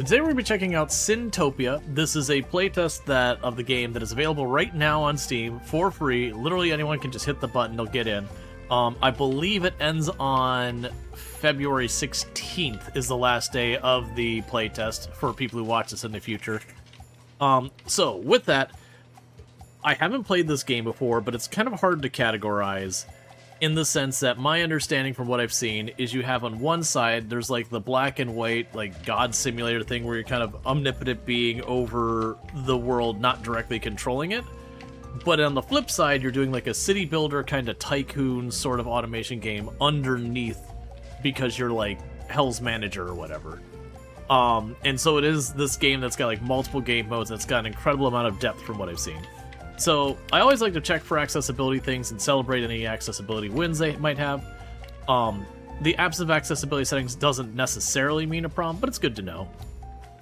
Today we're going to be checking out Sintopia. This is a playtest of the game that is available right now on Steam for free. Literally anyone can just hit the button, they'll get in. I believe it ends on February 16th is the last day of the playtest for people who watch this in the future. So with that, I haven't played this game before, but it's kind of hard to categorize in the sense that my understanding from what I've seen is you have on one side, there's like the black and white, like God simulator thing where you're kind of omnipotent being over the world, not directly controlling it. But on the flip side, you're doing like a city builder kind of tycoon sort of automation game underneath because you're like Hell's Manager or whatever. And so it is this game that's got like multiple game modes that's got an incredible amount of depth from what I've seen. So I always like to check for accessibility things and celebrate any accessibility wins they might have. The absence of accessibility settings doesn't necessarily mean a problem, but it's good to know.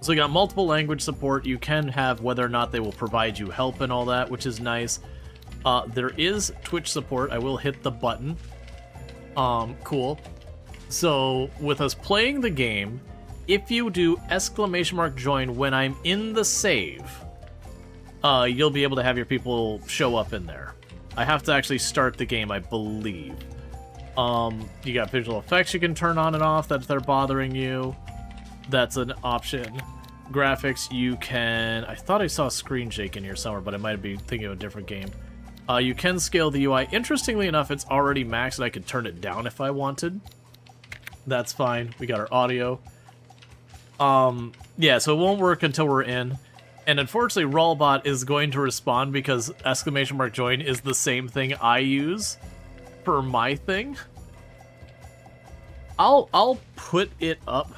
So you got multiple language support. You can have whether or not they will provide you help and all that, which is nice. There is Twitch support. I will hit the button. Cool. So with us playing the game, if you do !join when I'm in the save, you'll be able to have your people show up in there. I have to actually start the game, I believe. You got visual effects you can turn on and off if they're bothering you. That's an option. Graphics, you can... I thought I saw screen shake in here somewhere, but I might be thinking of a different game. You can scale the UI. Interestingly enough, it's already maxed, and I could turn it down if I wanted. That's fine. We got our audio. Yeah, so it won't work until we're in. And unfortunately, Rual is going to respond because !join is the same thing I use for my thing. I'll put it up.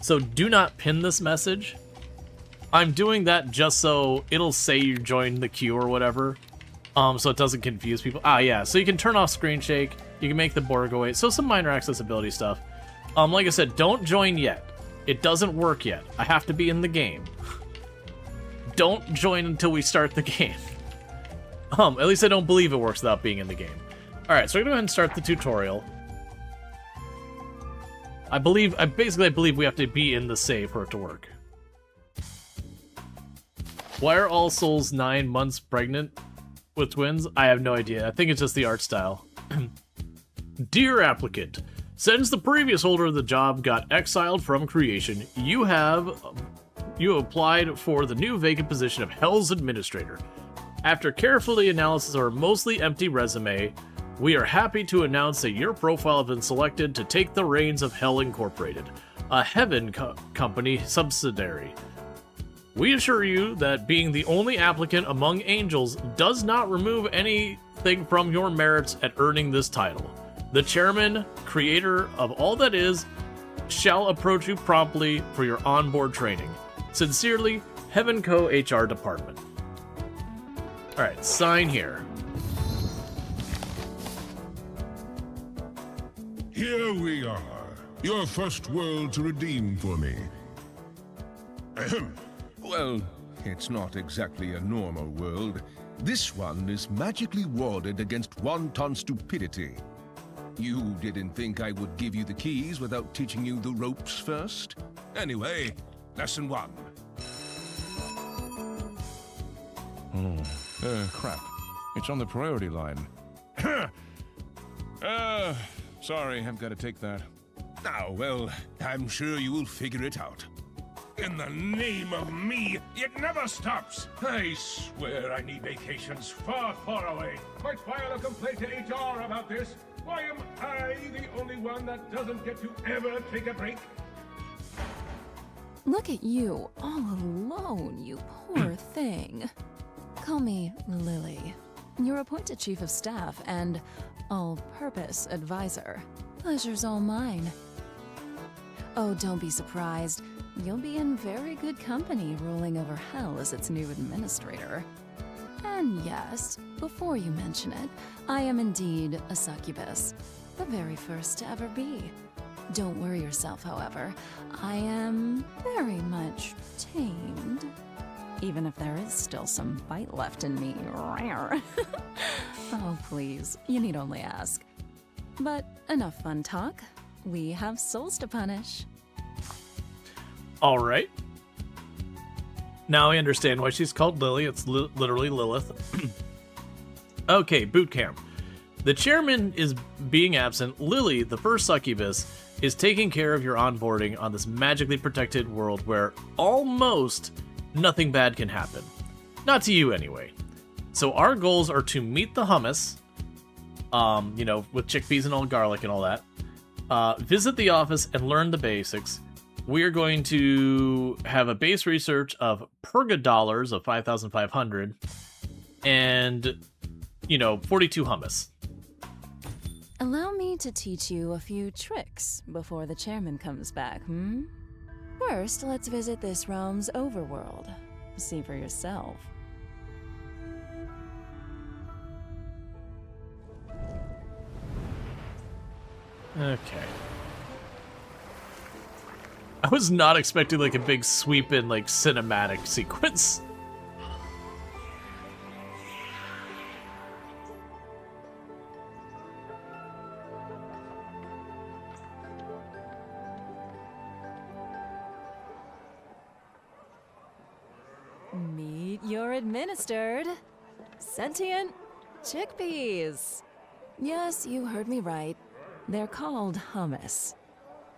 So do not pin this message. I'm doing that just so it'll say you joined the queue or whatever. So it doesn't confuse people. Yeah, so you can turn off screen shake. You can make the border go away. So some minor accessibility stuff. Like I said, don't join yet. It doesn't work yet. I have to be in the game. Don't join until we start the game. At least I don't believe it works without being in the game. Alright, so we're gonna go ahead and start the tutorial. I believe we have to be in the save for it to work. Why are all souls 9 months pregnant with twins? I have no idea. I think it's just the art style. Dear applicant, since the previous holder of the job got exiled from creation, you have applied for the new vacant position of Hell's Administrator. After carefully analysis of our mostly empty resume, we are happy to announce that your profile has been selected to take the reins of Hell Incorporated, a Heaven company subsidiary. We assure you that being the only applicant among angels does not remove anything from your merits at earning this title. The chairman, creator of all that is, shall approach you promptly for your onboard training. Sincerely, Heaven Co. HR Department. Alright, sign here. Here we are, your first world to redeem for me. Ahem. Well, it's not exactly a normal world. This one is magically warded against wanton stupidity. You didn't think I would give you the keys without teaching you the ropes first? Anyway, lesson 1. Crap. It's on the priority line. Sorry, I've got to take that. Now, well, I'm sure you will figure it out. In the name of me, it never stops. I swear I need vacations far, far away. Might file a complaint to HR about this. Why am I the only one that doesn't get to ever take a break? Look at you, all alone, you poor thing. Call me Lily. You're appointed Chief of Staff and all-purpose advisor. Pleasure's all mine. Oh, don't be surprised. You'll be in very good company ruling over Hell as its new administrator. And yes, before you mention it, I am indeed a succubus. The very first to ever be. Don't worry yourself, however. I am very much tamed. Even if there is still some bite left in me. Oh, please, you need only ask. But enough fun talk. We have souls to punish. All right. Now I understand why she's called Lily. It's literally Lilith. Okay, boot camp. The chairman is being absent. Lily, the first succubus, is taking care of your onboarding on this magically protected world where almost nothing bad can happen. Not to you, anyway. So our goals are to meet the hummus, with chickpeas and all garlic and all that. Visit the office and learn the basics. We are going to have a base research of Purga of 5,500 and, 42 hummus. Allow me to teach you a few tricks before the chairman comes back, First, let's visit this realm's overworld. See for yourself. Okay. I was not expecting like a big sweep in like cinematic sequence. Meet your administered sentient chickpeas. Yes, you heard me right. They're called hummus.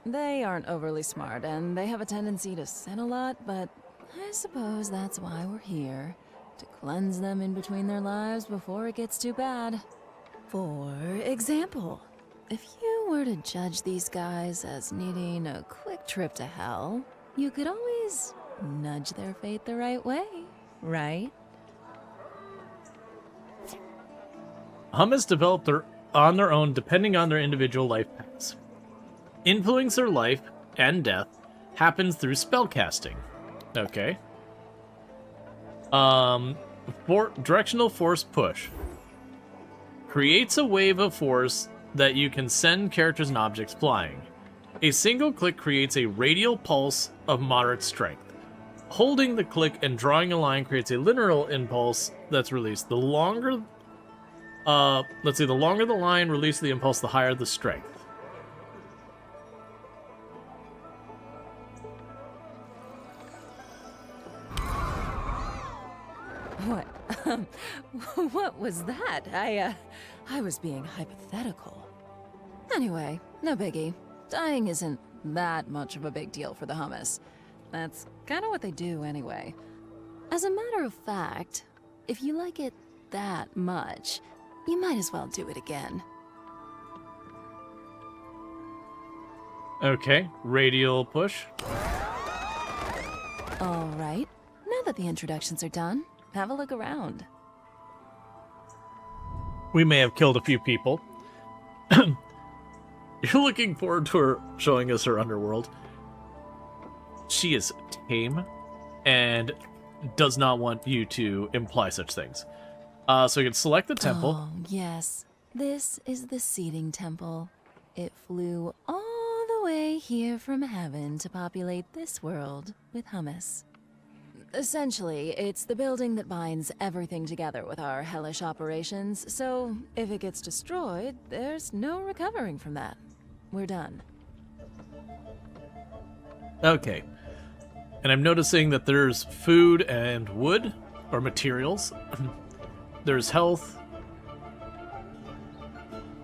They aren't overly smart, and they have a tendency to sin a lot, but I suppose that's why we're here. To cleanse them in between their lives before it gets too bad. For example, if you were to judge these guys as needing a quick trip to hell, you could always nudge their fate the right way, right? Hummus develop on their own depending on their individual life paths. Influence their life and death happens through spellcasting. Okay. Directional force push. Creates a wave of force that you can send characters and objects flying. A single click creates a radial pulse of moderate strength. Holding the click and drawing a line creates a linear impulse that's released. The longer the longer the line releases the impulse, the higher the strength. What? What was that? I was being hypothetical. Anyway, no biggie. Dying isn't that much of a big deal for the hummus. That's kind of what they do anyway. As a matter of fact, if you like it that much, you might as well do it again. Okay, radial push. All right. Now that the introductions are done, have a look around. We may have killed a few people. You're looking forward to her showing us her underworld. She is tame and does not want you to imply such things. So you can select the temple. Oh, yes. This is the seeding temple. It flew all the way here from heaven to populate this world with hummus. Essentially, it's the building that binds everything together with our hellish operations, so if it gets destroyed, there's no recovering from that. We're done. Okay. And I'm noticing that there's food and wood, or materials. There's health.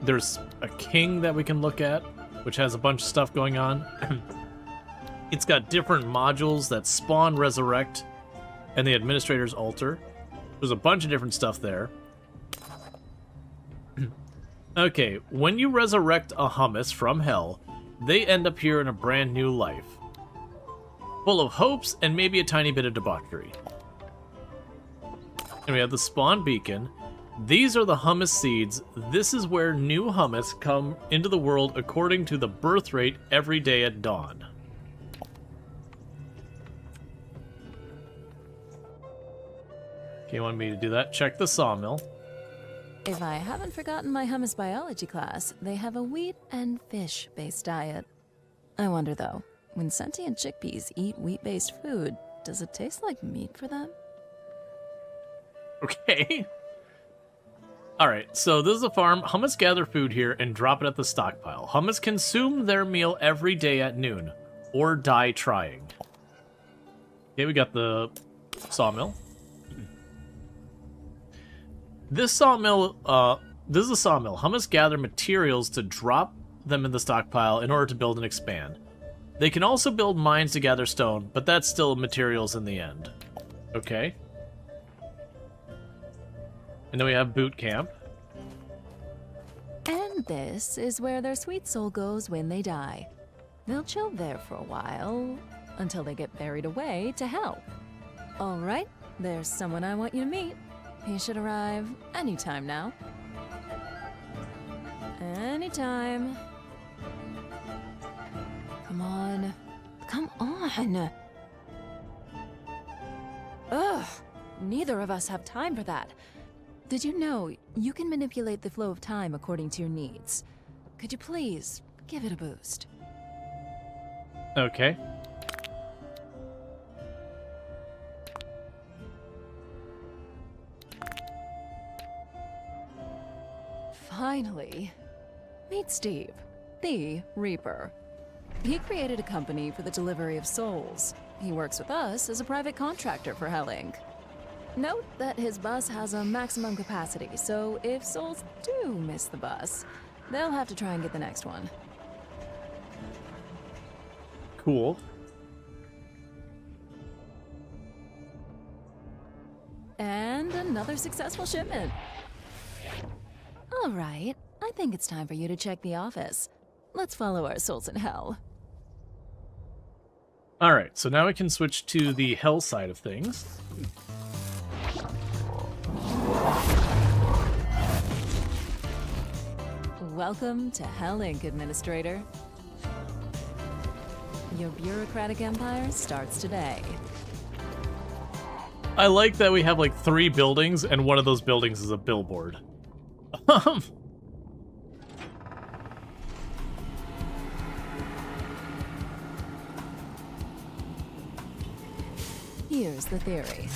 There's a king that we can look at, which has a bunch of stuff going on. It's got different modules that spawn resurrect and the administrator's altar. There's a bunch of different stuff there. Okay, when you resurrect a hummus from hell, they end up here in a brand new life. Full of hopes and maybe a tiny bit of debauchery. And we have the spawn beacon. These are the hummus seeds. This is where new hummus come into the world according to the birth rate every day at dawn. Okay, you want me to do that? Check the sawmill. If I haven't forgotten my hummus biology class, they have a wheat and fish-based diet. I wonder though, when sentient chickpeas eat wheat-based food, does it taste like meat for them? Okay. Alright, so this is a farm. Hummus gather food here and drop it at the stockpile. Hummus consume their meal every day at noon, or die trying. Okay, we got the sawmill. This sawmill, this is a sawmill. Hummus gather materials to drop them in the stockpile in order to build and expand. They can also build mines to gather stone, but that's still materials in the end. Okay. And then we have boot camp. And this is where their sweet soul goes when they die. They'll chill there for a while, until they get buried away to hell. Alright, there's someone I want you to meet. He should arrive anytime now. Anytime. Come on. Come on! Ugh! Neither of us have time for that. Did you know you can manipulate the flow of time according to your needs? Could you please give it a boost? Okay. Finally. Meet Steve, the Reaper. He created a company for the delivery of souls. He works with us as a private contractor for Hell Inc. Note that his bus has a maximum capacity, so if souls do miss the bus, they'll have to try and get the next one. Cool. And another successful shipment. All right, I think it's time for you to check the office. Let's follow our souls in hell. Alright, so now we can switch to the hell side of things. Welcome to Hell Inc., Administrator. Your bureaucratic empire starts today. I like that we have like 3 buildings, and one of those buildings is a billboard. Here's the theory.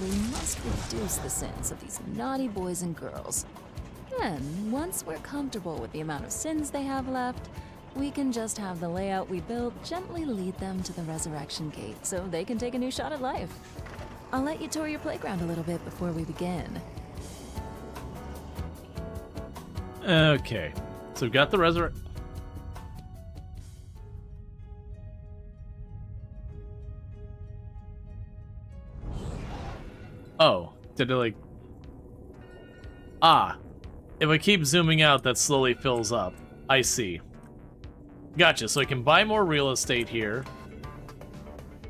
We must reduce the sins of these naughty boys and girls. Then, once we're comfortable with the amount of sins they have left, we can just have the layout we built gently lead them to the resurrection gate so they can take a new shot at life. I'll let you tour your playground a little bit before we begin. Okay, so we've got the resurrection. Oh, did it like... Ah, if I keep zooming out, that slowly fills up. I see. Gotcha, so I can buy more real estate here.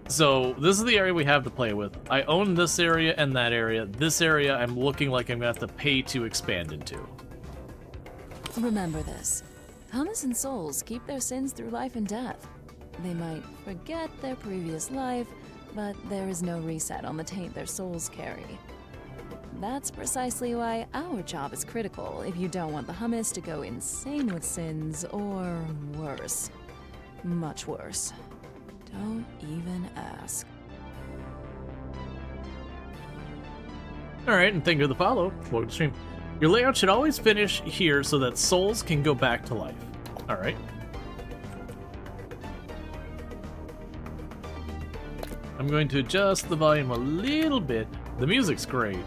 So, this is the area we have to play with. I own this area and that area. This area I'm looking like I'm going to have to pay to expand into. Remember this. Hummus and souls keep their sins through life and death. They might forget their previous life, but there is no reset on the taint their souls carry. That's precisely why our job is critical if you don't want the hummus to go insane with sins, or worse. Much worse. Don't even ask. Alright, and thank you for the follow. Welcome to stream. Your layout should always finish here so that souls can go back to life. Alright. I'm going to adjust the volume a little bit. The music's great.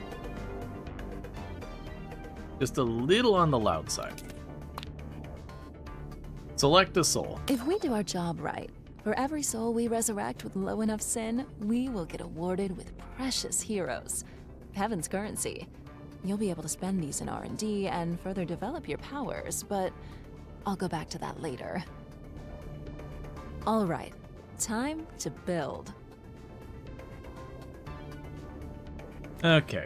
Just a little on the loud side. Select a soul. If we do our job right, for every soul we resurrect with low enough sin, we will get awarded with precious heroes. Heaven's currency. You'll be able to spend these in R&D and further develop your powers, but I'll go back to that later. All right, time to build. Okay.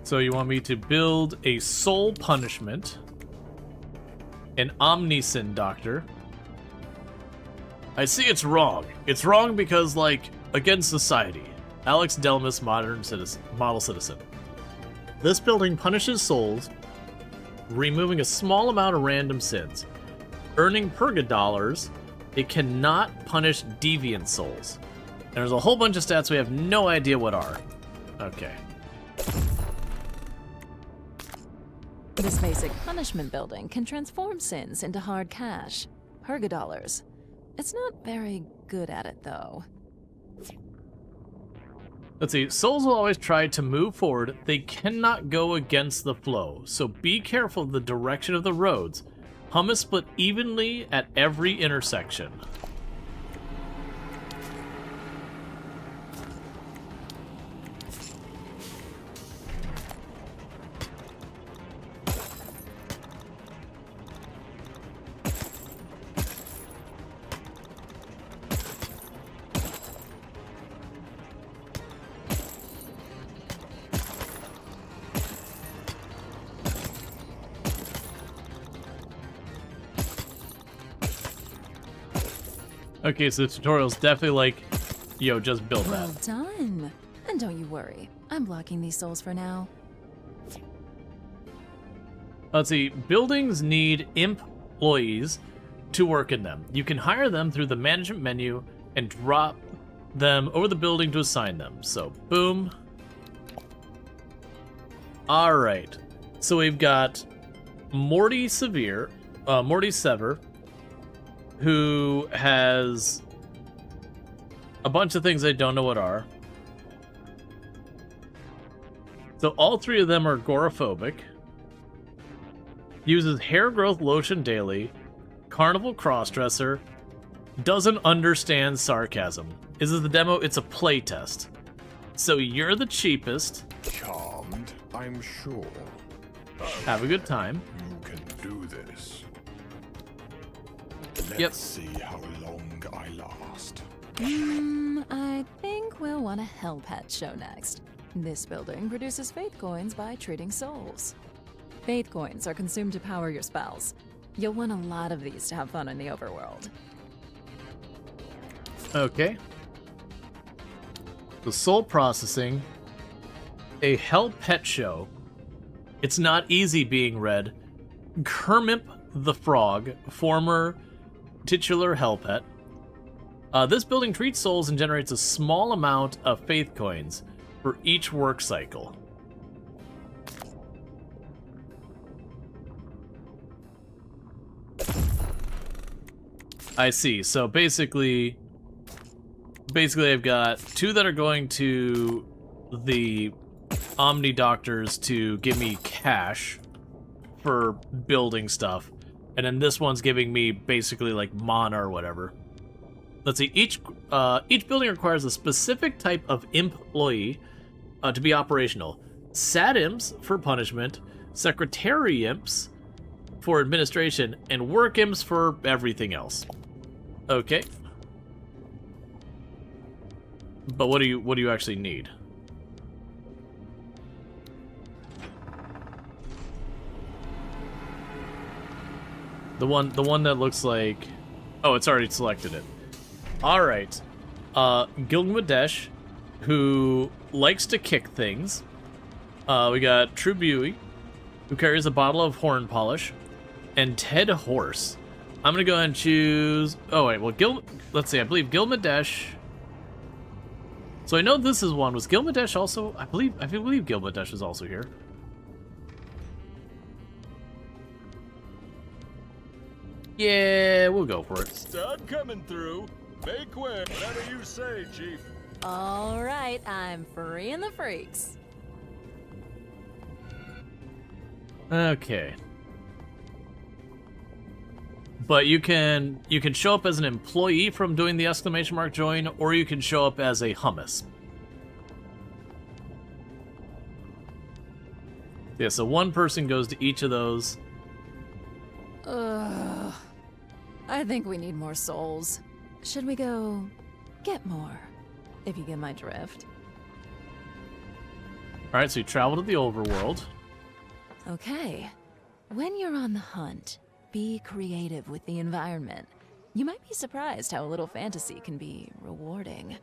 So you want me to build a soul punishment, an omnisin doctor. I see it's wrong. It's wrong because, like, against society. Alex Delmas, model citizen. This building punishes souls, removing a small amount of random sins. Earning purga dollars, it cannot punish deviant souls. There's a whole bunch of stats we have no idea what are. Okay. This basic punishment building can transform sins into hard cash, purga dollars. It's not very good at it, though. Let's see. Souls will always try to move forward. They cannot go against the flow, so be careful of the direction of the roads. Hummus split evenly at every intersection. Okay, so the tutorial's definitely like, yo, just build that. Well done. And don't you worry, I'm blocking these souls for now. Let's see, buildings need employees to work in them. You can hire them through the management menu and drop them over the building to assign them. So, boom. Alright, so we've got Morty Sever, who has a bunch of things I don't know what are. So all three of them are agoraphobic. Uses hair growth lotion daily. Carnival crossdresser. Doesn't understand sarcasm. This is the demo, it's a playtest. So you're the cheapest. Charmed, I'm sure. Have a good time. You can do this. Let's Yep. see how long I last. I think we'll want a Hell Pet show next. This building produces faith coins by treating souls. Faith coins are consumed to power your spells. You'll want a lot of these to have fun in the overworld. Okay. The soul processing. A hell pet show. It's not easy being read. Kermit the Frog, former titular hell pet. This building treats souls and generates a small amount of faith coins for each work cycle. I see. So basically I've got two that are going to the Omni Doctors to give me cash for building stuff. And then this one's giving me basically like mana or whatever. Let's see, each building requires a specific type of employee to be operational. Sat imps for punishment, secretary imps for administration, and work imps for everything else. Okay. But what do you actually need? The one that looks like, oh, it's already selected it. All right. Gilgamesh, who likes to kick things. We got Tribui, who carries a bottle of horn polish, and Ted Horse. I'm gonna go ahead and choose. Oh wait, well let's see. I believe Gilgamesh. So I know this is one. Was Gilgamesh also? I believe Gilgamesh is also here. Yeah, we'll go for it. Stud coming through. Make way. Whatever you say, Chief. All right, I'm freeing the freaks. Okay. But you can show up as an employee from doing the exclamation mark join, or you can show up as a hummus. Yeah, so one person goes to each of those. Ugh. I think we need more souls. Should we go get more? If you get my drift. Alright, so you travel to the overworld. Okay. When you're on the hunt, be creative with the environment. You might be surprised how a little fantasy can be rewarding.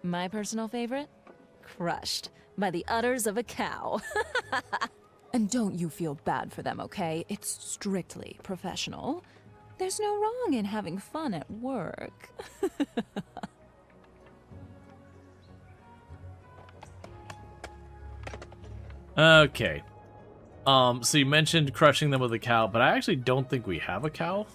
My personal favorite? Crushed by the udders of a cow. And don't you feel bad for them, okay? It's strictly professional. There's no wrong in having fun at work. Okay. So you mentioned crushing them with a cow, but I actually don't think we have a cow.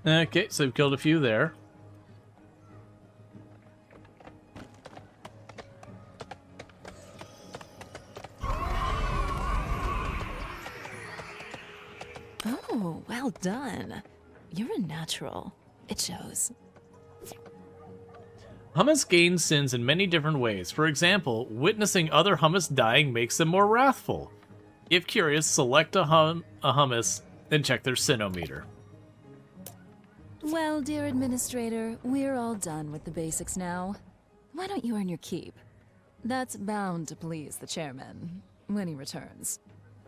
Okay, so we've killed a few there. Oh, well done. You're a natural. It shows. Hummus gains sins in many different ways. For example, witnessing other hummus dying makes them more wrathful. If curious, select a hummus and check their sinometer. Well, dear administrator, we're all done with the basics now. Why don't you earn your keep? That's bound to please the chairman when he returns.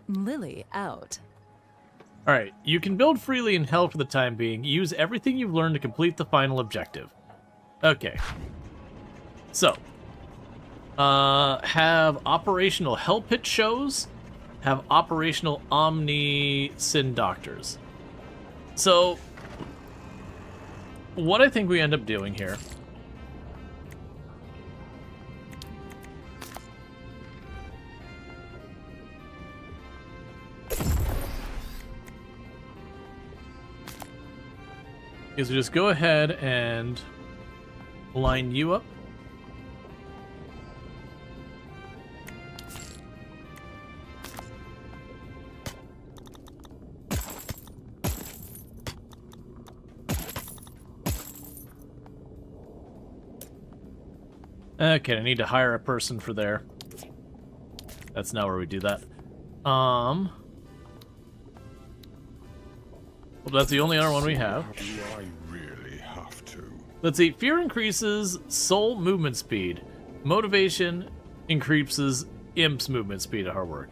Lily out. Alright, you can build freely in hell for the time being. Use everything you've learned to complete the final objective. Okay. So, have operational hell pit shows, have operational omni sin doctors. So, what I think we end up doing here is we just go ahead and line you up. Okay, I need to hire a person for there. That's not where we do that. Well, that's the only other one we have. Do I really have to? Let's see. Fear increases soul movement speed. Motivation increases imp's movement speed at hard work.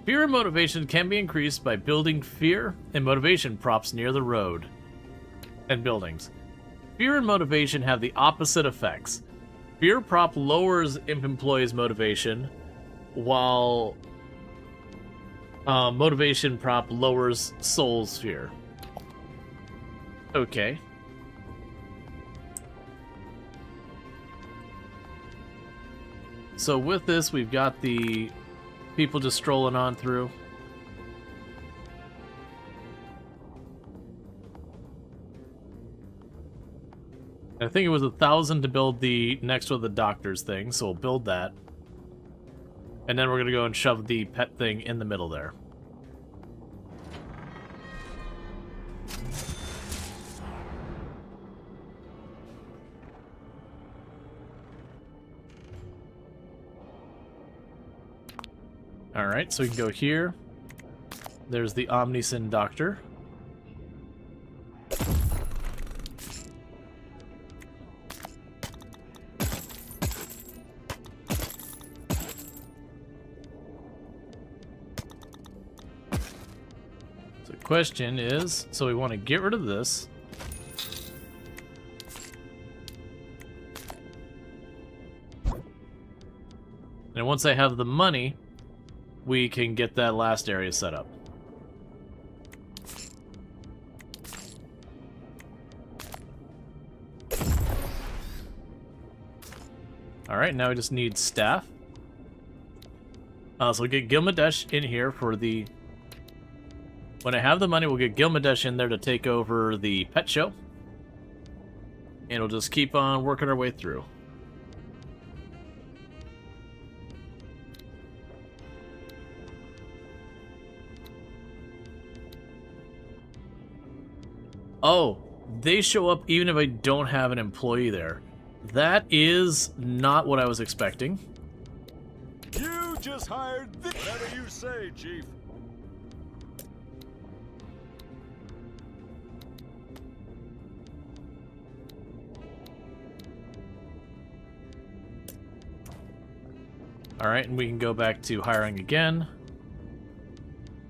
Fear and motivation can be increased by building fear and motivation props near the road and buildings. Fear and motivation have the opposite effects. Fear prop lowers imp employees' motivation, while motivation prop lowers soul's fear. Okay. So with this, we've got the people just strolling on through. I think it was 1,000 to build the next one, the doctor's thing, so we'll build that. And then we're going to go and shove the pet thing in the middle there. Alright, so we can go here. There's the Omnisin Doctor. So the question is, so we want to get rid of this. And once I have the money, we can get that last area set up. Alright, now we just need staff. So we'll get Gilmadesh in here for the... When I have the money, we'll get Gilmadesh in there to take over the pet show. And we'll just keep on working our way through. Oh, they show up even if I don't have an employee there. That is not what I was expecting. You just hired this. Whatever you say, Chief. Alright, and we can go back to hiring again.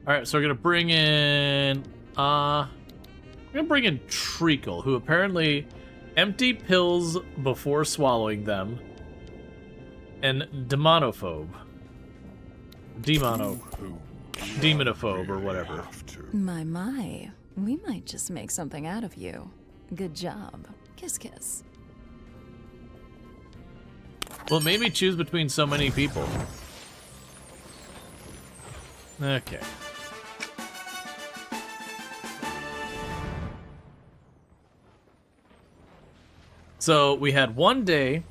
Alright, so we're gonna bring in Treacle, who apparently emptied pills before swallowing them. And Demonophobe. Demonophobe or whatever. Have to. My, we might just make something out of you. Good job. Kiss, kiss. Well, it made me choose between so many people. Okay. So we had 1 day,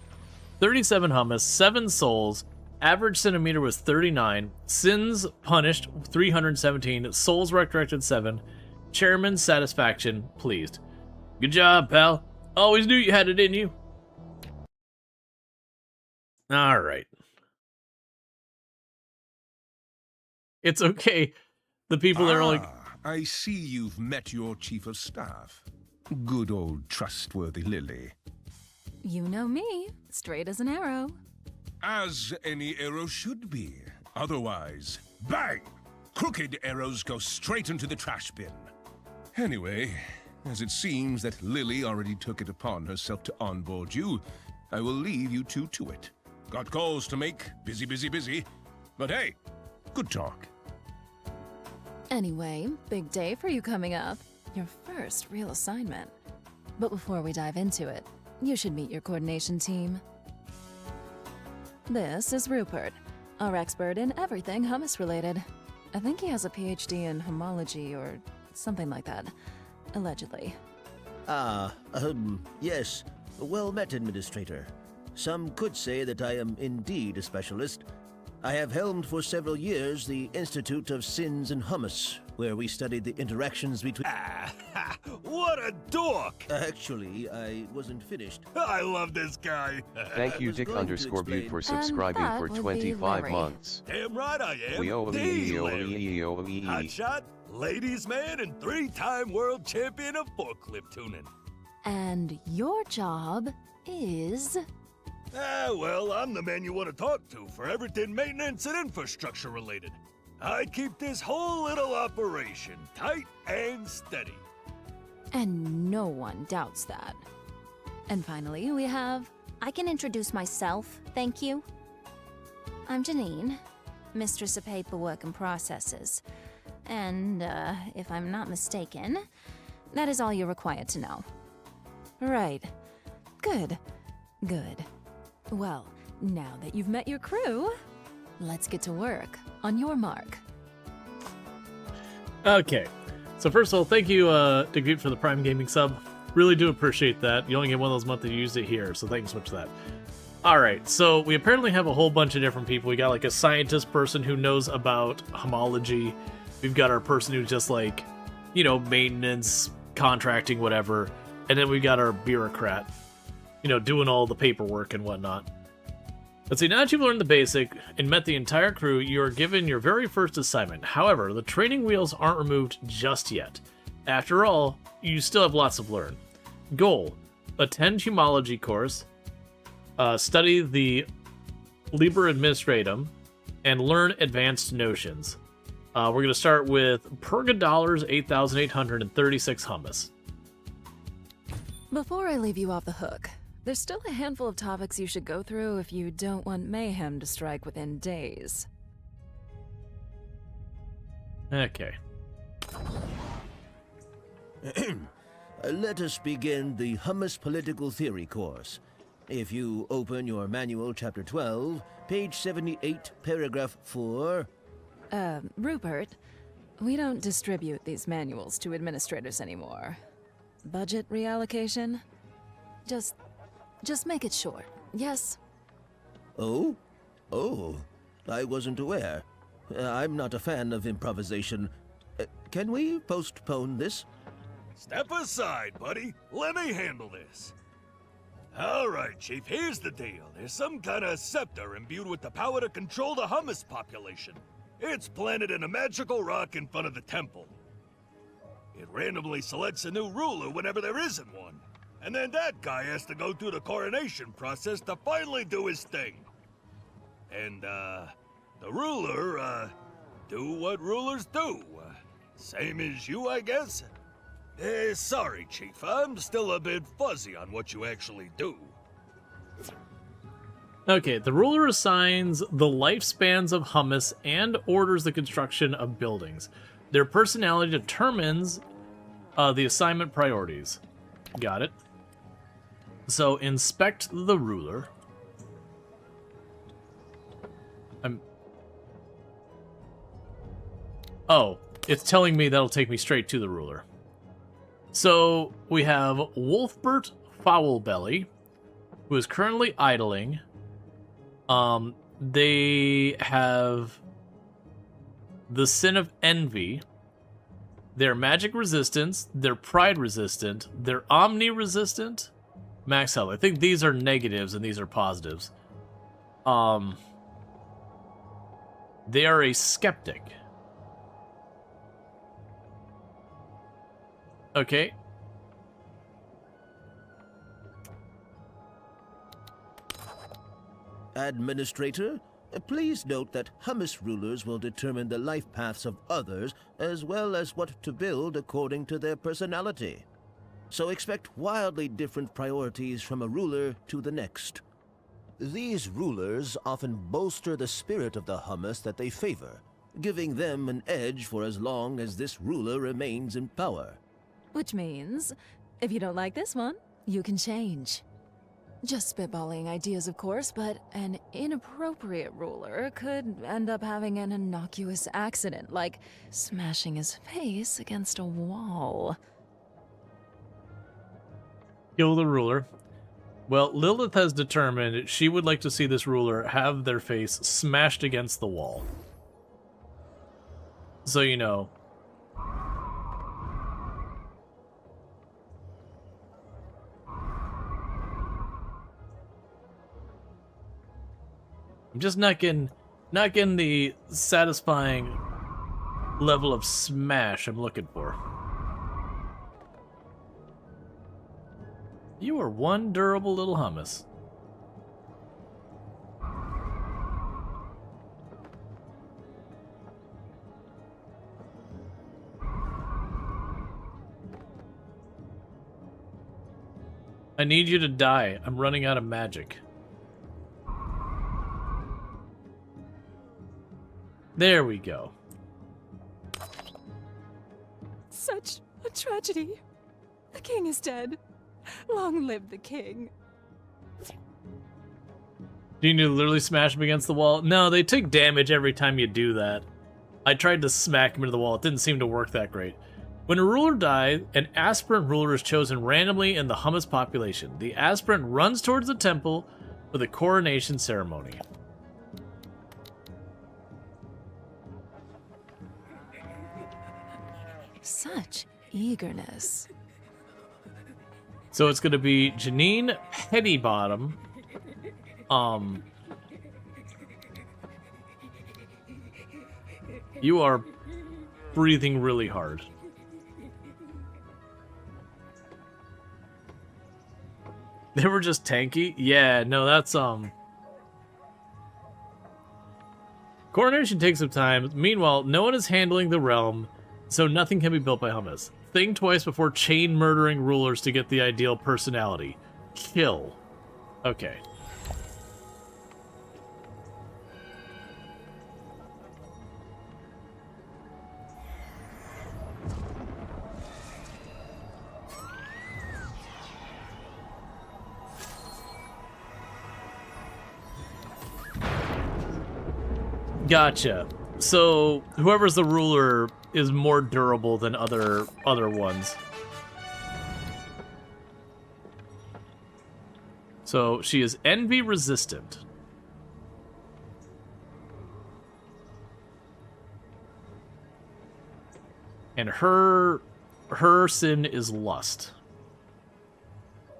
37 hummus, 7 souls, average centimeter was 39, sins punished 317, souls resurrected 7, chairman's satisfaction pleased. Good job, pal. Always knew you had it in you. Alright. It's okay. The people that are like... I see you've met your chief of staff. Good old trustworthy Lily. You know me, straight as an arrow. As any arrow should be. Otherwise, bang! Crooked arrows go straight into the trash bin. Anyway, as it seems that Lily already took it upon herself to onboard you, I will leave you two to it. Got calls to make, busy, busy, busy. But hey, good talk. Anyway, big day for you coming up. Your first real assignment. But before we dive into it, you should meet your coordination team. This is Rupert, our expert in everything hummus-related. I think he has a PhD in homology or something like that, allegedly. Yes. Well met, Administrator. Some could say that I am indeed a specialist. I have helmed for several years the Institute of Sins and Hummus, where we studied the interactions between... What a dork! Actually, I wasn't finished. I love this guy. Thank you, was Dick going to _Butte, for explain- subscribing that for would be 25 Larry. months. Damn right I am. The Larry. Hotshot, ladies man, and 3-time world champion of forklift tuning. And your job is... Well, I'm the man you want to talk to for everything maintenance and infrastructure related. I keep this whole little operation tight and steady. And no one doubts that. And finally, we have... I can introduce myself, thank you. I'm Janine, Mistress of Paperwork and Processes. And, if I'm not mistaken, that is all you're required to know. Right. Good. Good. Well, now that you've met your crew, let's get to work. On your mark. Okay. So first of all, thank you, Dick Butte, for the Prime Gaming sub. Really do appreciate that. You only get one of those months that you used it here, so thanks so much for that. Alright, so we apparently have a whole bunch of different people. We got like a scientist person who knows about homology. We've got our person who's just like, you know, maintenance, contracting, whatever. And then we've got our bureaucrat, you know, doing all the paperwork and whatnot. Let's see, now that you've learned the basic and met the entire crew, you are given your very first assignment. However, the training wheels aren't removed just yet. After all, you still have lots to learn. Goal: attend homology course, study the Liber Administratum, and learn advanced notions. We're going to start with $8,836 hummus. Before I leave you off the hook, there's still a handful of topics you should go through if you don't want mayhem to strike within days. Okay. Let us begin the Hummus Political Theory course. If you open your manual, chapter 12, page 78, paragraph 4... Rupert, we don't distribute these manuals to administrators anymore. Budget reallocation? Just make it short, yes? Oh? Oh, I wasn't aware. I'm not a fan of improvisation. Can we postpone this? Step aside, buddy. Let me handle this. All right, Chief, here's the deal. There's some kind of scepter imbued with the power to control the hummus population. It's planted in a magical rock in front of the temple. It randomly selects a new ruler whenever there isn't one. And then that guy has to go through the coronation process to finally do his thing. And, the ruler, do what rulers do. Same as you, I guess? Sorry, Chief, I'm still a bit fuzzy on what you actually do. Okay, the ruler assigns the lifespans of hummus and orders the construction of buildings. Their personality determines the assignment priorities. Got it. So, inspect the ruler. Oh, it's telling me that'll take me straight to the ruler. So, we have Wolfbert Foulbelly, who is currently idling. They have the Sin of Envy. They're magic resistance. They're pride resistant. They're omni resistant. Max health. I think these are negatives and these are positives. They are a skeptic. Okay. Administrator, please note that Hummus rulers will determine the life paths of others as well as what to build according to their personality. So expect wildly different priorities from a ruler to the next. These rulers often bolster the spirit of the Hummus that they favor, giving them an edge for as long as this ruler remains in power. Which means, if you don't like this one, you can change. Just spitballing ideas, of course, but an inappropriate ruler could end up having an innocuous accident, like smashing his face against a wall. Kill the ruler. Well, Lilith has determined she would like to see this ruler have their face smashed against the wall. So, you know. I'm just not getting the satisfying level of smash I'm looking for. You are one durable little hummus. I need you to die. I'm running out of magic. There we go. Such a tragedy. The king is dead. Long live the king. Do you need to literally smash him against the wall? No, they take damage every time you do that. I tried to smack him into the wall. It didn't seem to work that great. When a ruler dies, an aspirant ruler is chosen randomly in the Hummus population. The aspirant runs towards the temple for the coronation ceremony. Such eagerness. So it's going to be Janine Pettybottom. You are breathing really hard. They were just tanky? Yeah, no, that's, Coronation takes some time. Meanwhile, no one is handling the realm, so nothing can be built by Hummus. Think twice before chain murdering rulers to get the ideal personality. Kill. Okay. Gotcha. So whoever's the ruler is more durable than other ones. So she is envy resistant. And her sin is lust.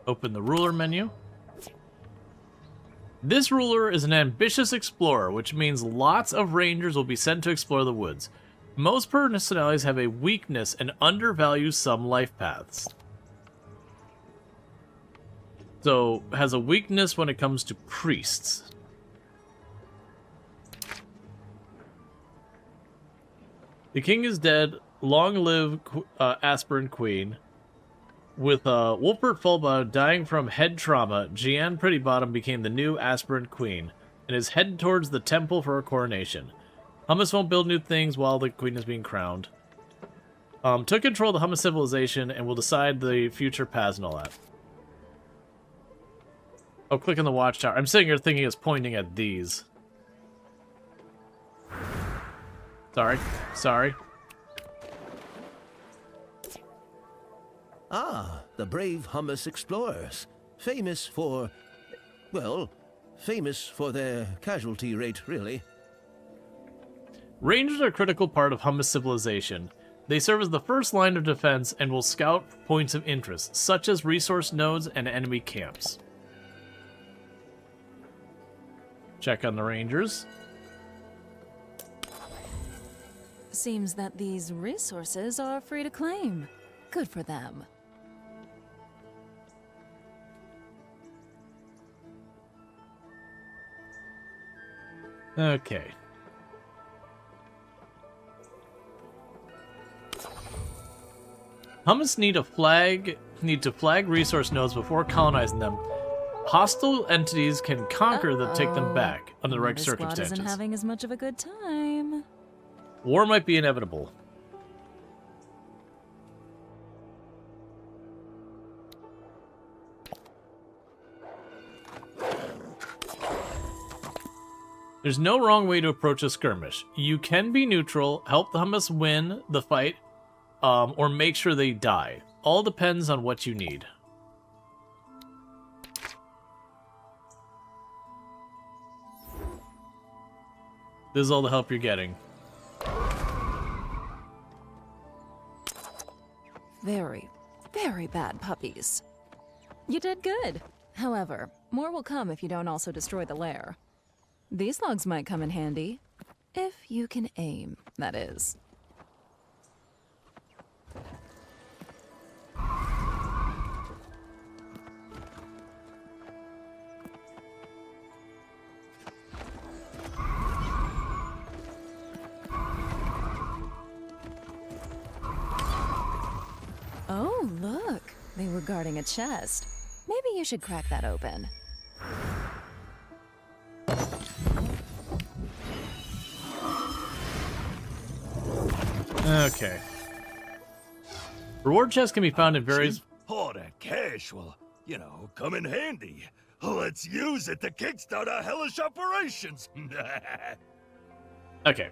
Open the ruler menu. This ruler is an ambitious explorer, which means lots of rangers will be sent to explore the woods. Most personalities have a weakness and undervalue some life paths. So, has a weakness when it comes to priests. The king is dead. Long live aspirant queen. With Wolpert Fulba dying from head trauma, Jeanne Pettybottom became the new aspirant queen, and is headed towards the temple for her coronation. Hummus won't build new things while the queen is being crowned. Took control of the Hummus civilization and will decide the future paths and all that. Oh, click on the watchtower. I'm sitting here thinking it's pointing at these. Sorry. Ah, the brave Hummus explorers, famous for Well, famous for their casualty rate, really. Rangers are a critical part of Hummus civilization. They serve as the first line of defense and will scout points of interest, such as resource nodes and enemy camps. Check on the Rangers. Seems that these resources are free to claim. Good for them. Okay. Hummus need to flag resource nodes before colonizing them. Hostile entities can conquer them, take them back under the right This circumstances. squad isn't having as much of a good time. War might be inevitable. There's no wrong way to approach a skirmish. You can be neutral, help the Hummus win the fight, or make sure they die. All depends on what you need. This is all the help you're getting. Very, very bad puppies. You did good. However, more will come if you don't also destroy the lair. These logs might come in handy. If you can aim, that is. Oh, look. They were guarding a chest. Maybe you should crack that open. Okay. Reward chests can be found in various... All that cash will, come in handy. Let's use it to kickstart our hellish operations. Okay.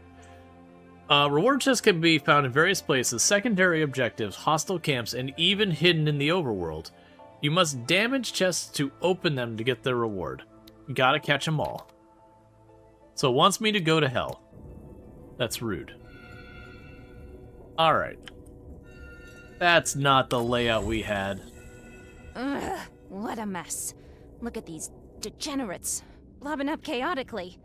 Reward chests can be found in various places, secondary objectives, hostile camps, and even hidden in the overworld. You must damage chests to open them to get their reward. You gotta catch them all. So it wants me to go to hell. That's rude. Alright. That's not the layout we had. Ugh, what a mess. Look at these degenerates, lobbing up chaotically.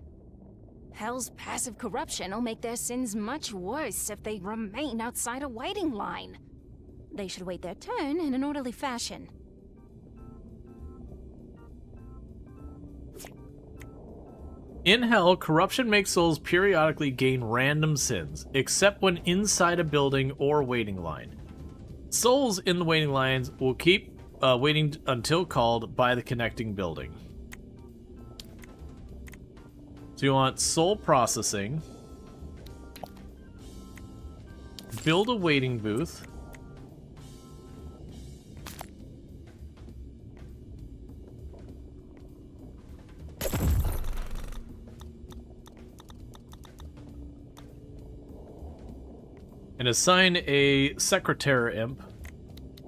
Hell's passive corruption will make their sins much worse if they remain outside a waiting line. They should wait their turn in an orderly fashion. In Hell, corruption makes souls periodically gain random sins, except when inside a building or waiting line. Souls in the waiting lines will keep waiting until called by the connecting building. So you want soul processing, build a waiting booth, and assign a secretary imp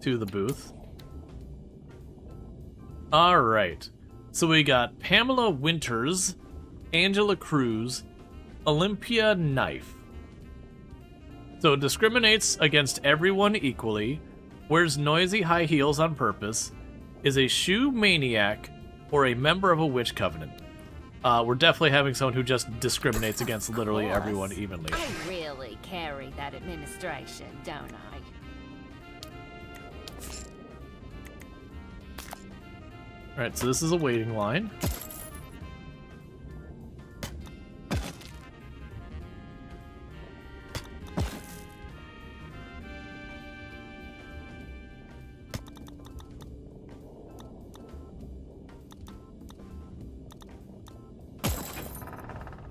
to the booth. Alright, so we got Pamela Winters, Angela Cruz, Olympia Knife. So it discriminates against everyone equally, wears noisy high heels on purpose, is a shoe maniac, or a member of a witch covenant. We're definitely having someone who just discriminates against literally everyone evenly. I really carry that administration, don't I? Alright, so this is a waiting line.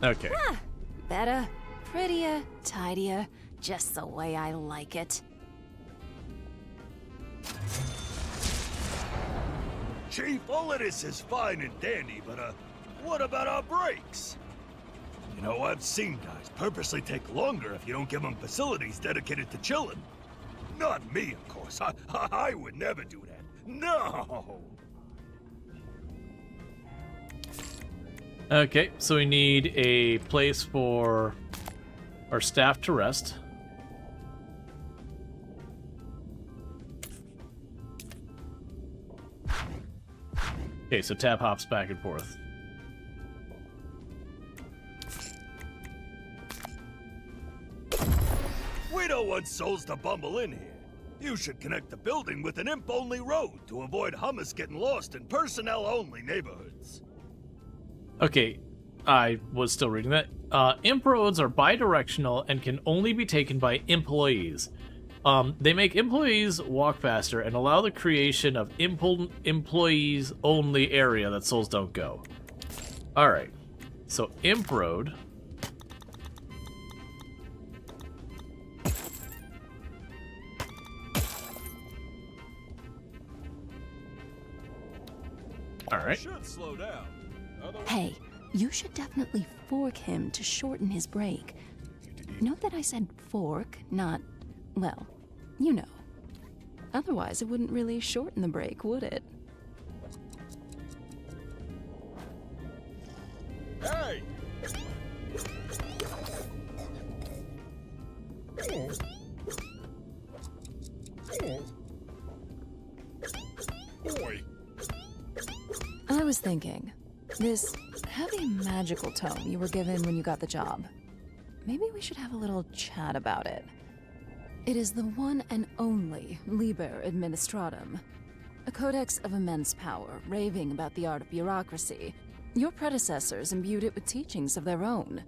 Okay. Ah, better, prettier, tidier, just the way I like it. Chief, all of this is fine and dandy, but what about our breaks? I've seen guys purposely take longer if you don't give them facilities dedicated to chilling. Not me, of course. I would never do that. No! Okay, so we need a place for our staff to rest. Okay, so Tab hops back and forth. We don't want souls to bumble in here. You should connect the building with an imp-only road to avoid hummus getting lost in personnel-only neighborhoods. Okay, I was still reading that. Imp roads are bi-directional and can only be taken by employees. They make employees walk faster and allow the creation of employees-only area that souls don't go. Alright, so Imp Road. Alright. Should slow down. Hey, you should definitely fork him to shorten his break. Note that I said fork, not, well, you know. Otherwise, it wouldn't really shorten the break, would it? Hey! Boy. I was thinking, this heavy magical tome you were given when you got the job. Maybe we should have a little chat about it. It is the one and only Liber Administratum, a codex of immense power, raving about the art of bureaucracy. Your predecessors imbued it with teachings of their own,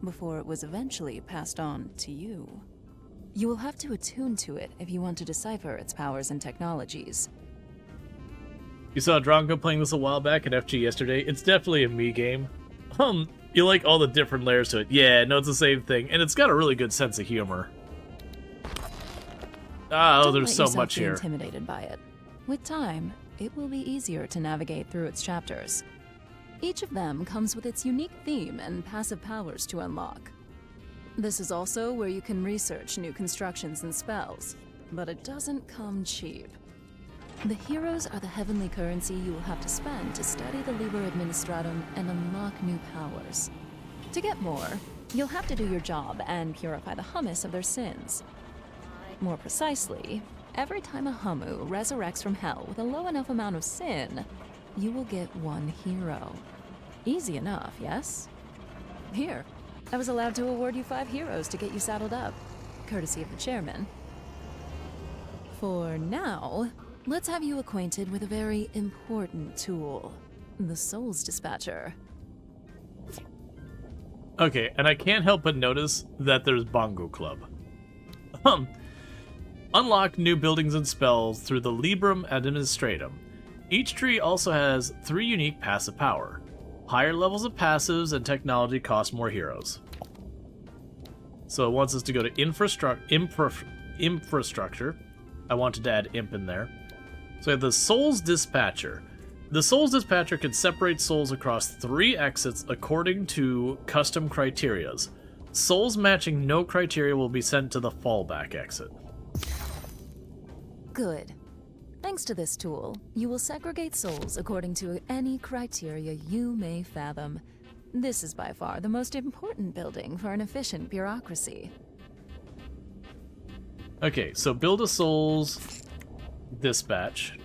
before it was eventually passed on to you. You will have to attune to it if you want to decipher its powers and technologies. You saw Drongo playing this a while back at FG yesterday. It's definitely a me game. You like all the different layers to it. Yeah, no, it's the same thing. And it's got a really good sense of humor. Oh, there's so much here. Don't let yourself be intimidated by it. With time, it will be easier to navigate through its chapters. Each of them comes with its unique theme and passive powers to unlock. This is also where you can research new constructions and spells, but it doesn't come cheap. The heroes are the heavenly currency you will have to spend to study the Liber Administratum and unlock new powers. To get more, you'll have to do your job and purify the hummus of their sins. More precisely, every time a Hummu resurrects from hell with a low enough amount of sin, you will get one hero. Easy enough, yes? Here, I was allowed to award you 5 heroes to get you saddled up, courtesy of the chairman. For now, let's have you acquainted with a very important tool, the Souls Dispatcher. Okay, and I can't help but notice that there's Bongo Club. Unlock new buildings and spells through the Librum Administratum. Each tree also has 3 unique passive power. Higher levels of passives and technology cost more heroes. So it wants us to go to infrastructure. I wanted to add imp in there. So we have the Souls Dispatcher. The Souls Dispatcher can separate souls across 3 exits according to custom criterias. Souls matching no criteria will be sent to the fallback exit. Good. Thanks to this tool, you will segregate souls according to any criteria you may fathom. This is by far the most important building for an efficient bureaucracy. Okay, so build a Souls Dispatch.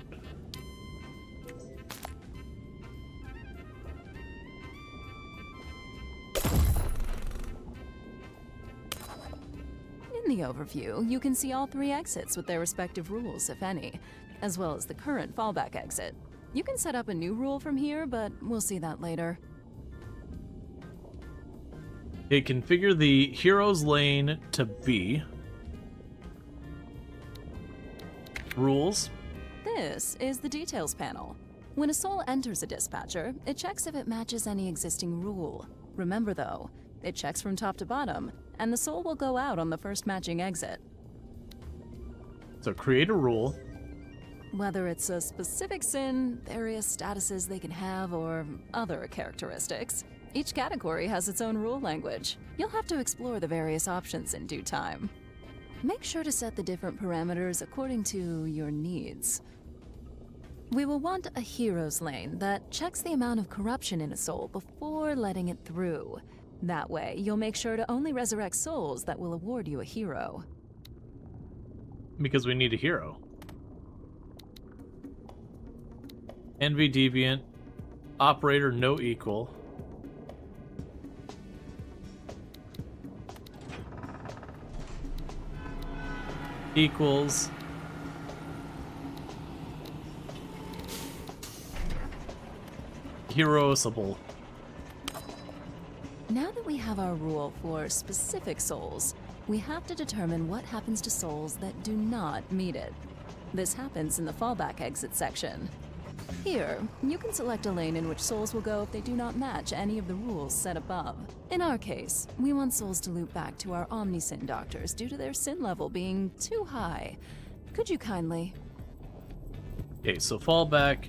In the overview, you can see all 3 exits with their respective rules, if any, as well as the current fallback exit. You can set up a new rule from here, but we'll see that later. Okay, configure the Heroes Lane to B. Rules. This is the Details panel. When a soul enters a dispatcher, it checks if it matches any existing rule. Remember though, it checks from top to bottom, and the soul will go out on the first matching exit. So create a rule. Whether it's a specific sin, various statuses they can have, or other characteristics, each category has its own rule language. You'll have to explore the various options in due time. Make sure to set the different parameters according to your needs. We will want a hero's lane that checks the amount of corruption in a soul before letting it through. That way, you'll make sure to only resurrect souls that will award you a hero. Because we need a hero. Envy Deviant. Operator no equal. Equals. Heroisable. Now that we have our rule for specific souls, we have to determine what happens to souls that do not meet it. This happens in the fallback exit section. Here, you can select a lane in which souls will go if they do not match any of the rules set above. In our case, we want souls to loop back to our Omnisin doctors due to their sin level being too high. Could you kindly? Okay, so fallback.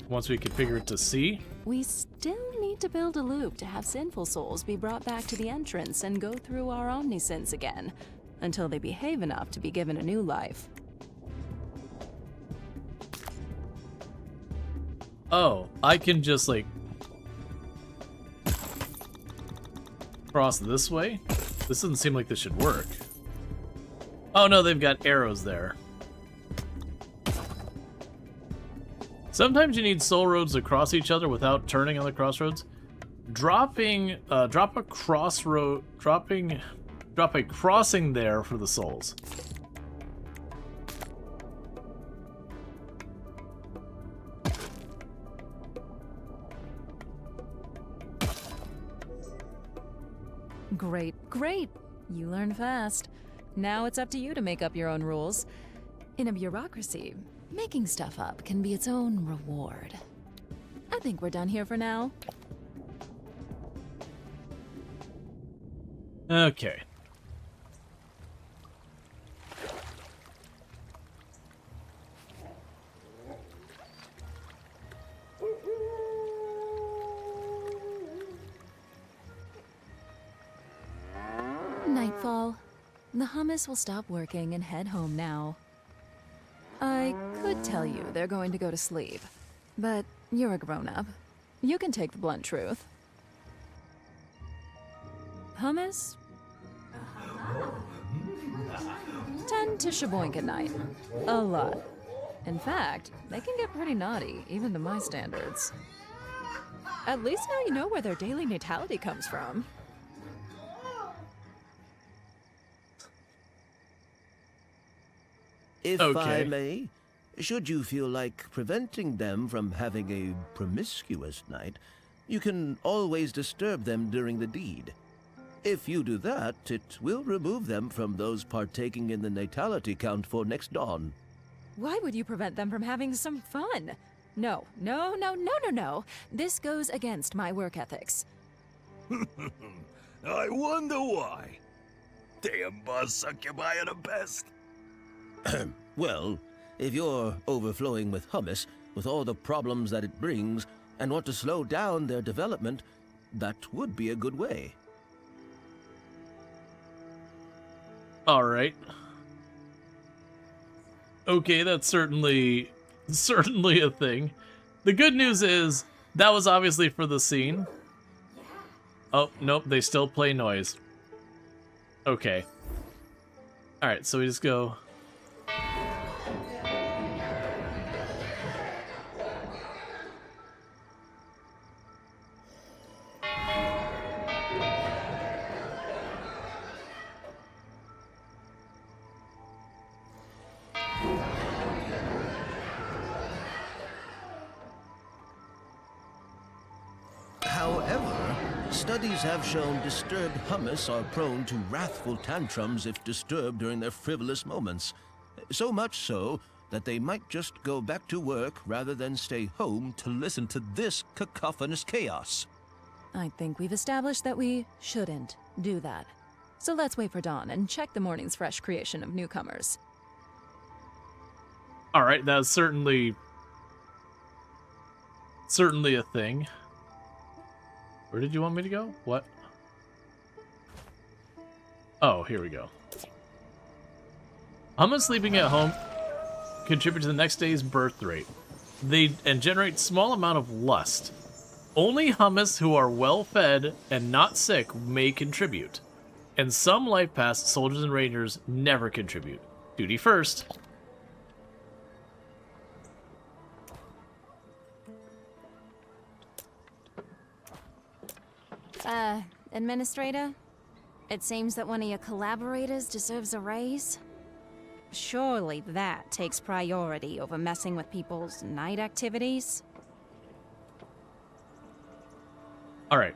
Once we configure it to C. We still need to build a loop to have sinful souls be brought back to the entrance and go through our Omnisins again, until they behave enough to be given a new life. Oh, I can just, like, cross this way? This doesn't seem like this should work. Oh no, they've got arrows there. Sometimes you need soul roads to cross each other without turning on the crossroads. Drop a crossing there for the souls. Great, great! You learn fast. Now it's up to you to make up your own rules. In a bureaucracy, making stuff up can be its own reward. I think we're done here for now. Okay. Nightfall. The hummus will stop working and head home now. I could tell you they're going to go to sleep, but you're a grown-up. You can take the blunt truth. Hummus? Tend to shaboink at night. A lot. In fact, they can get pretty naughty, even to my standards. At least now you know where their daily natality comes from. If Okay. I may, should you feel like preventing them from having a promiscuous night, you can always disturb them during the deed. If you do that, it will remove them from those partaking in the natality count for next dawn. Why would you prevent them from having some fun? No, no, no, no, no, no. This goes against my work ethics. I wonder why. Damn buzz succubi are the best. Well, if you're overflowing with hummus, with all the problems that it brings, and want to slow down their development, that would be a good way. Alright. Okay, that's certainly a thing. The good news is, that was obviously for the scene. Oh, nope, they still play noise. Okay. Alright, so we just go... However, studies have shown disturbed hummus are prone to wrathful tantrums if disturbed during their frivolous moments. So much so that they might just go back to work rather than stay home to listen to this cacophonous chaos. I think we've established that we shouldn't do that. So let's wait for dawn and check the morning's fresh creation of newcomers. Alright, that's certainly a thing. Where did you want me to go? What? Oh, here we go. Hummus sleeping at home. contribute to the next day's birth rate. And generate small amount of lust. Only hummus who are well fed and not sick may contribute. And some life pass soldiers and rangers never contribute. Duty first. Administrator? It seems that one of your collaborators deserves a raise. Surely that takes priority over messing with people's night activities. Alright.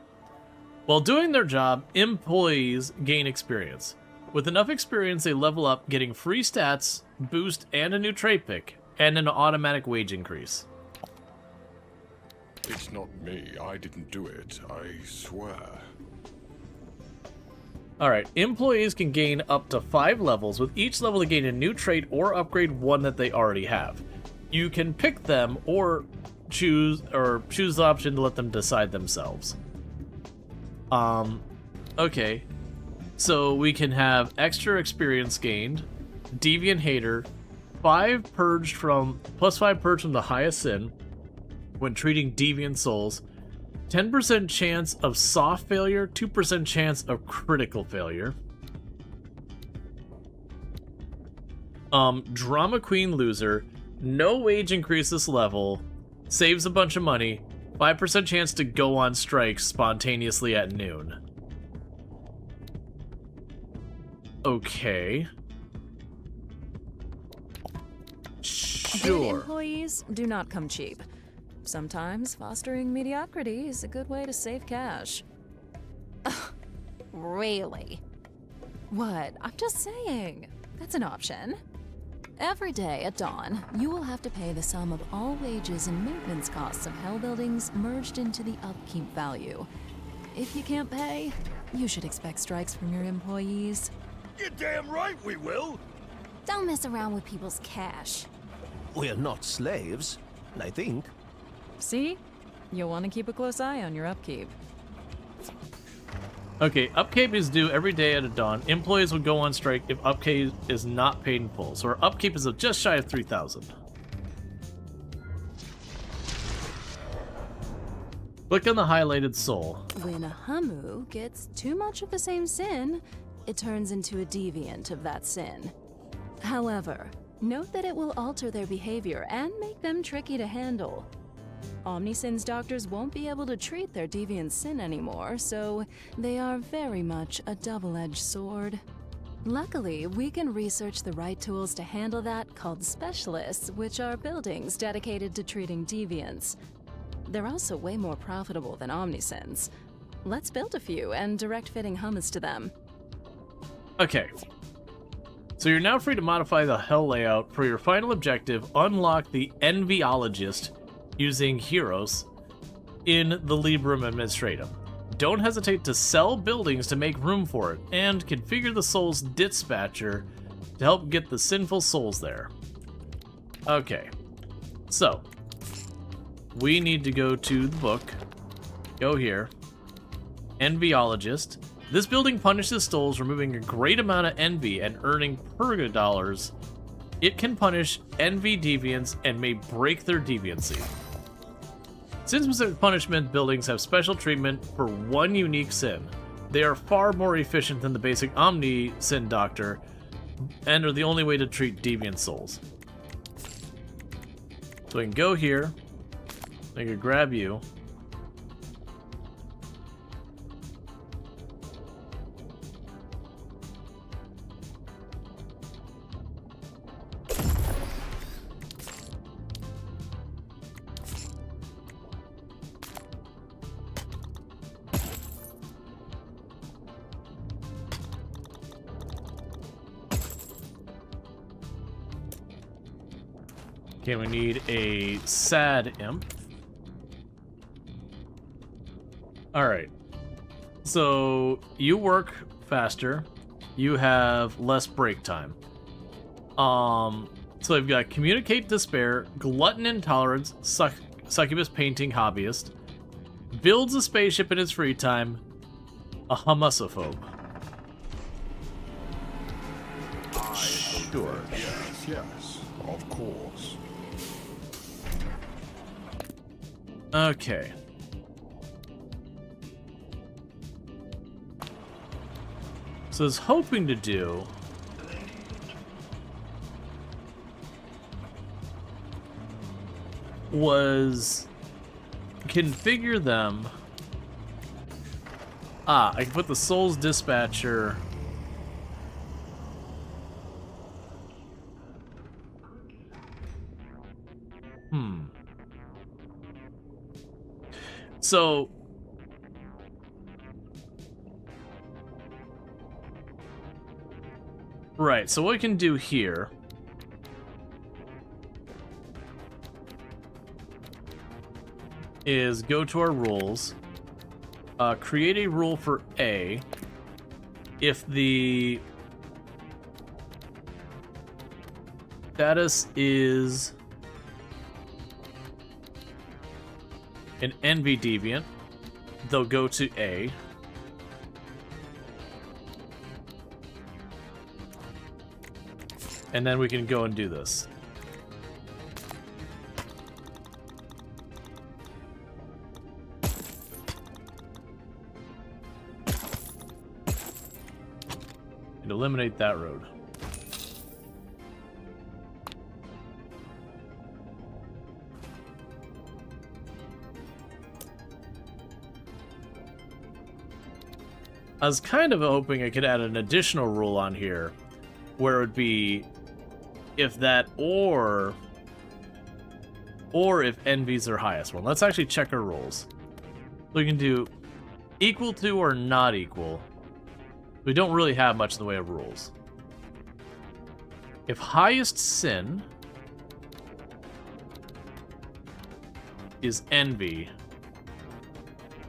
While doing their job, employees gain experience. With enough experience, they level up, getting free stats, boost, and a new trait pick, and an automatic wage increase. It's not me. I didn't do it. I swear. Alright, employees can gain up to 5 levels, with each level to gain a new trait or upgrade one that they already have. You can pick them or choose the option to let them decide themselves. Okay. So we can have extra experience gained, Deviant Hater, +5 purged from the highest sin when treating deviant souls, 10% chance of soft failure, 2% chance of critical failure. Drama Queen Loser, no wage increase this level, saves a bunch of money, 5% chance to go on strike spontaneously at noon. Okay. Good Sure. employees do not come cheap. Sometimes fostering mediocrity is a good way to save cash. Really? What? I'm just saying. That's an option. Every day at dawn, you will have to pay the sum of all wages and maintenance costs of Hell buildings merged into the upkeep value. If you can't pay, you should expect strikes from your employees. You're damn right we will! Don't mess around with people's cash. We're not slaves, I think. See? You'll want to keep a close eye on your upkeep. Okay, upkeep is due every day at dawn. Employees will go on strike if upkeep is not paid in full. So our upkeep is just shy of 3,000. Click on the highlighted soul. When a Hamu gets too much of the same sin, it turns into a deviant of that sin. However, note that it will alter their behavior and make them tricky to handle. Omnisin's doctors won't be able to treat their deviant sin anymore, so they are very much a double-edged sword. Luckily, we can research the right tools to handle that called specialists, which are buildings dedicated to treating deviants. They're also way more profitable than Omnisins. Let's build a few and direct fitting hummus to them. Okay. So you're now free to modify the Hell layout for your final objective, unlock the Enviologist using heroes in the Librum Administratum. Don't hesitate to sell buildings to make room for it, and configure the Souls Dispatcher to help get the sinful souls there. Okay, so we need to go to the book, go here, Enviologist. This building punishes souls, removing a great amount of envy and earning purga dollars. It can punish envy deviants and may break their deviancy. Sin-specific punishment buildings have special treatment for one unique sin. They are far more efficient than the basic Omni-Sin Doctor, and are the only way to treat deviant souls. So I can go here, I can grab you. Okay, we need a sad imp. Alright. So, you work faster. You have less break time. So we've got Communicate Despair, Glutton Intolerance, Succubus Painting Hobbyist, builds a spaceship in his free time, a Humusophobe. Sure. Yes. Yes, of course. Okay. So I was hoping to do was configure them. Ah, I can put the Souls Dispatcher. So right, so what we can do here is go to our rules, create a rule for A. If the status is an envy deviant, they'll go to A. And then we can go and do this. And eliminate that road. I was kind of hoping I could add an additional rule on here where it would be if that or if envy's their highest one. Let's actually check our rules. We can do equal to or not equal. We don't really have much in the way of rules. If highest sin is envy,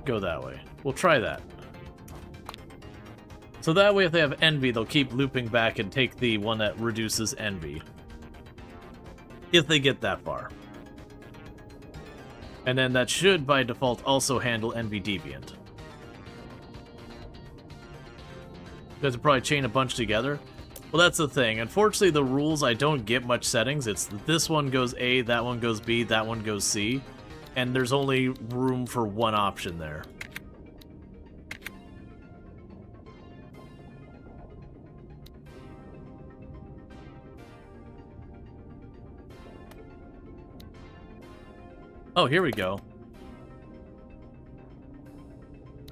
go that way. We'll try that. So that way if they have envy, they'll keep looping back and take the one that reduces envy. If they get that far. And then that should, by default, also handle envy deviant. You guys would probably chain a bunch together. Well, that's the thing. Unfortunately, the rules, I don't get much settings. It's this one goes A, that one goes B, that one goes C. And there's only room for one option there. Oh, here we go.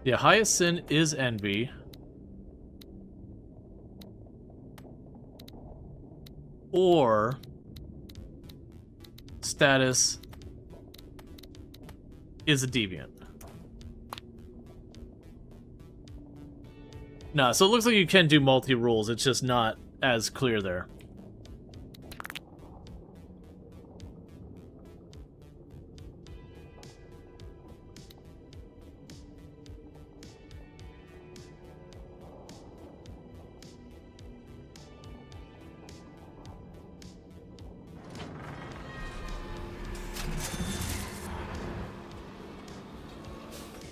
Yeah, highest sin is envy. Or status is a deviant. No, so it looks like you can do multi-rules, it's just not as clear there.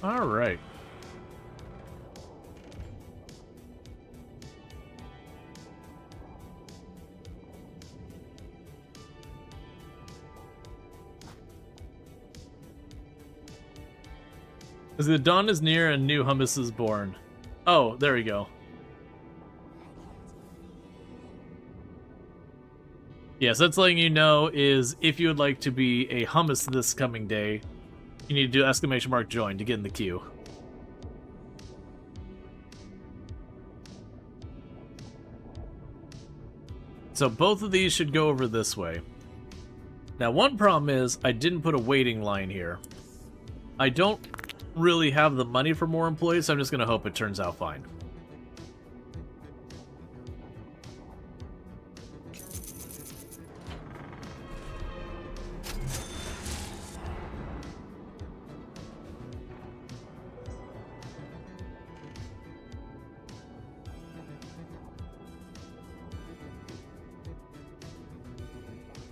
All right. As the dawn is near and new hummus is born. Oh, there we go. Yes, that's letting you know is if you would like to be a hummus this coming day, you need to do ! join to get in the queue. So both of these should go over this way. Now one problem is I didn't put a waiting line here. I don't really have the money for more employees, so I'm just going to hope it turns out fine.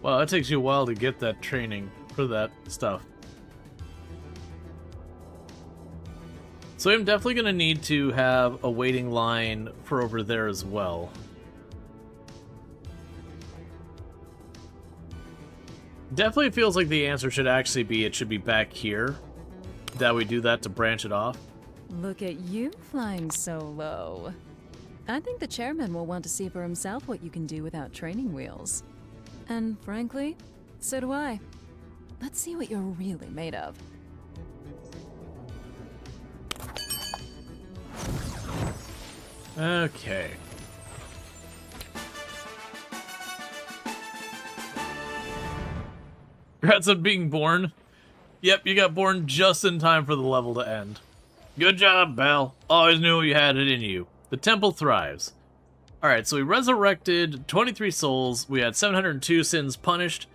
Wow, it takes you a while to get that training for that stuff. So I'm definitely going to need to have a waiting line for over there as well. Definitely feels like the answer should actually be it should be back here. That we do that to branch it off. Look at you flying so low. I think the chairman will want to see for himself what you can do without training wheels. And frankly, so do I. Let's see what you're really made of. Okay. Congrats on being born. Yep, you got born just in time for the level to end. Good job, Belle. Always knew you had it in you. The temple thrives. Alright, so we resurrected 23 souls. We had 702 sins punished.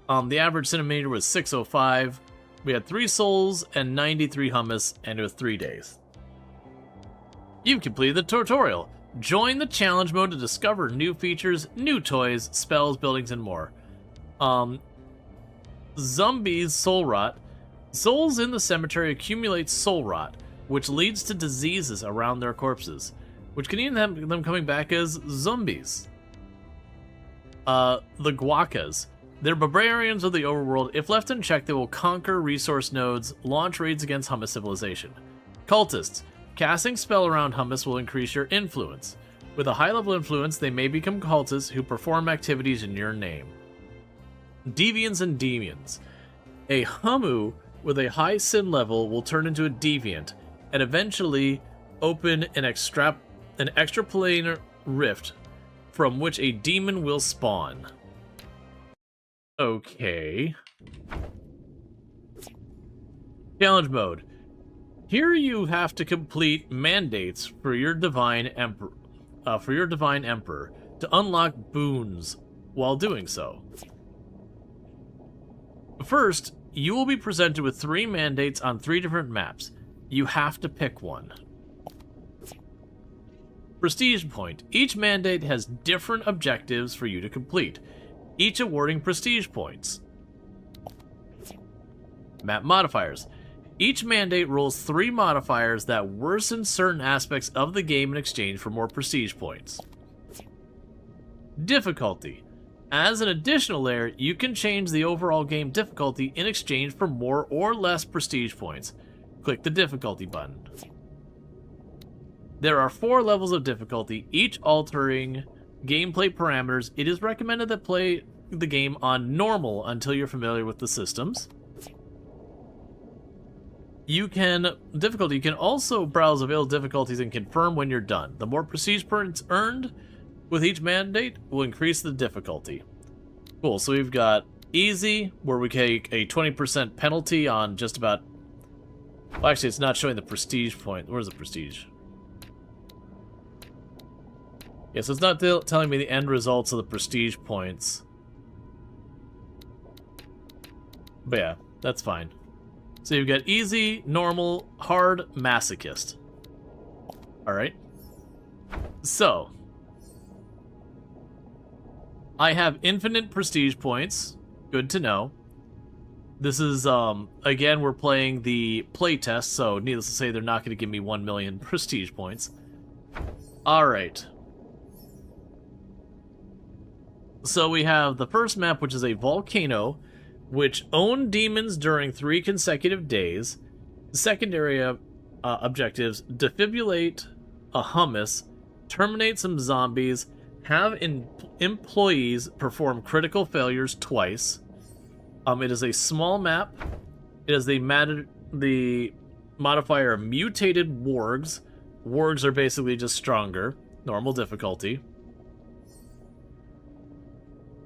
The average centimeter was 605. We had 3 souls and 93 hummus, and it was 3 days. You've completed the tutorial. Join the challenge mode to discover new features, new toys, spells, buildings, and more. Zombies soul rot. Souls in the cemetery accumulate soul rot, which leads to diseases around their corpses, which can even have them coming back as zombies. The Guacas. They're barbarians of the overworld. If left unchecked, they will conquer resource nodes, launch raids against Hummus civilization. Cultists. Casting spell around Hummus will increase your influence. With a high level influence, they may become cultists who perform activities in your name. Deviants and Deviants. A Hummu with a high sin level will turn into a deviant and eventually open an extraplanar rift from which a demon will spawn. Okay. Challenge mode. Here you have to complete mandates for your divine emperor, to unlock boons while doing so. First, you will be presented with 3 mandates on 3 different maps. You have to pick one. Prestige point. Each mandate has different objectives for you to complete, each awarding prestige points. Map modifiers. Each mandate rolls 3 modifiers that worsen certain aspects of the game in exchange for more prestige points. Difficulty. As an additional layer, you can change the overall game difficulty in exchange for more or less prestige points. Click the difficulty button. There are 4 levels of difficulty, each altering gameplay parameters. It is recommended that play the game on normal until you're familiar with the systems. You can also browse available difficulties and confirm when you're done. The more prestige points earned with each mandate will increase the difficulty. Cool, so we've got easy, where we take a 20% penalty on just about... Well, actually, it's not showing the prestige point. Where's the prestige? Yeah, so it's not telling me the end results of the prestige points. But yeah, that's fine. So you've got easy, normal, hard, masochist. Alright. So, I have infinite prestige points. Good to know. This is, again, we're playing the playtest, so needless to say, they're not going to give me 1 million prestige points. Alright. So we have the first map, which is a volcano, which own demons during 3 consecutive days. Secondary objectives: defibrillate a hummus, terminate some zombies, have employees perform critical failures twice. It is a small map. It is the modifier mutated wargs. Wargs are basically just stronger. Normal difficulty.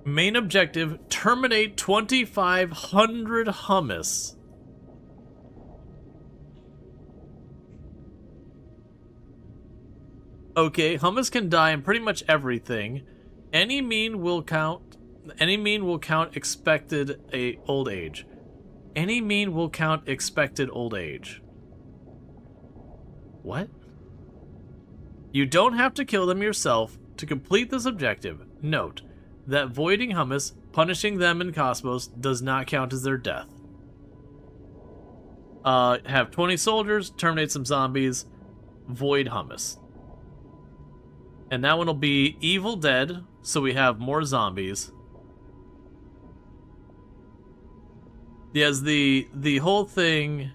Main objective, terminate 2,500 hummus. Okay, hummus can die in pretty much everything. Any mean will count expected old age. Any mean will count expected old age. What? You don't have to kill them yourself to complete this objective. Note that voiding hummus, punishing them in Cosmos, does not count as their death. Have 20 soldiers, terminate some zombies, void hummus. And that one will be Evil Dead, so we have more zombies. Yes, the whole thing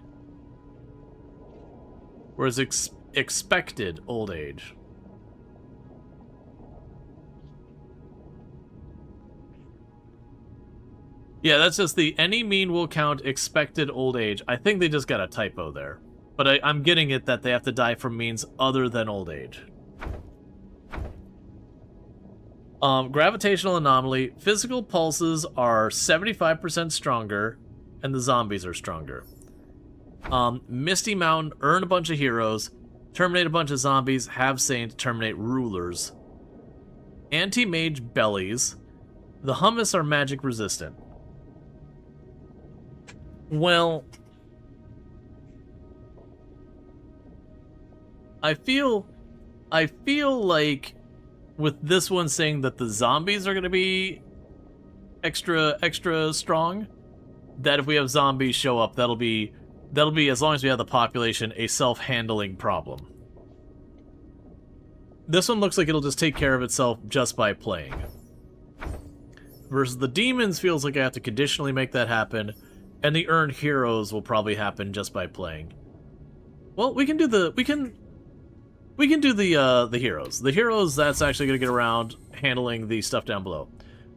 was expected old age. Yeah, that's just the any mean will count expected old age. I think they just got a typo there. But I'm getting it that they have to die from means other than old age. Gravitational anomaly. Physical pulses are 75% stronger, and the zombies are stronger. Misty Mountain, earn a bunch of heroes, terminate a bunch of zombies, have Saint, terminate rulers. Anti-mage bellies. The hummus are magic resistant. Well, I feel like with this one saying that the zombies are going to be extra strong, that if we have zombies show up, that'll be, as long as we have the population, a self-handling problem. This one looks like it'll just take care of itself just by playing. Versus the demons feels like I have to conditionally make that happen, and the earned heroes will probably happen just by playing. Well, we can do the heroes. The heroes, that's actually going to get around handling the stuff down below.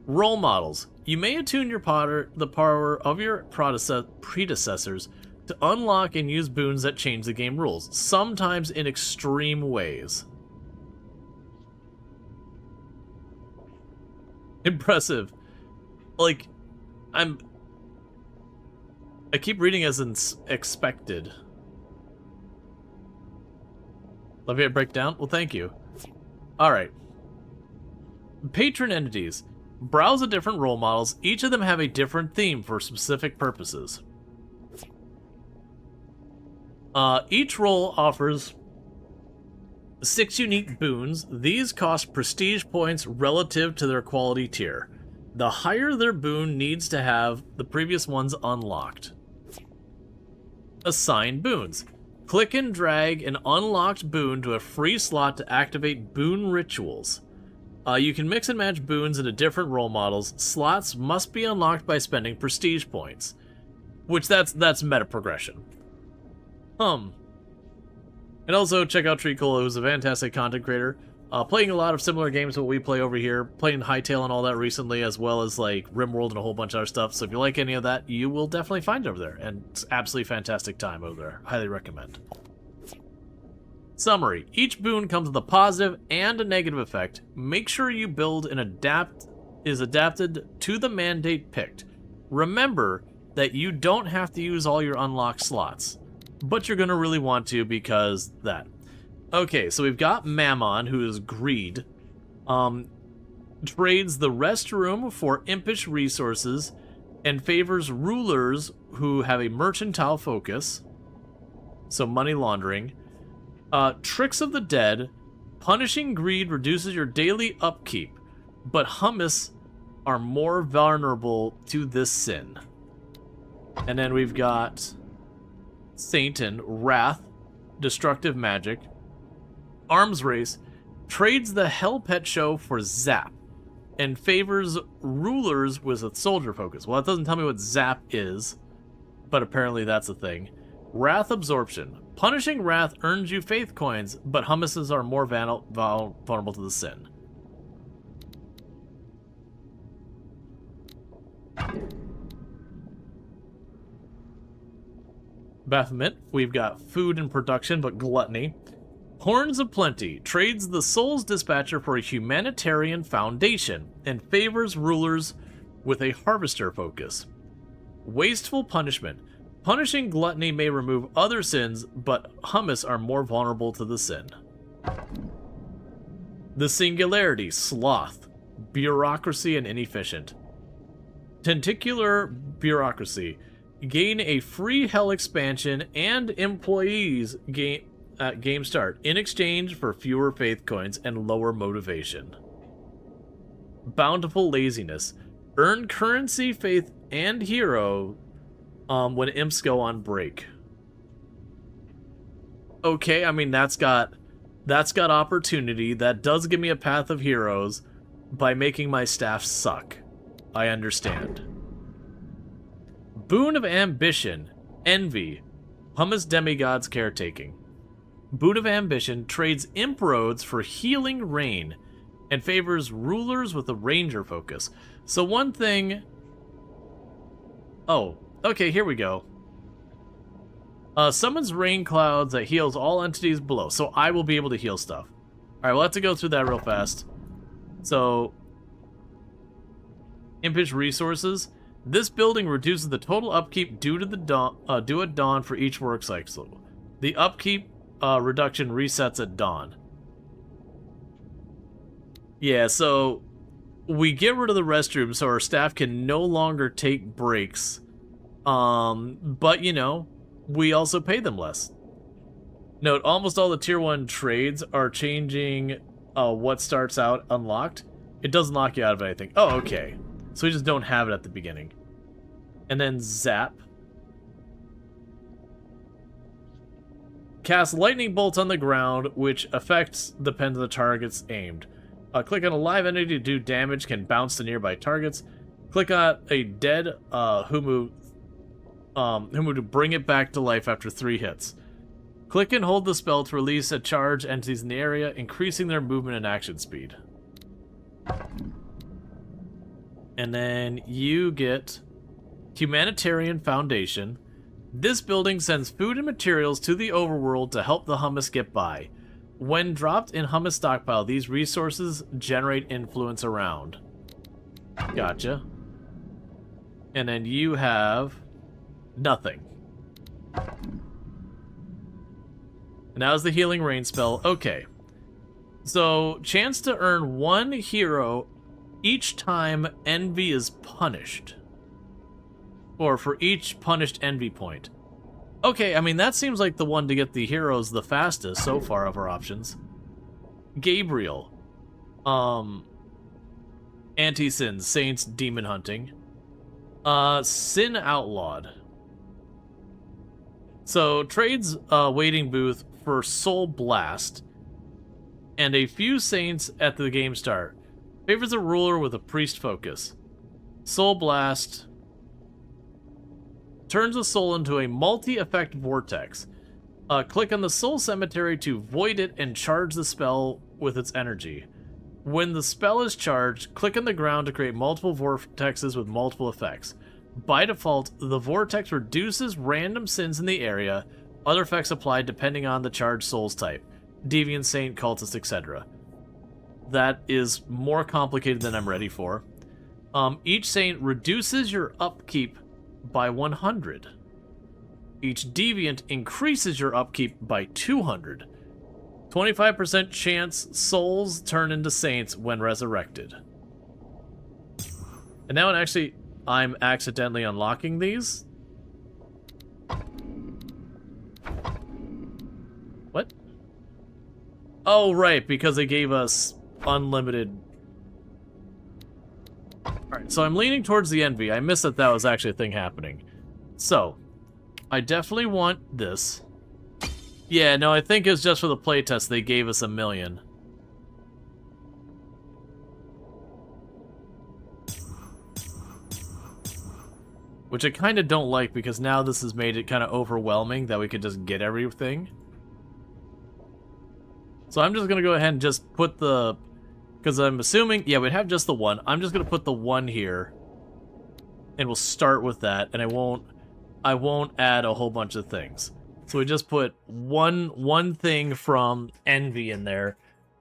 Role models. You may attune the power of your predecessors to unlock and use boons that change the game rules, sometimes in extreme ways. Impressive. Like, I keep reading as in expected. Love you to break down? Well, thank you. Alright. Patron entities. Browse the different role models. Each of them have a different theme for specific purposes. Each role offers 6 unique boons. These cost prestige points relative to their quality tier. The higher their boon needs to have the previous ones unlocked. Assign boons. Click and drag an unlocked boon to a free slot to activate boon rituals. You can mix and match boons into different role models. Slots must be unlocked by spending prestige points. Which that's meta progression. And also check out Treacle, who's a fantastic content creator. Playing a lot of similar games to what we play over here. Playing Hytale and all that recently, as well as like RimWorld and a whole bunch of other stuff. So if you like any of that, you will definitely find it over there. And it's absolutely fantastic time over there. Highly recommend. Summary. Each boon comes with a positive and a negative effect. Make sure you build and is adapted to the mandate picked. Remember that you don't have to use all your unlocked slots, but you're going to really want to because that. Okay, so we've got Mammon, who is greed. Trades the restroom for impish resources and favors rulers who have a mercantile focus. So money laundering. Tricks of the dead. Punishing greed reduces your daily upkeep, but hummus are more vulnerable to this sin. And then we've got Satan, Wrath, Destructive Magic. Arms Race trades the Hell Pet Show for Zap and favors rulers with a soldier focus. Well, it doesn't tell me what Zap is, but apparently that's a thing. Wrath Absorption. Punishing Wrath earns you faith coins, but hummuses are more vulnerable to the sin. Baphomet, we've got food and production, but gluttony. Horns of Plenty trades the Soul's Dispatcher for a humanitarian foundation and favors rulers with a harvester focus. Wasteful Punishment. Punishing gluttony may remove other sins, but hummus are more vulnerable to the sin. The Singularity, Sloth, Bureaucracy and Inefficient. Tentacular Bureaucracy. Gain a free Hell expansion and employees gain at game start in exchange for fewer faith coins and lower motivation. Bountiful Laziness. Earn currency, faith, and hero when imps go on break. Okay, I mean that's got opportunity. That does give me a path of heroes by making my staff suck. I understand. Boon of Ambition, Envy, Hummus Demigod's Caretaking. Boon of Ambition trades imp roads for healing rain and favors rulers with a ranger focus. So one thing... Oh, okay, here we go. Summons rain clouds that heals all entities below. So I will be able to heal stuff. Alright, we'll have to go through that real fast. So... Impish Resources. This building reduces the total upkeep due at dawn for each work cycle. The upkeep reduction resets at dawn. Yeah, so we get rid of the restroom so our staff can no longer take breaks. But, you know, we also pay them less. Note, almost all the tier 1 trades are changing what starts out unlocked. It doesn't lock you out of anything. Oh, okay. So we just don't have it at the beginning. And then Zap. Cast lightning bolts on the ground, which affects the pen of the targets aimed. Click on a live entity to do damage, can bounce to nearby targets. Click on a dead Humu to bring it back to life after 3 hits. Click and hold the spell to release a charge entities in the area, increasing their movement and action speed. And then you get Humanitarian Foundation. This building sends food and materials to the overworld to help the hummus get by. When dropped in hummus stockpile, these resources generate influence around. Gotcha. And then you have nothing. And now's the Healing Rain spell. Okay. So, chance to earn 1 hero each time envy is punished. Or for each punished envy point. Okay, I mean, that seems like the one to get the heroes the fastest so far of our options. Gabriel. Anti-Sin, Saints, Demon Hunting. Sin Outlawed. So, trades waiting booth for Soul Blast. And a few Saints at the game start. Favors a ruler with a priest focus. Soul Blast turns a soul into a multi-effect vortex. Click on the soul cemetery to void it and charge the spell with its energy. When the spell is charged, click on the ground to create multiple vortexes with multiple effects. By default, the vortex reduces random sins in the area. Other effects apply depending on the charged soul's type. Deviant, Saint, Cultist, etc. That is more complicated than I'm ready for. Each Saint reduces your upkeep by 100. Each Deviant increases your upkeep by 200. 25% chance souls turn into Saints when resurrected. And now I'm accidentally unlocking these. What? Oh, right, because they gave us unlimited. Alright, so I'm leaning towards the envy. I missed that was actually a thing happening. So, I definitely want this. Yeah, no, I think it was just for the playtest they gave us 1 million. Which I kind of don't like because now this has made it kind of overwhelming that we could just get everything. So I'm just going to go ahead and just put the... Because I'm assuming... Yeah, we'd have just the one. I'm just going to put the one here. And we'll start with that. And I won't add a whole bunch of things. So we just put one thing from Envy in there.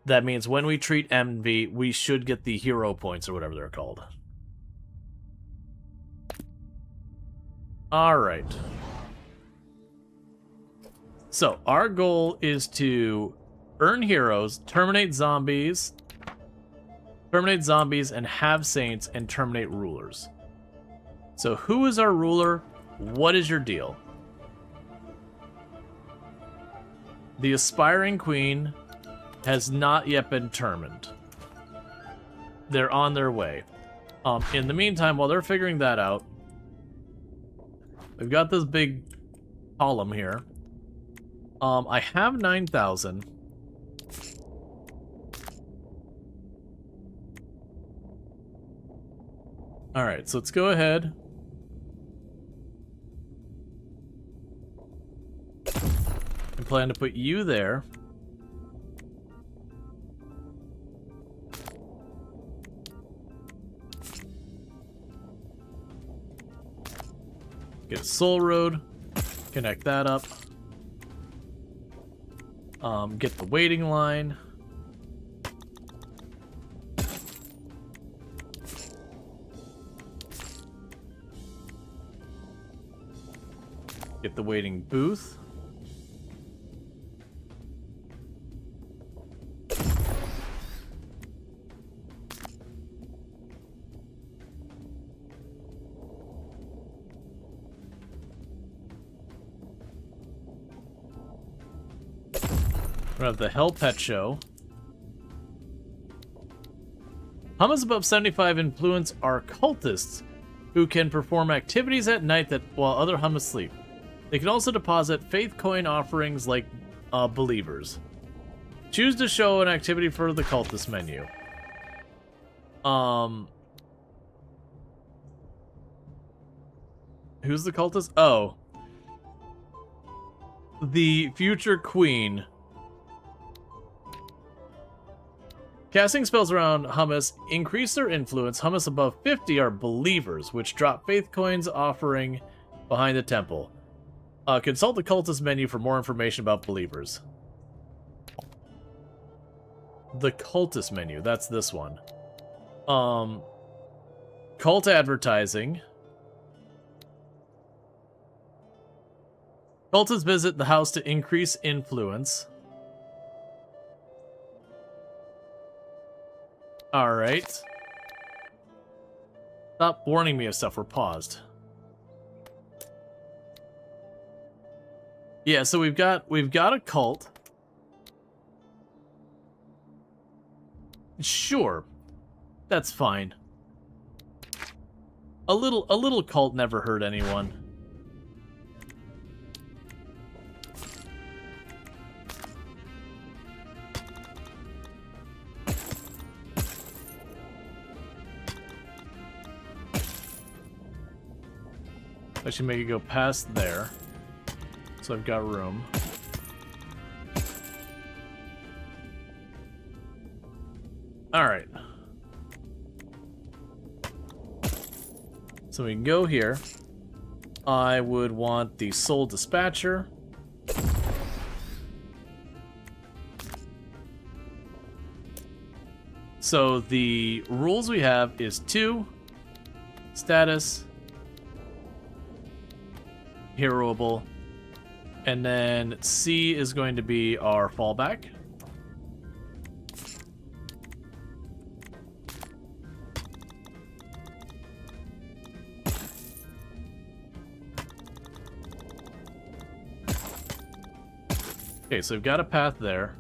That means when we treat Envy, we should get the hero points or whatever they're called. Alright. So, our goal is to earn heroes, terminate zombies, and have saints, and terminate rulers. So, who is our ruler? What is your deal? The aspiring queen has not yet been determined. They're on their way. In the meantime, while they're figuring that out, we've got this big column here. I have 9,000. Alright, so let's go ahead. I plan to put you there. Get a soul road. Connect that up. Get the waiting line. Get the waiting booth. We have the Hell Pet Show. Hummus above 75 influence are cultists who can perform activities at night that while other hummus sleep. They can also deposit faith coin offerings like believers. Choose to show an activity for the cultist menu. Who's the cultist? Oh. The future queen. Casting spells around hummus increase their influence. Hummus above 50 are believers, which drop faith coins offering behind the temple. Consult the cultist menu for more information about believers. The cultist menu, that's this one. Cult advertising. Cultists visit the house to increase influence. Alright. Stop warning me of stuff, we're paused. Yeah, so we've got a cult. Sure. That's fine. A little cult never hurt anyone. I should make it go past there. So I've got room. Alright. So we can go here. I would want the Soul Dispatcher. So the rules we have is 2, status, heroable, and then C is going to be our fallback. Okay, so we've got a path there.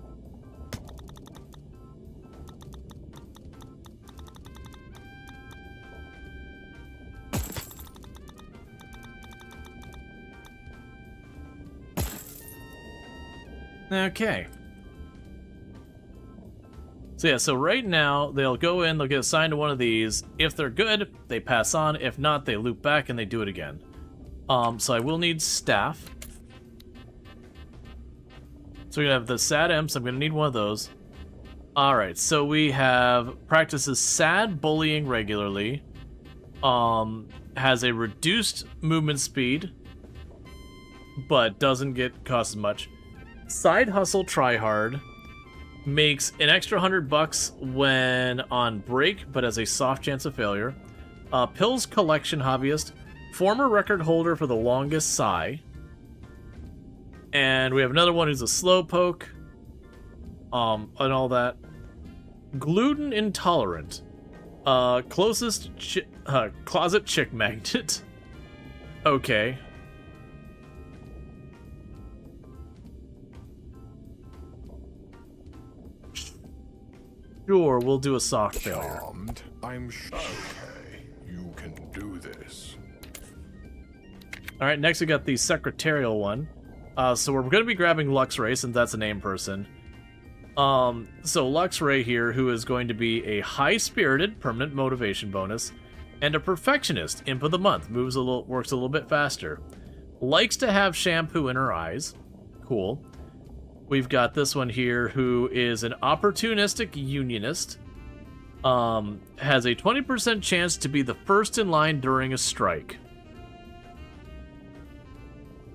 Okay. So yeah, so right now, they'll go in, they'll get assigned to one of these. If they're good, they pass on. If not, they loop back and they do it again. So I will need staff. So we're gonna have the sad imps, I'm gonna need one of those. Alright, so we have practices sad bullying regularly. Has a reduced movement speed, but doesn't cost as much. Side hustle tryhard makes an extra $100 when on break, but has a soft chance of failure. Pills collection hobbyist, former record holder for the longest sigh. And we have another one who's a slowpoke, and all that. Gluten intolerant, closest closet chick magnet. Okay. Sure, we'll do a soft failure. Charmed, I'm sure. Okay, you can do this. Alright, next we got the secretarial one. So we're going to be grabbing Luxray, since that's a name person. So Luxray here, who is going to be a high-spirited permanent motivation bonus, and a perfectionist, imp of the month, works a little bit faster. Likes to have shampoo in her eyes. Cool. We've got this one here who is an opportunistic unionist. Has a 20% chance to be the first in line during a strike.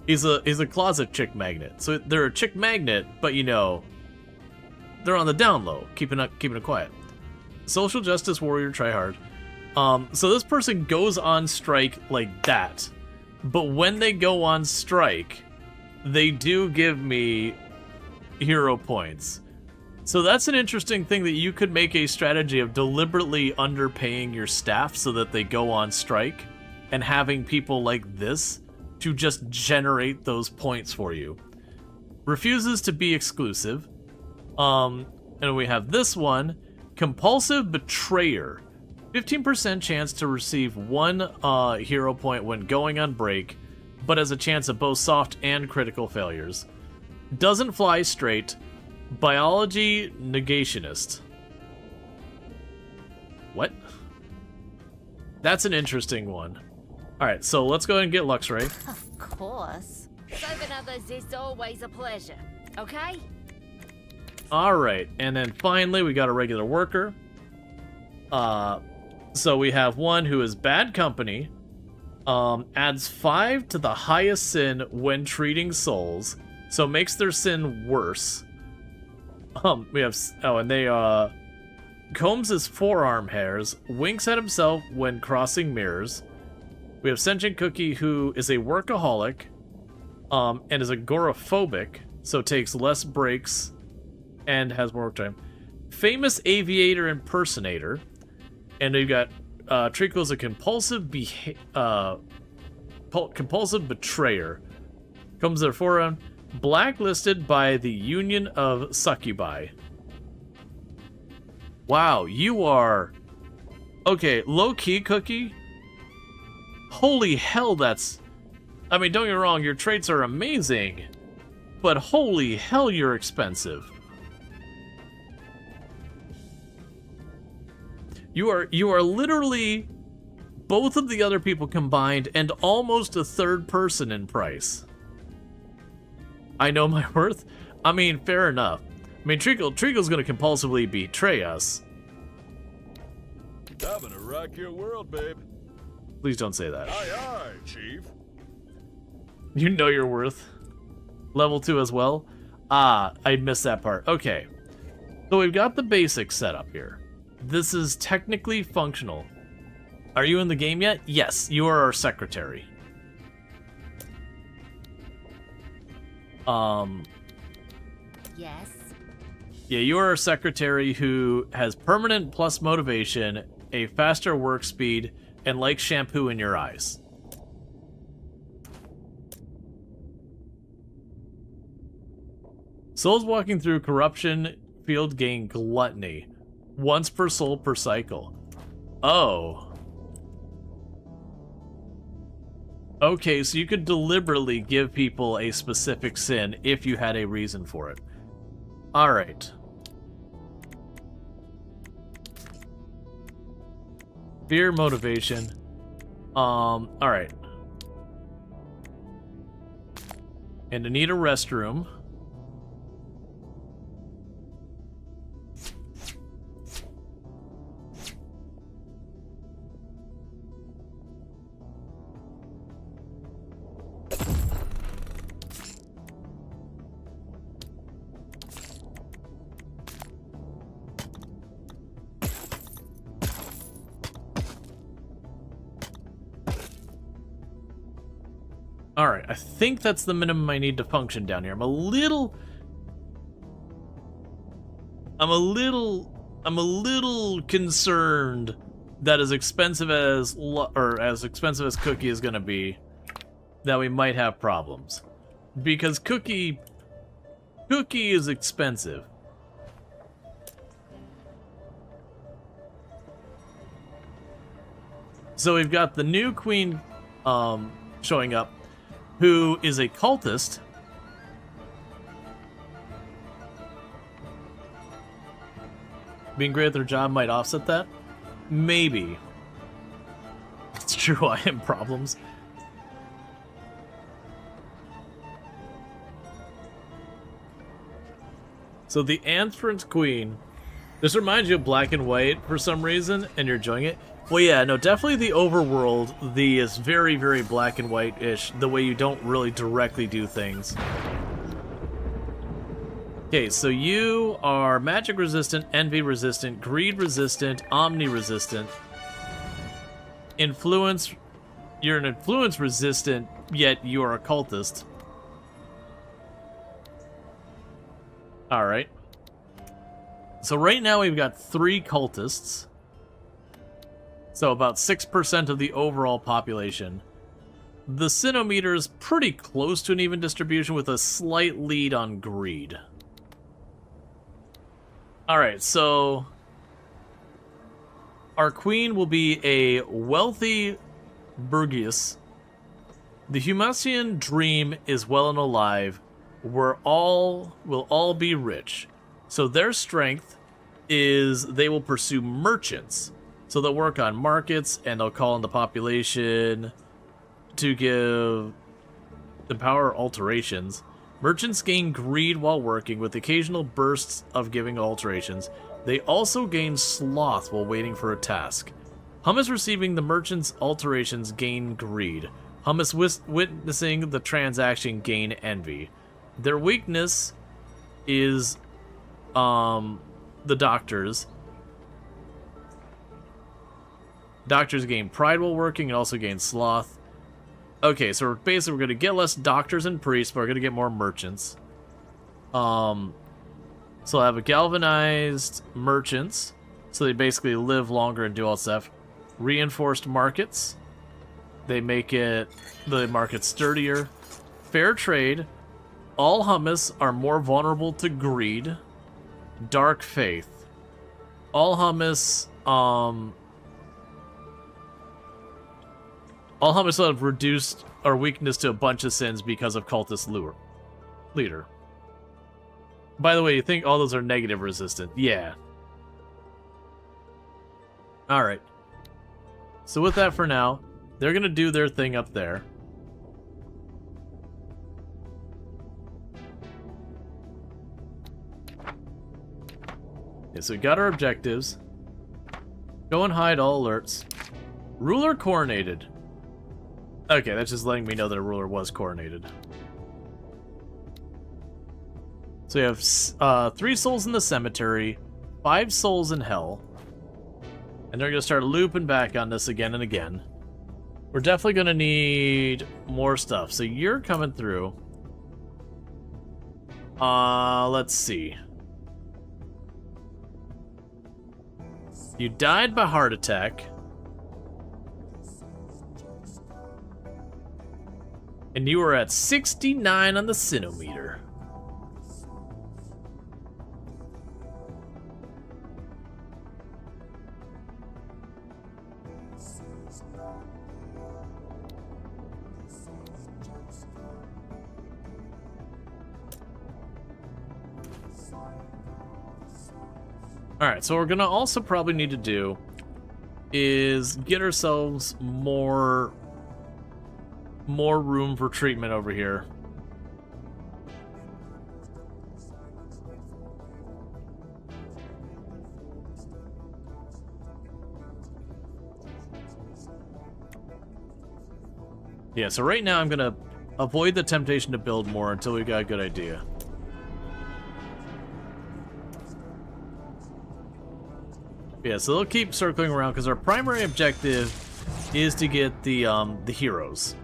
He's a closet chick magnet. So they're a chick magnet, but you know, they're on the down low, keeping it quiet. Social justice warrior, try hard. So this person goes on strike like that, but when they go on strike, they do give me hero points. So that's an interesting thing, that you could make a strategy of deliberately underpaying your staff so that they go on strike, and having people like this to just generate those points for you. Refuses to be exclusive. And we have this one, compulsive betrayer. 15% chance to receive 1 hero point when going on break, but has a chance of both soft and critical failures. Doesn't fly straight. Biology negationist. What? That's an interesting one. Alright, so let's go ahead and get Luxray. Of course. Serving others is always a pleasure, okay? Alright, and then finally we got a regular worker. So we have one who is bad company. Adds 5 to the highest sin when treating souls. So makes their sin worse. We have, and they, combs his forearm hairs, winks at himself when crossing mirrors. We have Sentient Cookie, who is a workaholic, and is agoraphobic, so takes less breaks and has more work time. Famous aviator impersonator, and we've got, Treacle's a compulsive compulsive betrayer. Combs their forearm. Blacklisted by the Union of Succubi. Wow, you are... Okay, low-key Cookie? Holy hell, that's... I mean, don't get me wrong, your traits are amazing, but holy hell, you're expensive. You are literally both of the other people combined and almost a third person in price. I know my worth? I mean, fair enough. I mean, Treacle's gonna compulsively betray us. I'm gonna rock your world, babe. Please don't say that. Aye, aye, Chief. You know your worth. Level 2 as well? Ah, I missed that part. Okay. So we've got the basics set up here. This is technically functional. Are you in the game yet? Yes, you are our secretary. Yes. Yeah, you are a secretary who has permanent plus motivation, a faster work speed, and likes shampoo in your eyes. Souls walking through corruption field gain gluttony. Once per soul per cycle. Oh. Okay, so you could deliberately give people a specific sin if you had a reason for it. Alright. Fear motivation. Alright. And to need a restroom. Alright, I think that's the minimum I need to function down here. I'm a little concerned that as expensive as Cookie is gonna be, that we might have problems. Because Cookie is expensive. So we've got the new queen showing up, who is a cultist. Being great at their job might offset that? Maybe. It's true, I have problems. So the Anthrax Queen. This reminds you of Black and White for some reason, and you're enjoying it. Well, yeah, no, definitely the overworld. The is very, very Black and White-ish. The way you don't really directly do things. Okay, so you are magic resistant, envy resistant, greed resistant, omni resistant, influence. You're an influence resistant, yet you are a cultist. All right. So right now we've got 3 cultists. So about 6% of the overall population. The Sinometer is pretty close to an even distribution with a slight lead on greed. Alright, so our queen will be a wealthy Burgius. The Humasian dream is well and alive. We'll all be rich. So their strength is they will pursue merchants. So they'll work on markets and they'll call on the population to give the power alterations. Merchants gain greed while working with occasional bursts of giving alterations. They also gain sloth while waiting for a task. Hummus receiving the merchant's alterations gain greed. Hummus witnessing the transaction gain envy. Their weakness is the doctors. Doctors gain pride while working and also gain sloth. Okay, so basically we're going to get less doctors and priests, but we're going to get more merchants. So I have a galvanized merchants, so they basically live longer and do all stuff. Reinforced markets. They make the market sturdier. Fair trade. All hummus are more vulnerable to greed. Dark faith. All hummus will have reduced our weakness to a bunch of sins because of cultist leader. By the way, you think all those are negative resistant? Yeah. Alright. So with that for now, they're going to do their thing up there. Okay, so we got our objectives. Go and hide all alerts. Ruler coronated. Okay, that's just letting me know that a ruler was coronated. So you have 3 souls in the cemetery, 5 souls in hell. And they're going to start looping back on this again and again. We're definitely going to need more stuff. So you're coming through. Let's see. You died by heart attack. And you were at 69 on the Sinometer. Alright, so what we're going to also probably need to do is get ourselves more room for treatment over here. Yeah, so right now I'm going to avoid the temptation to build more until we got a good idea. Yeah, so they'll keep circling around because our primary objective is to get the heroes.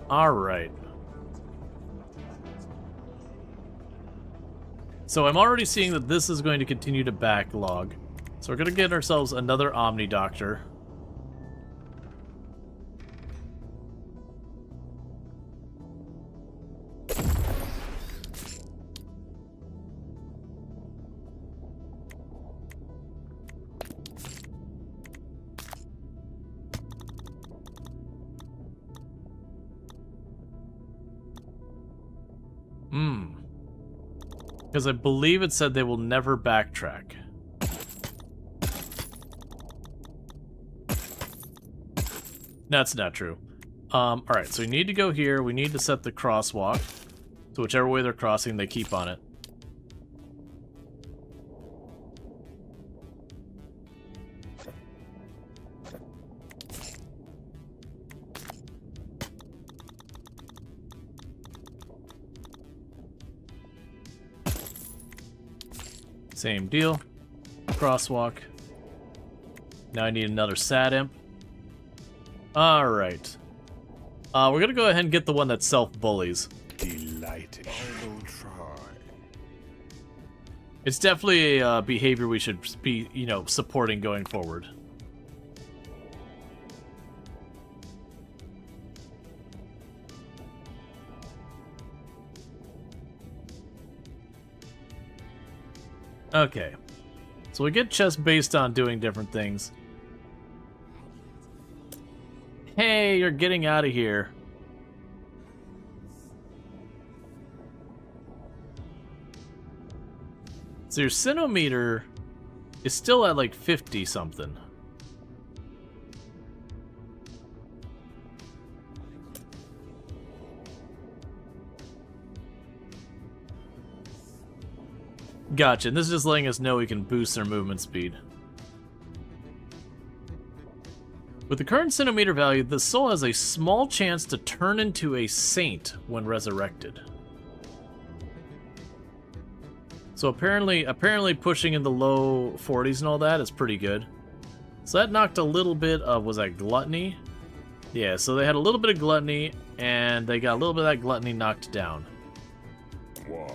All right. So I'm already seeing that this is going to continue to backlog. So we're going to get ourselves another Omni Doctor. Because I believe it said they will never backtrack. That's not true. Alright, so we need to go here. We need to set the crosswalk. So whichever way they're crossing, they keep on it. Same deal. Crosswalk. Now I need another sad imp. Alright. We're gonna go ahead and get the one that self-bullies. Delighted. I will try. It's definitely a behavior we should be, you know, supporting going forward. Okay. So we get chests based on doing different things. Hey, you're getting out of here. So your centimeter is still at like 50 something. Gotcha, and this is just letting us know we can boost their movement speed. With the current centimeter value, the soul has a small chance to turn into a saint when resurrected. So apparently pushing in the low 40s and all that is pretty good. So that knocked a little bit of, was that gluttony? Yeah, so they had a little bit of gluttony, and they got a little bit of that gluttony knocked down. Why?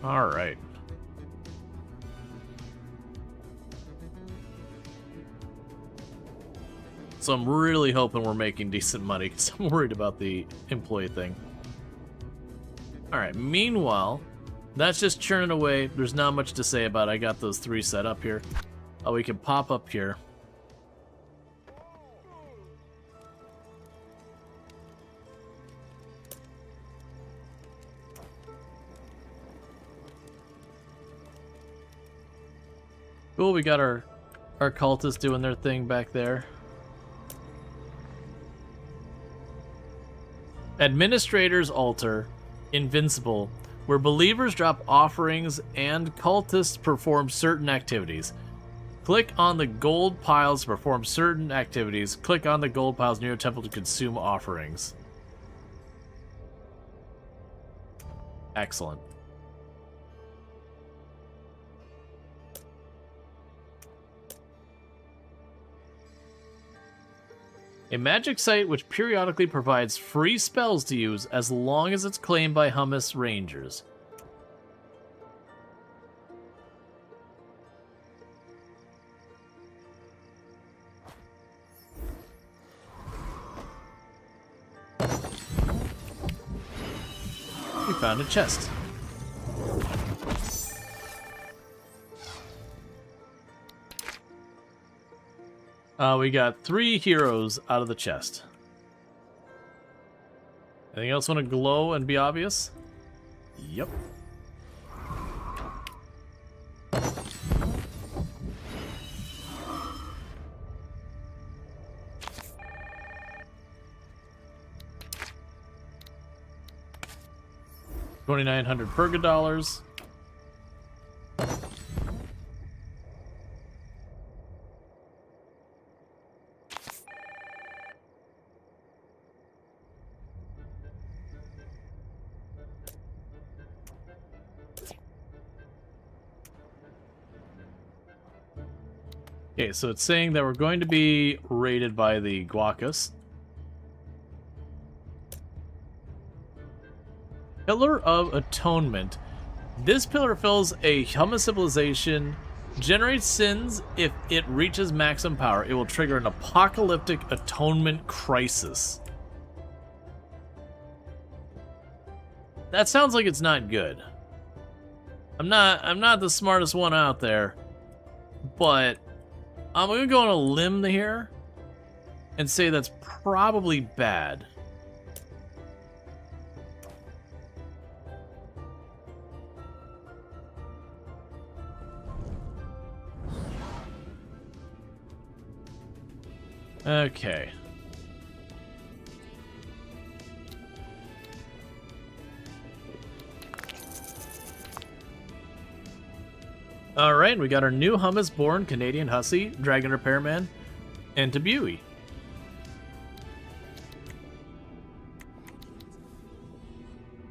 All right. So I'm really hoping we're making decent money because I'm worried about the employee thing. All right, meanwhile, that's just churning away. There's not much to say about it. I got those 3 set up here. Oh, we can pop up here. Cool, we got our cultists doing their thing back there. Administrator's Altar, Invincible, where believers drop offerings and cultists perform certain activities. Click on the gold piles to perform certain activities. Click on the gold piles near a temple to consume offerings. Excellent. A magic site which periodically provides free spells to use as long as it's claimed by Hummus Rangers. We found a chest. We got 3 heroes out of the chest. Anything else want to glow and be obvious? Yep. $2,900 Perga. Okay, so it's saying that we're going to be raided by the Guacas. Pillar of Atonement. This pillar fills a Hummus civilization, generates sins. If it reaches maximum power, it will trigger an apocalyptic atonement crisis. That sounds like it's not good. I'm not the smartest one out there, but I'm gonna go on a limb here and say that's probably bad. Okay. Alright, we got our new hummus-born Canadian hussy, Dragon Repairman, and Tabui.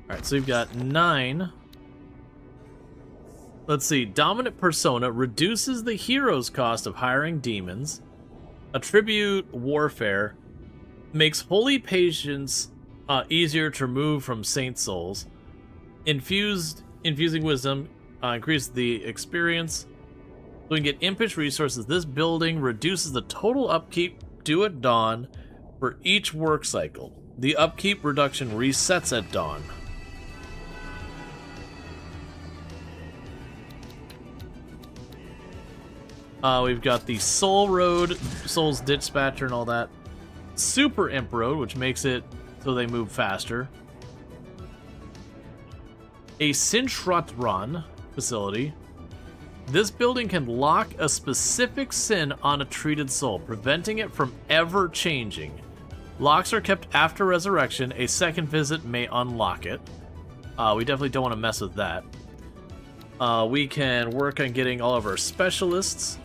Alright, so we've got 9. Let's see. Dominant Persona reduces the hero's cost of hiring demons. Attribute Warfare makes Holy Patience easier to remove from Saint Souls. Infusing Wisdom increases the experience. So we can get Impish Resources. This building reduces the total upkeep due at dawn for each work cycle. The upkeep reduction resets at dawn. We've got the Soul Road, Soul's Dispatcher and all that. Super Imp Road, which makes it so they move faster. A Sinchratron facility. This building can lock a specific sin on a treated soul, preventing it from ever changing. Locks are kept after resurrection. A second visit may unlock it. We definitely don't want to mess with that. We can work on getting all of our specialists.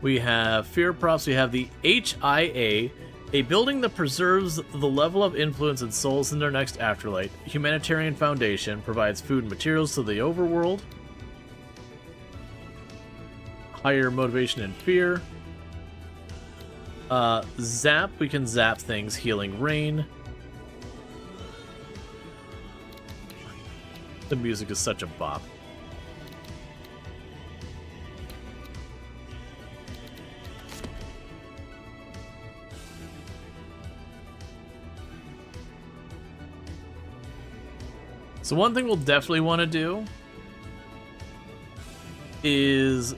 We have Fear Props. We have the HIA, a building that preserves the level of influence in souls in their next afterlife. Humanitarian Foundation provides food and materials to the overworld. Higher motivation and fear. Zap, we can zap things. Healing Rain. The music is such a bop. So one thing we'll definitely want to do is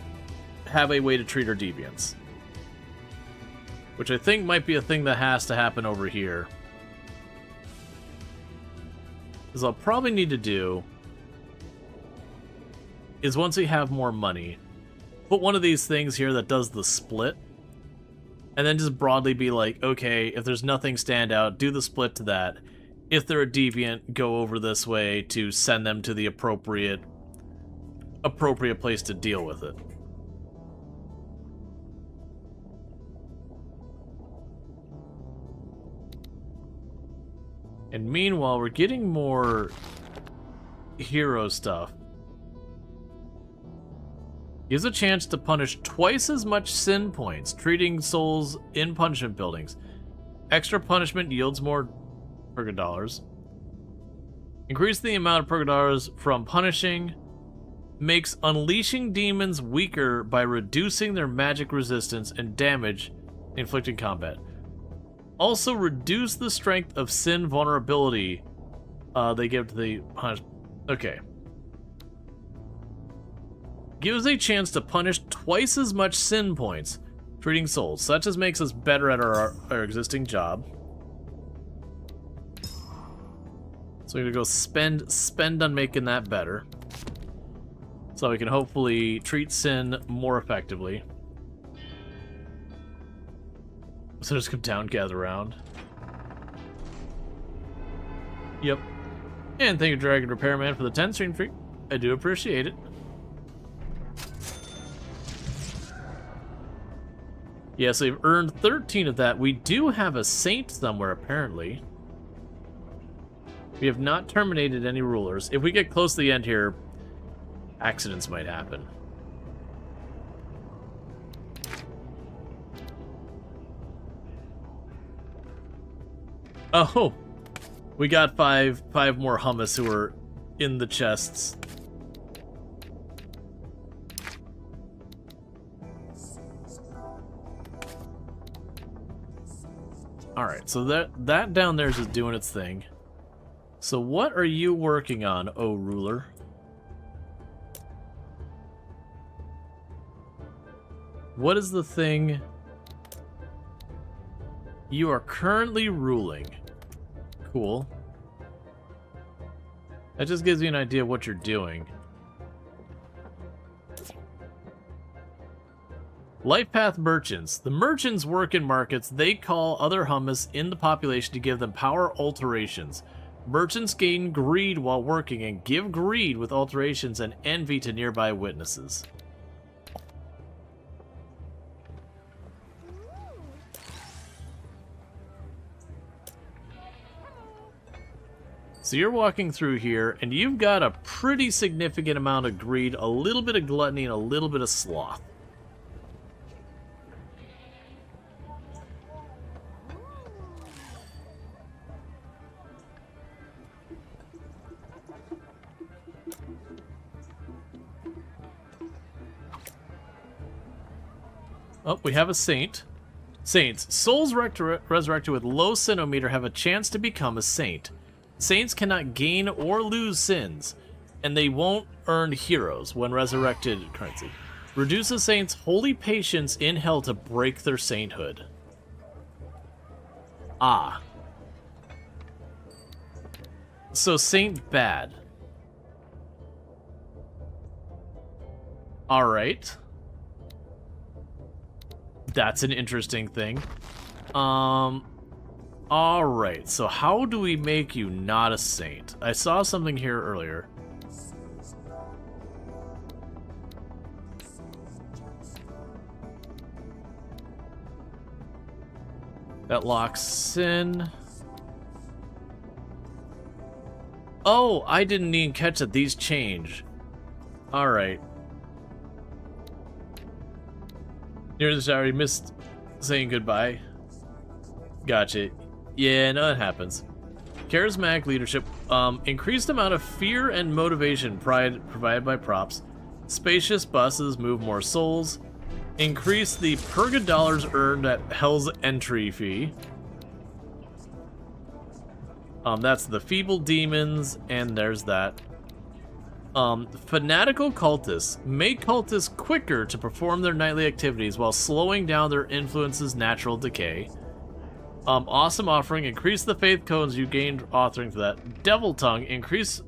have a way to treat our deviants. Which I think might be a thing that has to happen over here. Because I'll probably need to do is once we have more money, put one of these things here that does the split. And then just broadly be like, okay, if there's nothing stand out, do the split to that. If they're a deviant, go over this way to send them to the appropriate place to deal with it. And meanwhile, we're getting more hero stuff. Gives a chance to punish twice as much sin points, treating souls in punishment buildings. Extra punishment yields more Purga dollars. Increase the amount of Purga dollars from punishing. Makes unleashing demons weaker by reducing their magic resistance and damage inflicted in combat. Also reduce the strength of sin vulnerability they give to the punish. Okay. Gives a chance to punish twice as much sin points, treating souls, such as makes us better at our existing job. So we're gonna go spend on making that better. So we can hopefully treat sin more effectively. So just come down, gather around. Yep. And thank you, Dragon Repairman, for the 10 stream free. I do appreciate it. Yeah, so we've earned 13 of that. We do have a saint somewhere, apparently. We have not terminated any rulers. If we get close to the end here, accidents might happen. Oh, we got five more hummus who are in the chests. All right, so that down there is just doing its thing. So what are you working on, oh ruler? What is the thing you are currently ruling? Cool. That just gives you an idea of what you're doing. Life path merchants. The merchants work in markets. They call other hummus in the population to give them power alterations. Merchants gain greed while working and give greed with alterations and envy to nearby witnesses. So you're walking through here, and you've got a pretty significant amount of greed, a little bit of gluttony, and a little bit of sloth. Oh, we have a saint. Saints. Souls resurrected with low sinometer have a chance to become a saint. Saints cannot gain or lose sins, and they won't earn heroes when resurrected currency. Reduce a saint's holy patience in hell to break their sainthood. Ah. So saint bad. Alright. That's an interesting thing. Alright, so how do we make you not a saint? I saw something here earlier. That locks in. Oh, I didn't even catch that these change. Alright. Near the already missed saying goodbye. Gotcha. Yeah, no, it happens. Charismatic leadership. Increased amount of fear and motivation provided by props. Spacious buses move more souls. Increase the purga dollars earned at Hell's entry fee. That's the feeble demons, and there's that. Fanatical cultists. Make cultists quicker to perform their nightly activities while slowing down their influence's natural decay. Awesome offering. Increase the faith cones you gained authoring for that. Devil tongue. Increase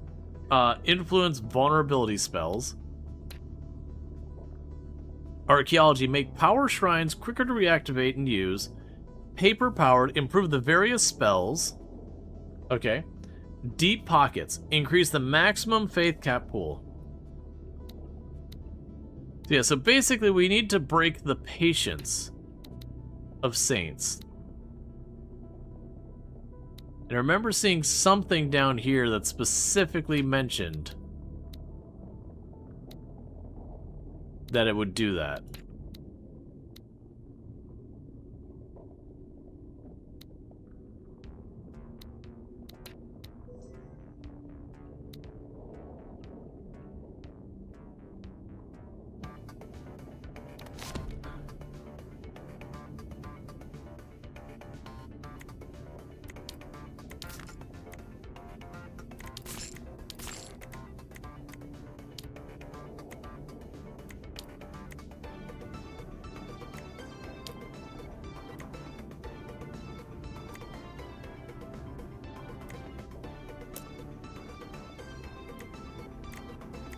influence vulnerability spells. Archaeology. Make power shrines quicker to reactivate and use. Paper powered. Improve the various spells. Okay. Deep pockets. Increase the maximum faith cap pool. Yeah, so basically we need to break the patience of saints. And I remember seeing something down here that specifically mentioned that it would do that.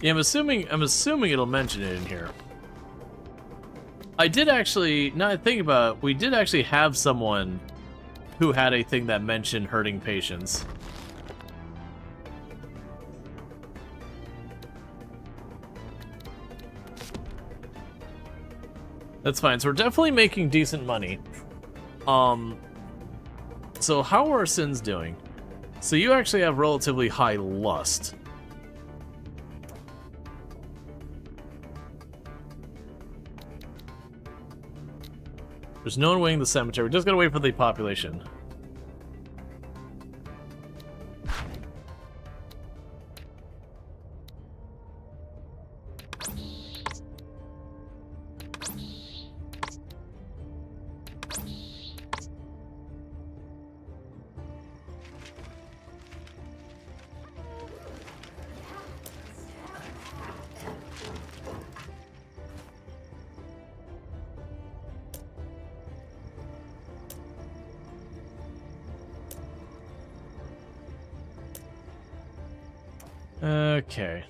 Yeah, I'm assuming it'll mention it in here. I did actually, now I think about it, we did actually have someone who had a thing that mentioned hurting patients. That's fine. So we're definitely making decent money. So how are our sins doing? So you actually have relatively high lust. There's no one waiting the cemetery. We just gotta wait for the population. Okay.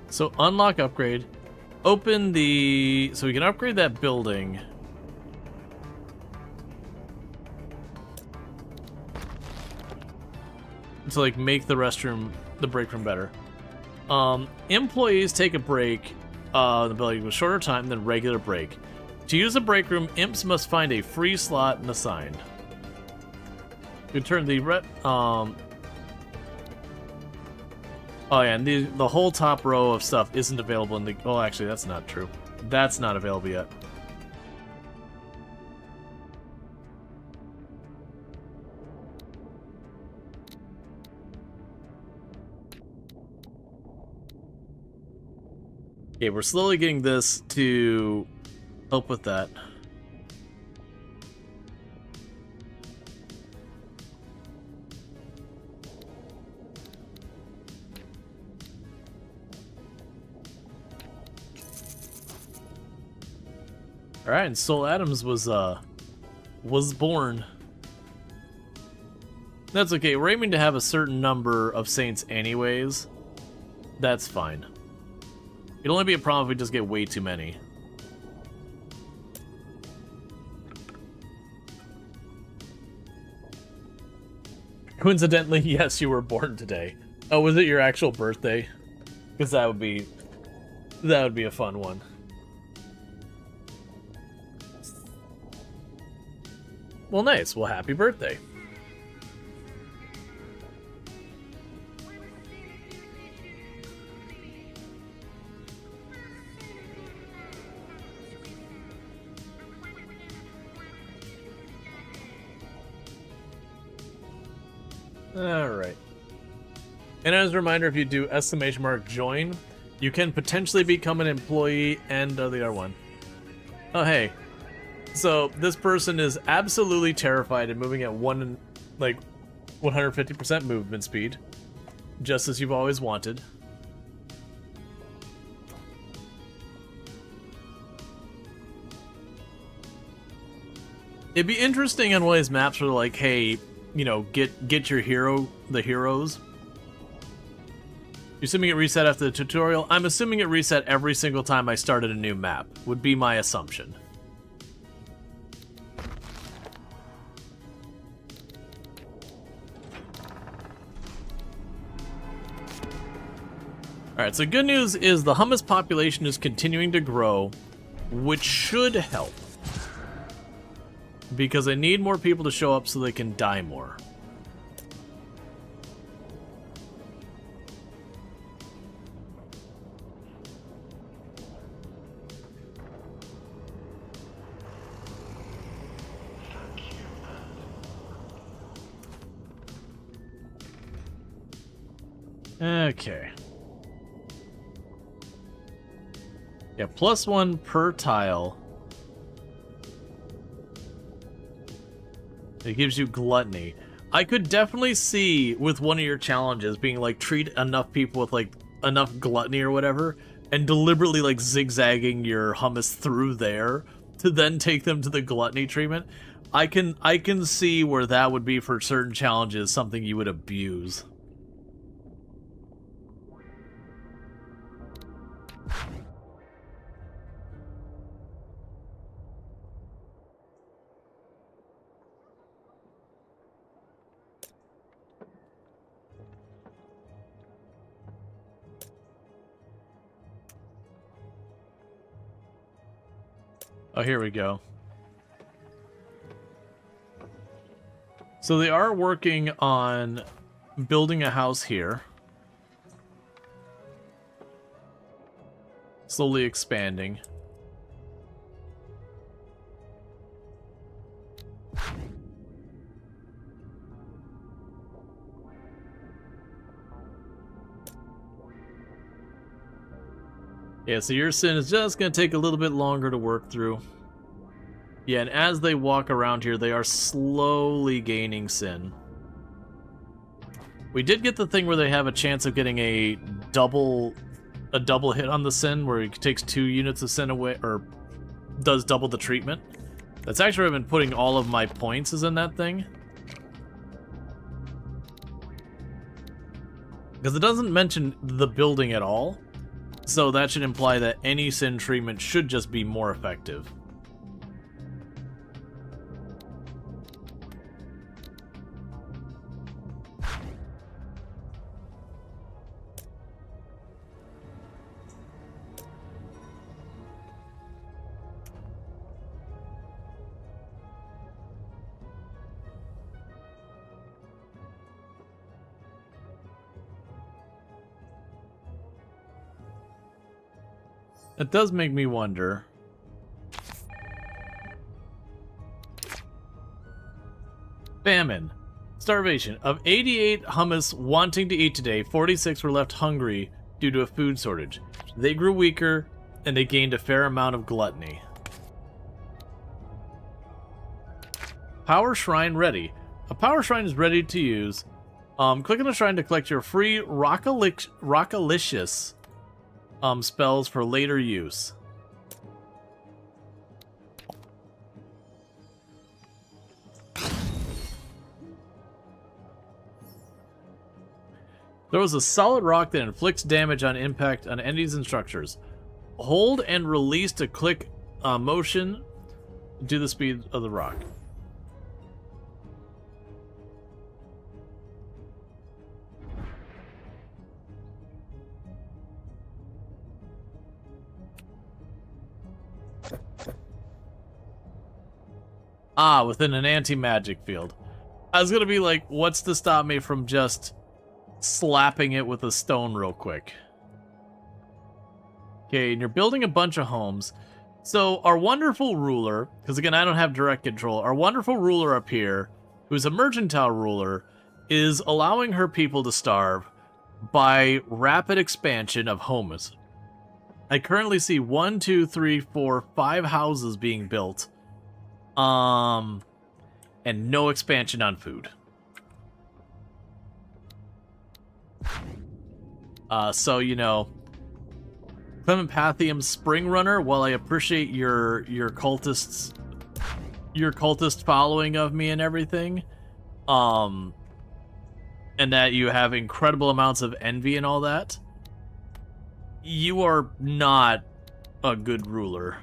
So unlock upgrade. Open the... So we can upgrade that building. To like make the restroom, the break room better. Employees take a break the building with shorter time than regular break. To use the break room, imps must find a free slot and assign. You turn the oh yeah, and the whole top row of stuff isn't available in the... Well, actually, that's not true. That's not available yet. Okay, we're slowly getting this to help with that. All right, and Soul Adams was born. That's okay. We're aiming to have a certain number of saints anyways. That's fine. It'll only be a problem if we just get way too many. Coincidentally, yes, you were born today. Oh, was it your actual birthday? Because that would be a fun one. Well, nice. Well, happy birthday. Alright. And as a reminder, if you do !join, you can potentially become an employee and the other one. Oh, hey. So, this person is absolutely terrified and moving at 150% movement speed. Just as you've always wanted. It'd be interesting on one of these maps where like, hey, you know, get your the heroes. You're assuming it reset after the tutorial? I'm assuming it reset every single time I started a new map, would be my assumption. Alright, so good news is the hummus population is continuing to grow, which should help. Because I need more people to show up so they can die more. Okay. Yeah, +1 per tile. It gives you gluttony. I could definitely see with one of your challenges being like treat enough people with like enough gluttony or whatever and deliberately like zigzagging your hummus through there to then take them to the gluttony treatment. I can see where that would be for certain challenges something you would abuse. Oh, here we go. So they are working on building a house here. Slowly expanding. Yeah, so your sin is just going to take a little bit longer to work through. Yeah, and as they walk around here, they are slowly gaining sin. We did get the thing where they have a chance of getting a double hit on the sin, where it takes 2 units of sin away, or does double the treatment. That's actually where I've been putting all of my points, is in that thing. Because it doesn't mention the building at all. So that should imply that any sin treatment should just be more effective. It does make me wonder. Famine. Starvation. Of 88 hummus wanting to eat today, 46 were left hungry due to a food shortage. They grew weaker, and they gained a fair amount of gluttony. Power Shrine ready. A power shrine is ready to use. Click on the shrine to collect your free Rockalicious spells for later use. Throws a solid rock that inflicts damage on impact on enemies and structures. Hold and release to click motion to the speed of the rock. Ah, within an anti-magic field. I was gonna be like, what's to stop me from just slapping it with a stone real quick? Okay, and you're building a bunch of homes. So our wonderful ruler, because again, I don't have direct control, our wonderful ruler up here, who's a mercantile ruler, is allowing her people to starve by rapid expansion of homes. I currently see 1, 2, 3, 4, 5 houses being built. And no expansion on food. So, you know, Clementpathium Spring Runner, while I appreciate your cultist following of me and everything, and that you have incredible amounts of envy and all that, you are not a good ruler.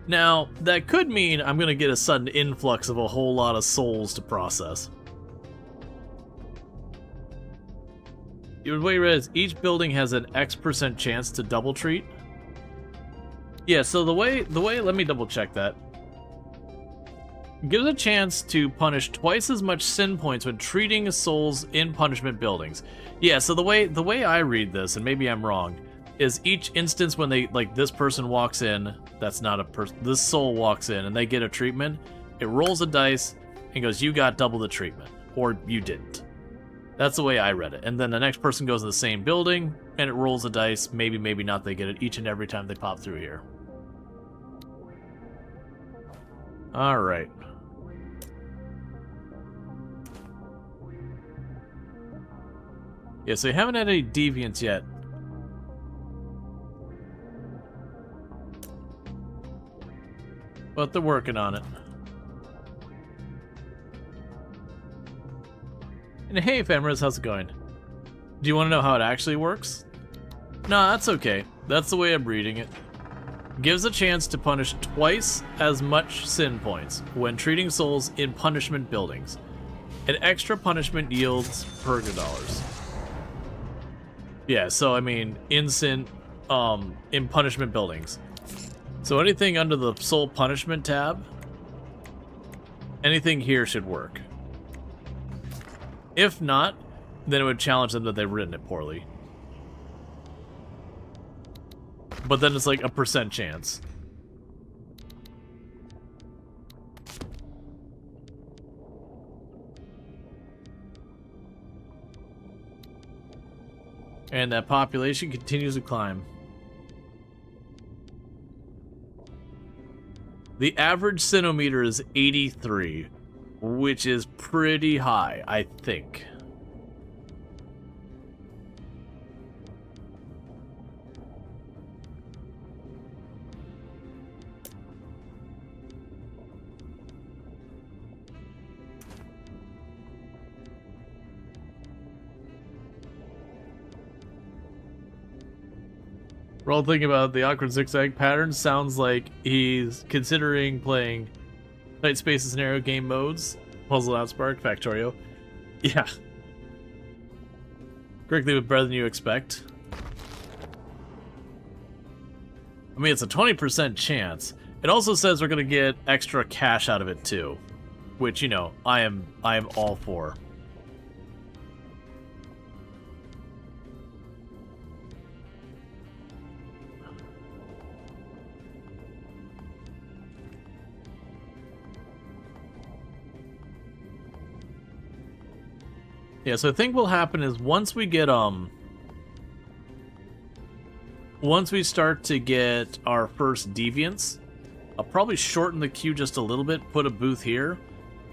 Now, that could mean I'm going to get a sudden influx of a whole lot of souls to process. The way it is, each building has an X% chance to double treat. Yeah, so the way, let me double check that. Gives a chance to punish twice as much sin points when treating souls in punishment buildings. Yeah, so the way I read this, and maybe I'm wrong, is each instance when they, like, this person walks in, that's not a person, this soul walks in and they get a treatment, it rolls a dice and goes, you got double the treatment, or you didn't. That's the way I read it. And then the next person goes to the same building and it rolls a dice, maybe, maybe not, they get it each and every time they pop through here. Alright. Yeah, so you haven't had any deviants yet. But they're working on it. And hey, Femras, how's it going? Do you want to know how it actually works? No, that's okay. That's the way I'm reading it. Gives a chance to punish twice as much sin points when treating souls in punishment buildings. An extra punishment yields $100. Yeah, so I mean, in punishment buildings. So anything under the soul punishment tab, anything here should work. If not, then it would challenge them that they've written it poorly. But then it's like a % chance. And that population continues to climb. The average sinometer is 83, which is pretty high, I think. We're all thinking about the awkward zigzag pattern. Sounds like he's considering playing Night Space scenario game modes. Puzzle Out Spark, Factorio. Yeah. Greatly better than you expect. I mean, it's a 20% chance. It also says we're gonna get extra cash out of it too, which, you know, I am all for. Yeah, so I think what'll happen is once we get once we start to get our first deviants, I'll probably shorten the queue just a little bit, put a booth here,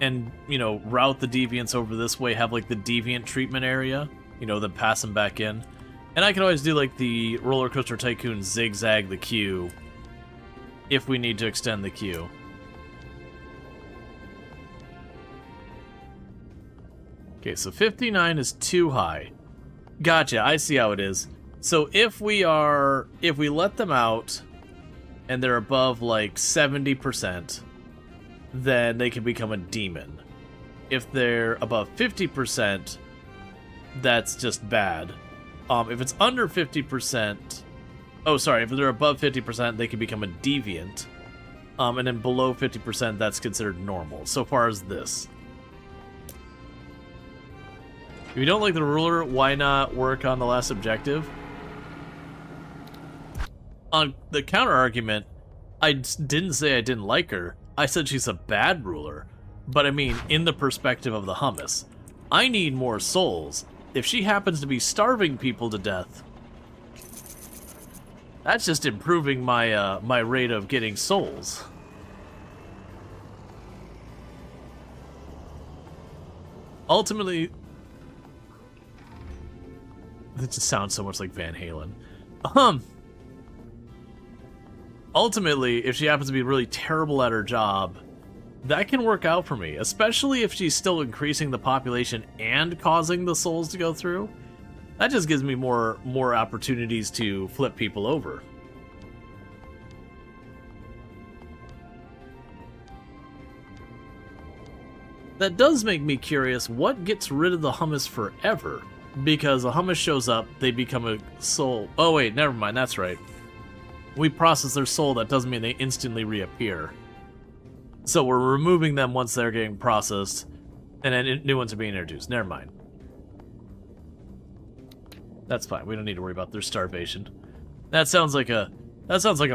and, you know, route the deviants over this way, have like the deviant treatment area, you know, then pass them back in. And I can always do like the Roller Coaster Tycoon zigzag the queue if we need to extend the queue. Okay, so 59 is too high. Gotcha, I see how it is. So if we let them out and they're above like 70%, then they can become a demon. If they're above 50%, that's just bad. If it's under 50%, oh sorry, if they're above 50%, they can become a deviant. And then below 50%, that's considered normal, so far as this. If you don't like the ruler, why not work on the last objective? On the counter argument, I didn't say I didn't like her. I said she's a bad ruler. But I mean, in the perspective of the hummus, I need more souls. If she happens to be starving people to death, that's just improving my my rate of getting souls. Ultimately, that just sounds so much like Van Halen. Ultimately, if she happens to be really terrible at her job, that can work out for me, especially if she's still increasing the population and causing the souls to go through. That just gives me more opportunities to flip people over. That does make me curious, what gets rid of the hummus forever? Because a hummus shows up, they become a soul. Oh wait, never mind, that's right. We process their soul, that doesn't mean they instantly reappear. So we're removing them once they're getting processed, and then new ones are being introduced. Never mind. That's fine, we don't need to worry about their starvation. That sounds like a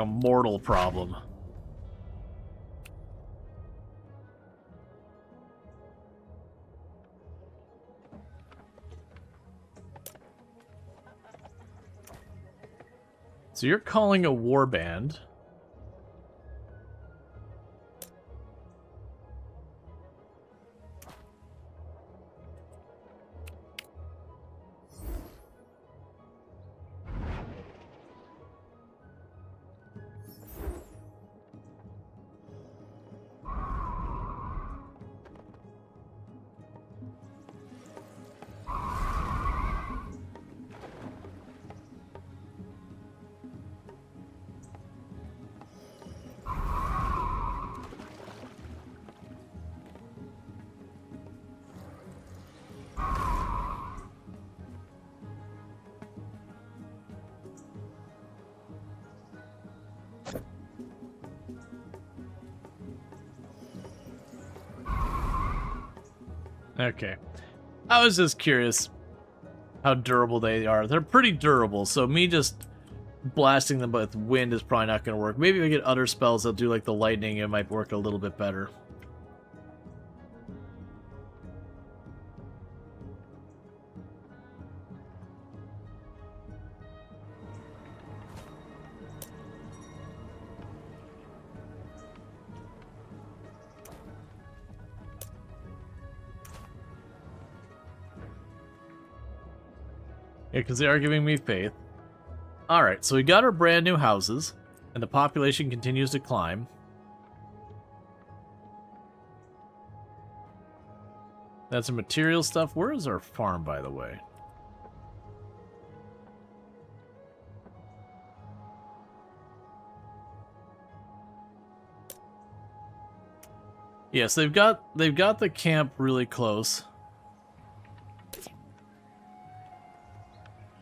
mortal problem. So you're calling a warband. Okay. I was just curious how durable they are. They're pretty durable, so me just blasting them with wind is probably not going to work. Maybe if I get other spells that do like the lightning, it might work a little bit better. Yeah, because they are giving me faith. Alright, so we got our brand new houses, and the population continues to climb. That's some material stuff. Where is our farm, by the way? Yes, they've got the camp really close.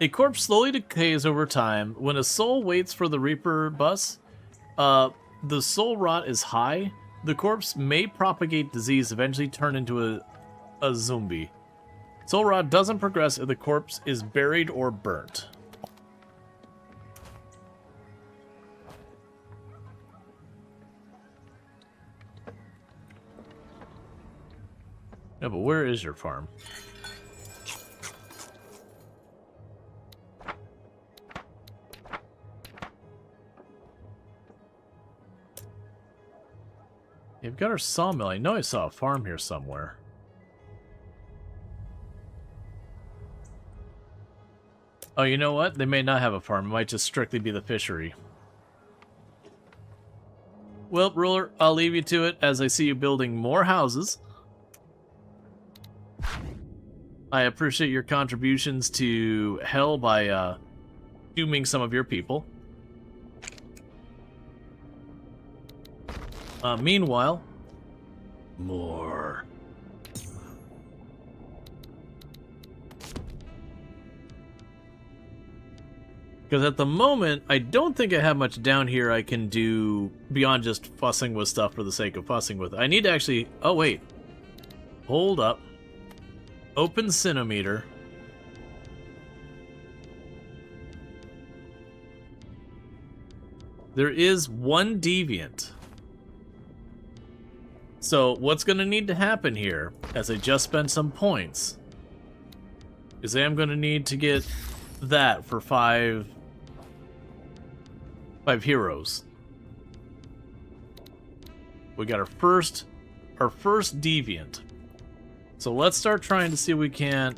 A corpse slowly decays over time. When a soul waits for the Reaper bus, the soul rot is high. The corpse may propagate disease, eventually turn into a zombie. Soul rot doesn't progress if the corpse is buried or burnt. Yeah, but where is your farm? You've got our sawmill. I know I saw a farm here somewhere. Oh, you know what? They may not have a farm. It might just strictly be the fishery. Well, Ruler, I'll leave you to it as I see you building more houses. I appreciate your contributions to Hell by dooming some of your people. Meanwhile, more. Because at the moment, I don't think I have much down here I can do beyond just fussing with stuff for the sake of fussing with it. I need to actually... Oh, wait. Hold up. Open Cinometer. There is one deviant. So what's going to need to happen here, as I just spent some points, is I am going to need to get that for five heroes. We got our first deviant. So let's start trying to see if we can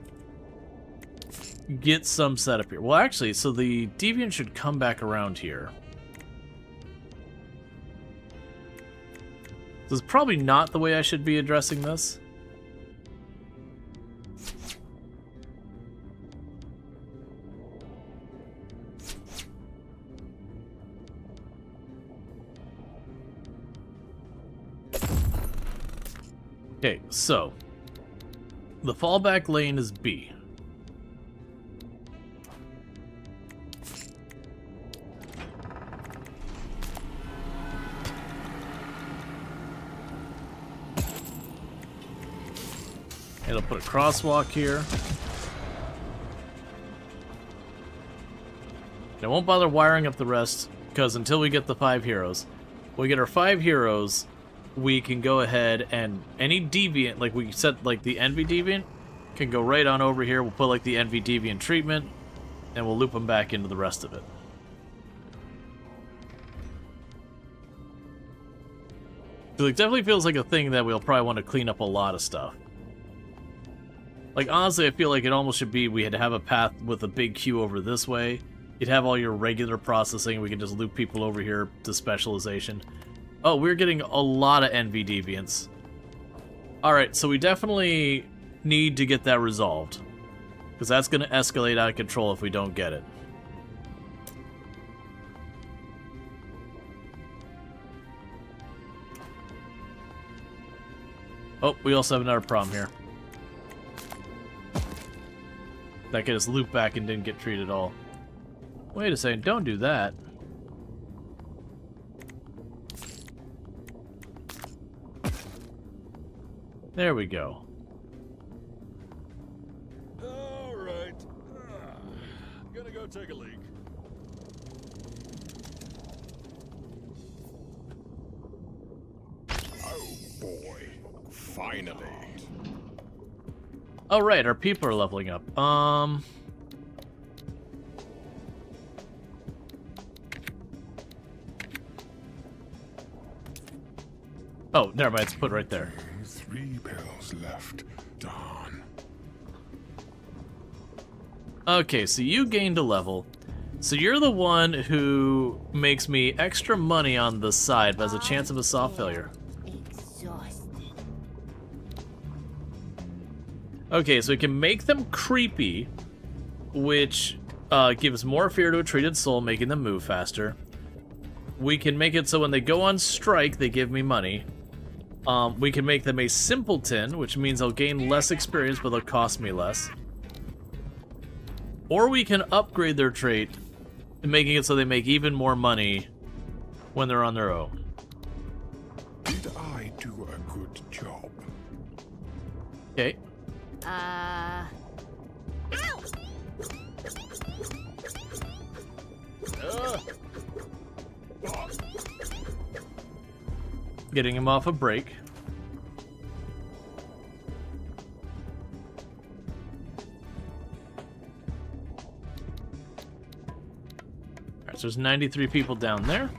get some set up here. Well, actually, so the deviant should come back around here. This is probably not the way I should be addressing this. Okay, so the fallback lane is B. It'll put a crosswalk here. I won't bother wiring up the rest, because until we get the 5 heroes, when we get our 5 heroes, we can go ahead and any deviant, like we said, like the Envy deviant, can go right on over here. We'll put like the Envy deviant treatment, and we'll loop them back into the rest of it. So it definitely feels like a thing that we'll probably want to clean up a lot of stuff. Like, honestly, I feel like it almost should be we had to have a path with a big queue over this way. You'd have all your regular processing. We can just loop people over here to specialization. Oh, we're getting a lot of Envy deviants. Alright, so we definitely need to get that resolved. Because that's going to escalate out of control if we don't get it. Oh, we also have another problem here. That guy just looped back and didn't get treated at all. Wait a second, don't do that. There we go. Alright. Gonna go take a leak. Oh boy. Finally. Oh, right, our people are leveling up. Oh, never mind, it's put right there. 3 pills left. Darn. Okay, so you gained a level. So you're the one who makes me extra money on the side, but has a chance of a soft failure. Okay, so we can make them creepy, which gives more fear to a treated soul, making them move faster. We can make it so when they go on strike, they give me money. We can make them a simpleton, which means they'll gain less experience, but they'll cost me less. Or we can upgrade their trait, making it so they make even more money when they're on their own. Did I do a good job? Okay. Ow! Getting him off a break. Alright, so there's 93 people down there.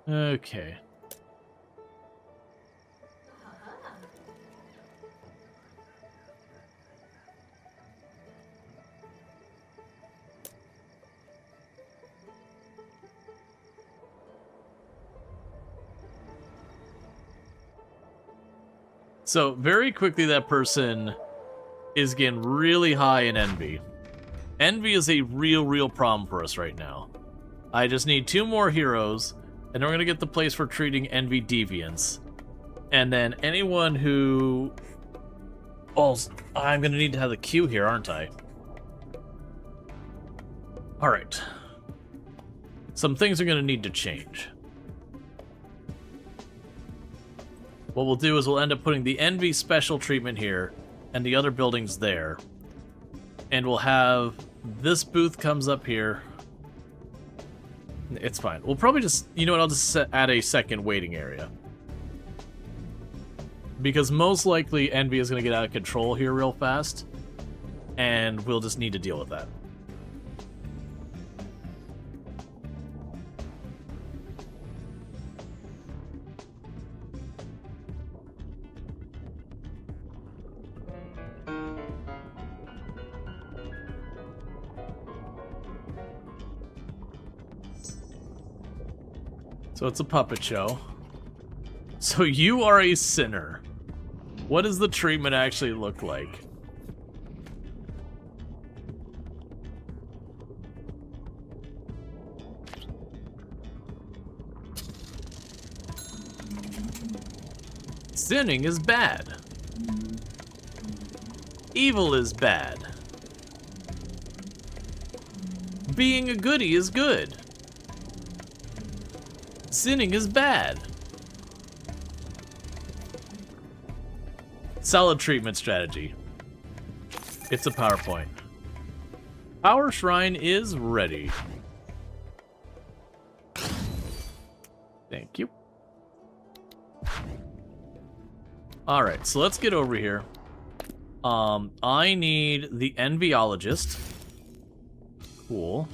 Okay. So, very quickly that person is getting really high in envy. Envy is a real problem for us right now. I just need 2 more heroes, and then we're going to get the place for treating envy deviants. And then anyone who... Oh, I'm going to need to have the queue here, aren't I? Alright. Some things are going to need to change. What we'll do is we'll end up putting the envy special treatment here, and the other buildings there. And we'll have this booth comes up here. It's fine. We'll probably just, you know what, I'll just add a second waiting area. Because most likely envy is going to get out of control here real fast. And we'll just need to deal with that. So it's a puppet show. So you are a sinner. What does the treatment actually look like? Sinning is bad. Evil is bad. Being a goodie is good. Sinning is bad. Solid treatment strategy. It's a PowerPoint. Power Shrine is ready. Thank you. Alright, so let's get over here. I need the Enviologist. Cool.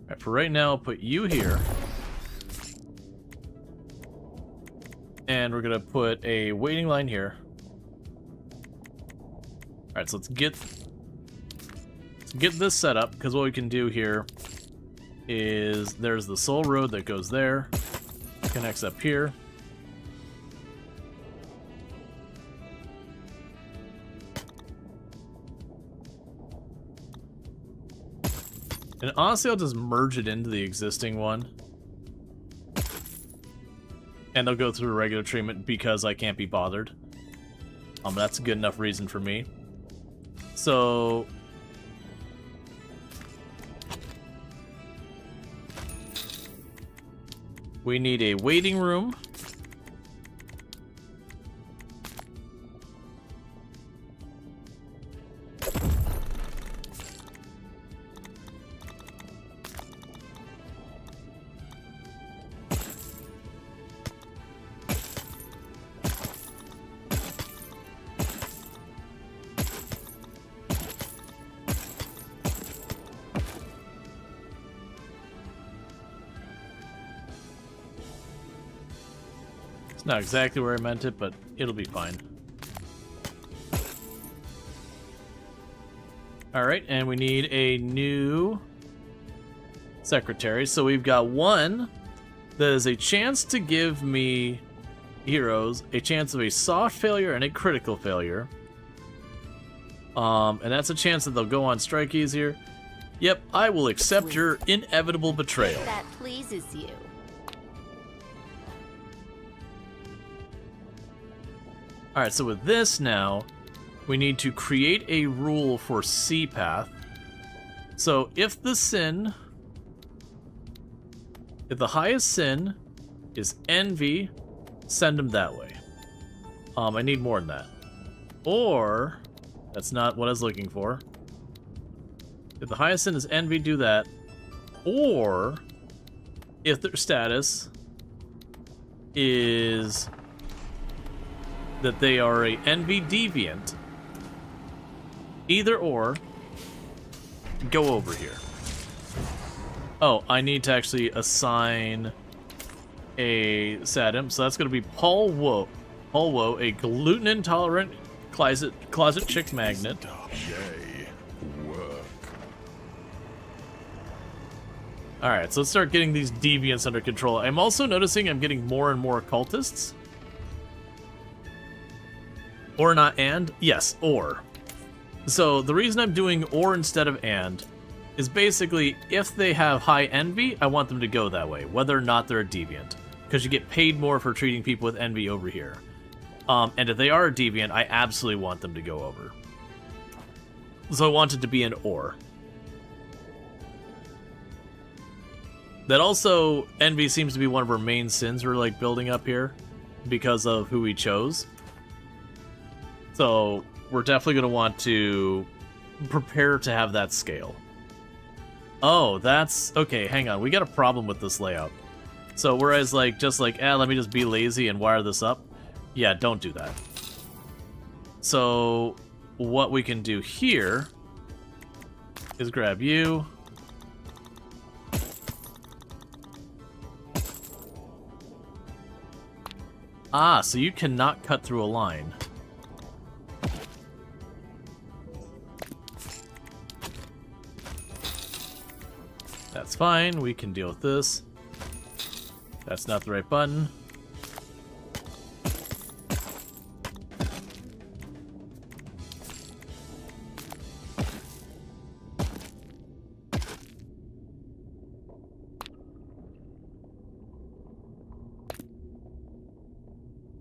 Alright, for right now, I'll put you here. And we're gonna put a waiting line here. Alright, so let's get this set up, because what we can do here is there's the soul road that goes there, connects up here. And honestly, I'll just merge it into the existing one. And they'll go through a regular treatment because I can't be bothered. That's a good enough reason for me. So... we need a waiting room. Not exactly where I meant it, but it'll be fine. Alright, and we need a new secretary. So we've got one that is a chance to give me heroes a chance of a soft failure and a critical failure. And that's a chance that they'll go on strike easier. Yep, I will accept your inevitable betrayal. That pleases you. Alright, so with this now, we need to create a rule for C path. So if the highest sin is envy, send them that way. I need more than that. Or, that's not what I was looking for. If the highest sin is envy, do that. Or, if their status is that they are a envy deviant, either or, go over here. Oh, I need to actually assign a Sadim, so that's going to be Paul Woe, a gluten-intolerant closet chick magnet. Yay, work. Alright, so let's start getting these deviants under control. I'm also noticing I'm getting more and more cultists. Or not and? Yes, or. So the reason I'm doing or instead of and is basically if they have high envy, I want them to go that way, whether or not they're a deviant. Because you get paid more for treating people with envy over here. And if they are a deviant, I absolutely want them to go over. So I want it to be an or. That also, envy seems to be one of our main sins we're like building up here because of who we chose. So we're definitely going to want to prepare to have that scale. Oh, that's... Okay, hang on. We got a problem with this layout. So whereas like, let me just be lazy and wire this up. Yeah, don't do that. So what we can do here is grab you. Ah, so you cannot cut through a line. That's fine, we can deal with this. That's not the right button.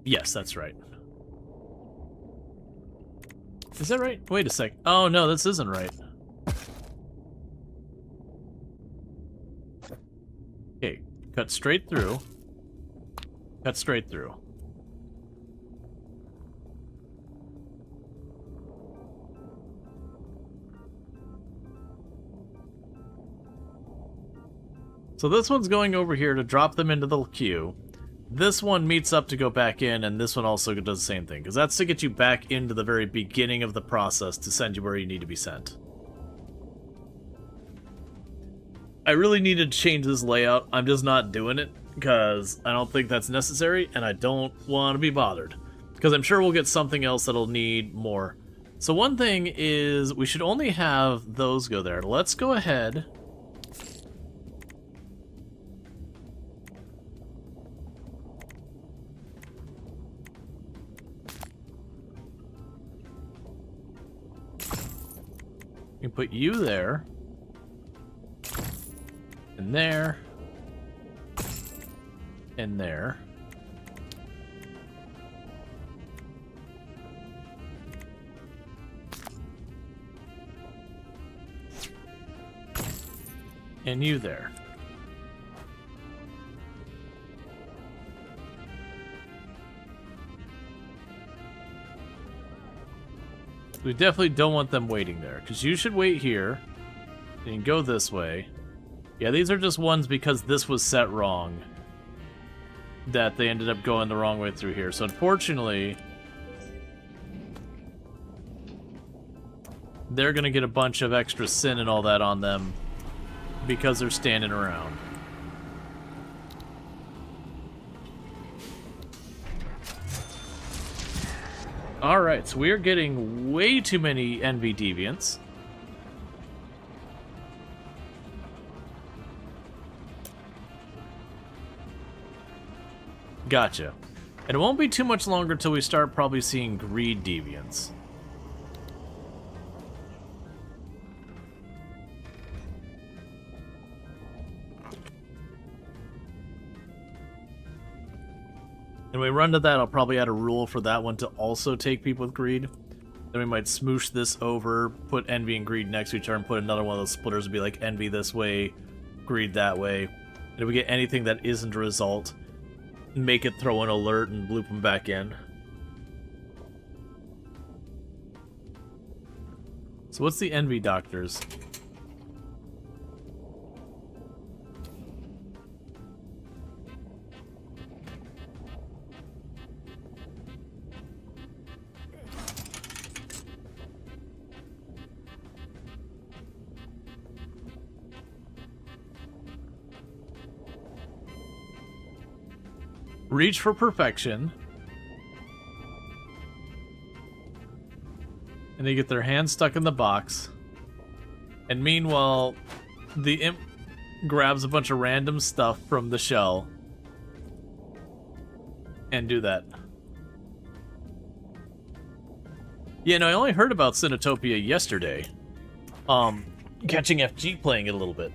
Yes, that's right. Is that right? Wait a sec. Oh no, this isn't right. Okay, cut straight through. Cut straight through. So this one's going over here to drop them into the queue. This one meets up to go back in, and this one also does the same thing, because that's to get you back into the very beginning of the process to send you where you need to be sent. I really needed to change this layout. I'm just not doing it, because I don't think that's necessary, and I don't want to be bothered. Because I'm sure we'll get something else that'll need more. So one thing is, we should only have those go there. Let's go ahead... You can put you there, and there, and there. And you there. We definitely don't want them waiting there, because you should wait here. You can go this way. Yeah, these are just ones because this was set wrong that they ended up going the wrong way through here. So unfortunately, they're going to get a bunch of extra sin and all that on them because they're standing around. Alright, so we're getting way too many envy deviants. Gotcha. And it won't be too much longer till we start probably seeing greed deviants. And when we run to that, I'll probably add a rule for that one to also take people with greed. Then we might smoosh this over, put envy and greed next to each other, and put another one of those splitters to be like envy this way, greed that way. And if we get anything that isn't a result, make it throw an alert and loop them back in. So what's the envy doctors? Reach for perfection. And they get their hands stuck in the box. And meanwhile, the imp grabs a bunch of random stuff from the shell. And do that. Yeah, no, I only heard about Sintopia yesterday. Catching FG playing it a little bit.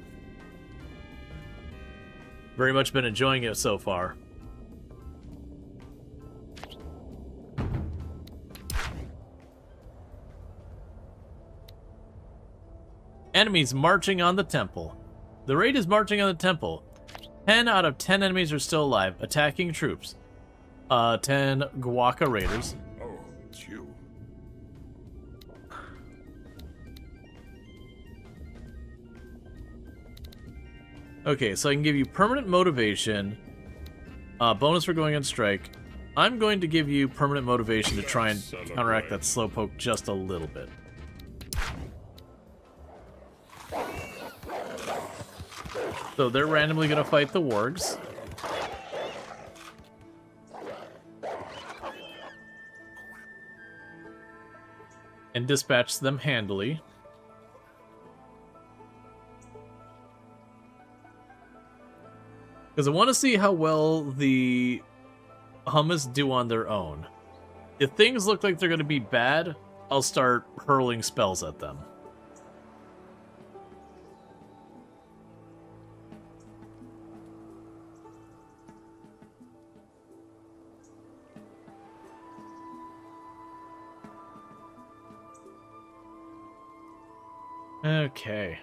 Very much been enjoying it so far. Enemies marching on the temple. The raid is marching on the temple. 10 out of 10 enemies are still alive, attacking troops. 10 Guaca raiders. Oh, it's you. Okay, so I can give you permanent motivation. Bonus for going on strike. I'm going to give you permanent motivation to try and counteract that slowpoke just a little bit. So they're randomly going to fight the wargs. And dispatch them handily. Because I want to see how well the hummus do on their own. If things look like they're going to be bad, I'll start hurling spells at them. Okay.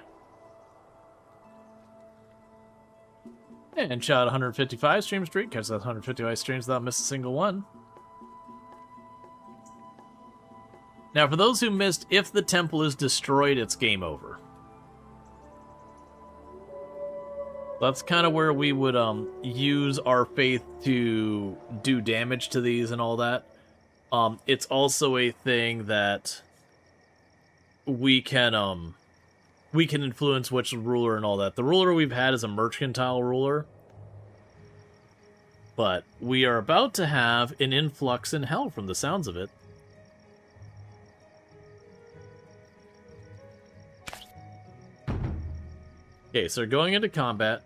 And shot 155 stream streak. Catch that 155 streams without missing a single one. Now, for those who missed, if the temple is destroyed, it's game over. That's kind of where we would use our faith to do damage to these and all that. It's also a thing that we can influence which ruler and all that. The ruler we've had is a mercantile ruler. But we are about to have an influx in hell from the sounds of it. Okay, so going into combat.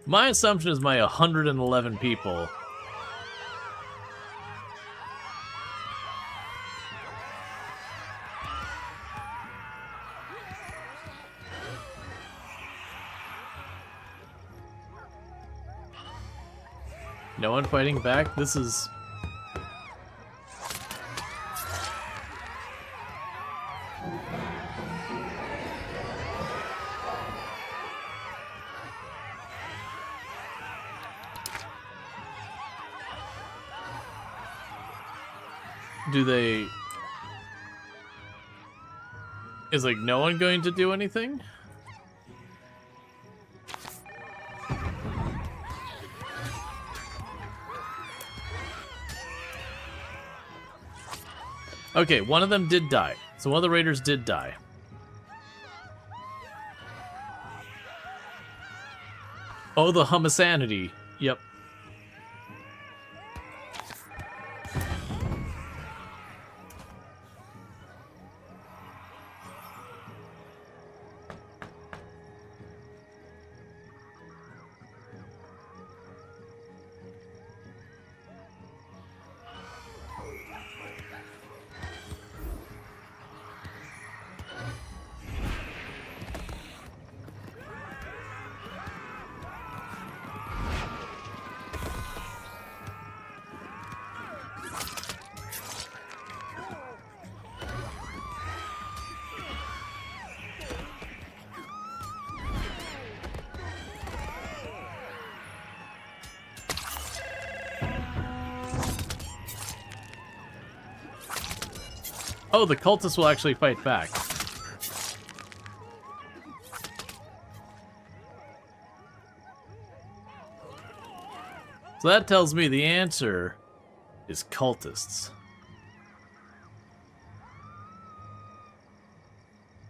My assumption is my 111 people no one fighting back. This is... Do they... Is, like, no one going to do anything? Okay, one of them did die. So one of the raiders did die. Oh, the hummusanity. Yep. Oh, the cultists will actually fight back. So that tells me the answer is cultists.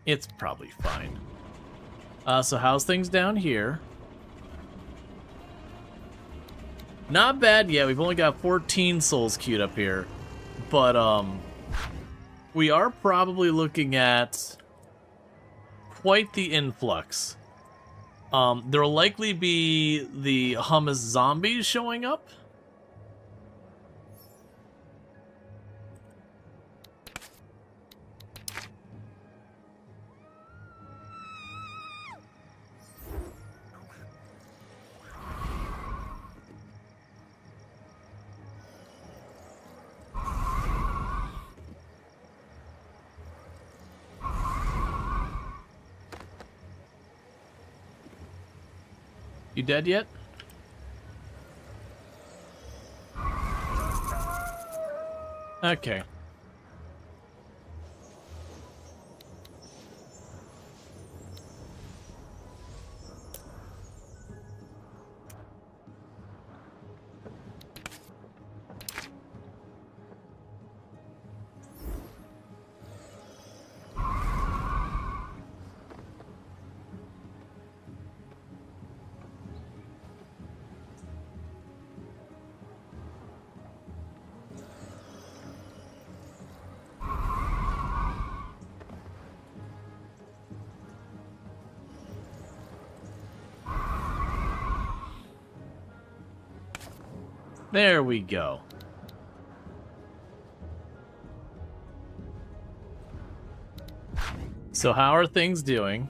It's probably fine. So how's things down here? Not bad yet. We've only got 14 souls queued up here. But, we are probably looking at quite the influx. There'll likely be the hummus zombies showing up. You dead yet? Okay. There we go. So how are things doing?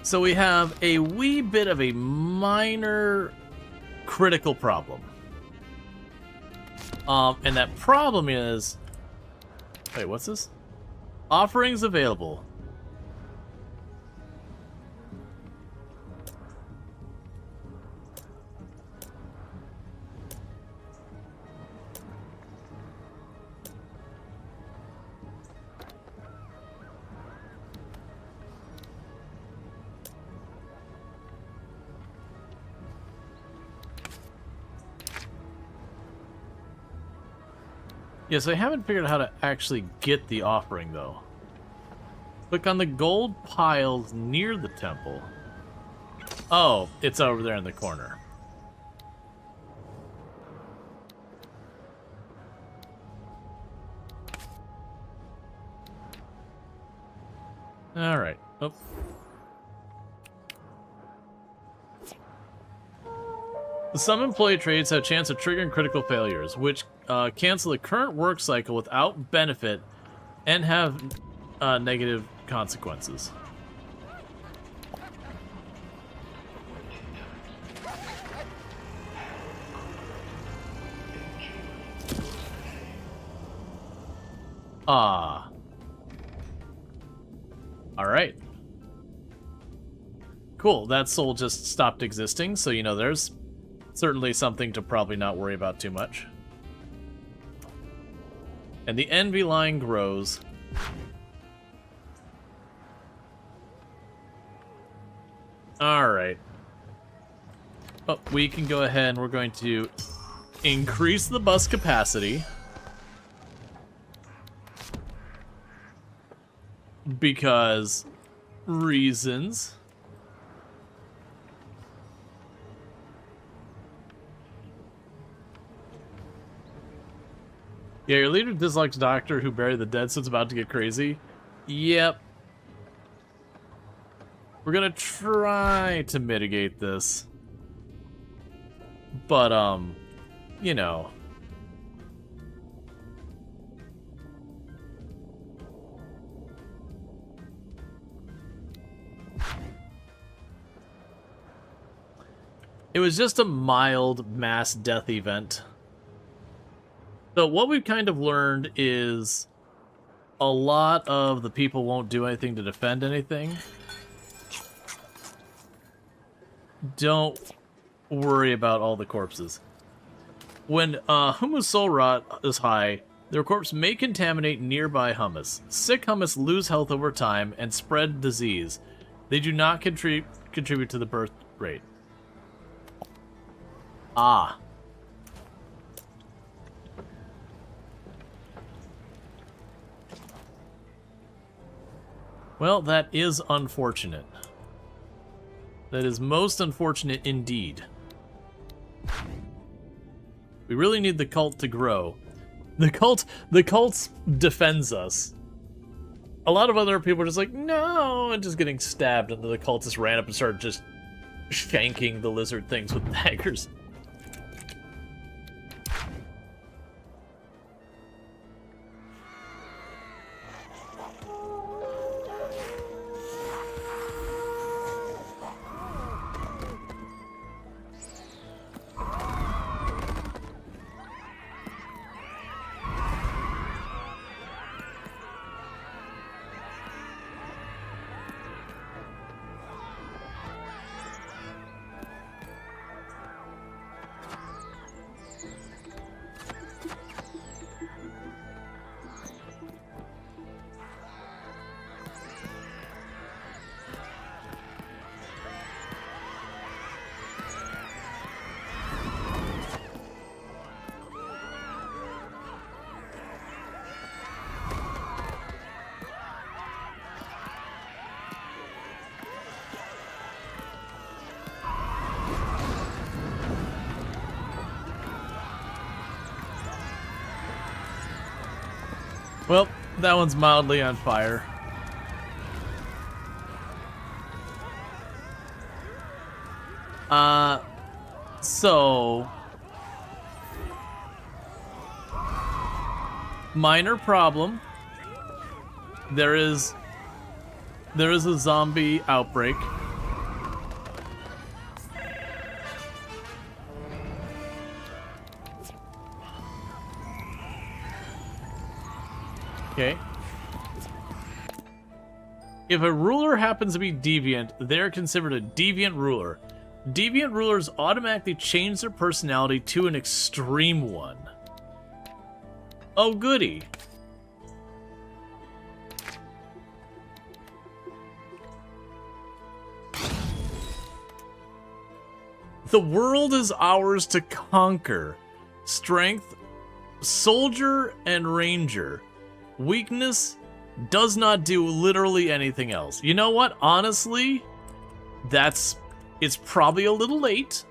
So we have a wee bit of a minor critical problem. And that problem is... Wait, what's this? Offerings available. Yes, I haven't figured out how to actually get the offering, though. Click on the gold piles near the temple. Oh, it's over there in the corner. All right. Oh. Some employee trades have a chance of triggering critical failures, which cancel the current work cycle without benefit and have negative consequences. Ah. Alright. Cool, that soul just stopped existing, so you know there's certainly something to probably not worry about too much. And the envy line grows. Alright. Oh, we can go ahead and we're going to increase the bus capacity. Because reasons. Yeah, your leader dislikes Doctor who buried the dead, so it's about to get crazy. Yep. We're gonna try to mitigate this. But, you know. It was just a mild mass death event. So what we've kind of learned is a lot of the people won't do anything to defend anything. Don't worry about all the corpses. When hummus soul rot is high, their corpse may contaminate nearby hummus. Sick hummus lose health over time and spread disease. They do not contribute to the birth rate. Ah. Well, that is unfortunate. That is most unfortunate indeed. We really need the cult to grow. The cult defends us. A lot of other people are just like, no, and just getting stabbed, and then the cult just ran up and started just shanking the lizard things with daggers. Well, that one's mildly on fire. So minor problem. There is a zombie outbreak. Okay. If a ruler happens to be deviant, they're considered a deviant ruler. Deviant rulers automatically change their personality to an extreme one. Oh, goody. The world is ours to conquer. Strength, soldier, and ranger. Weakness does not do literally anything else. You know what? Honestly, it's probably a little late.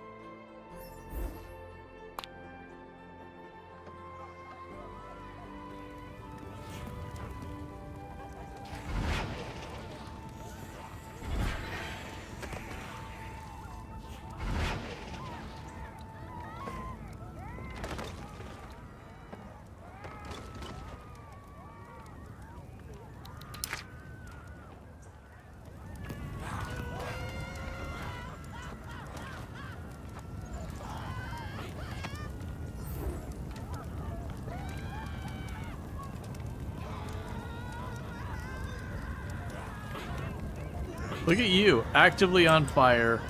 Look at you, actively on fire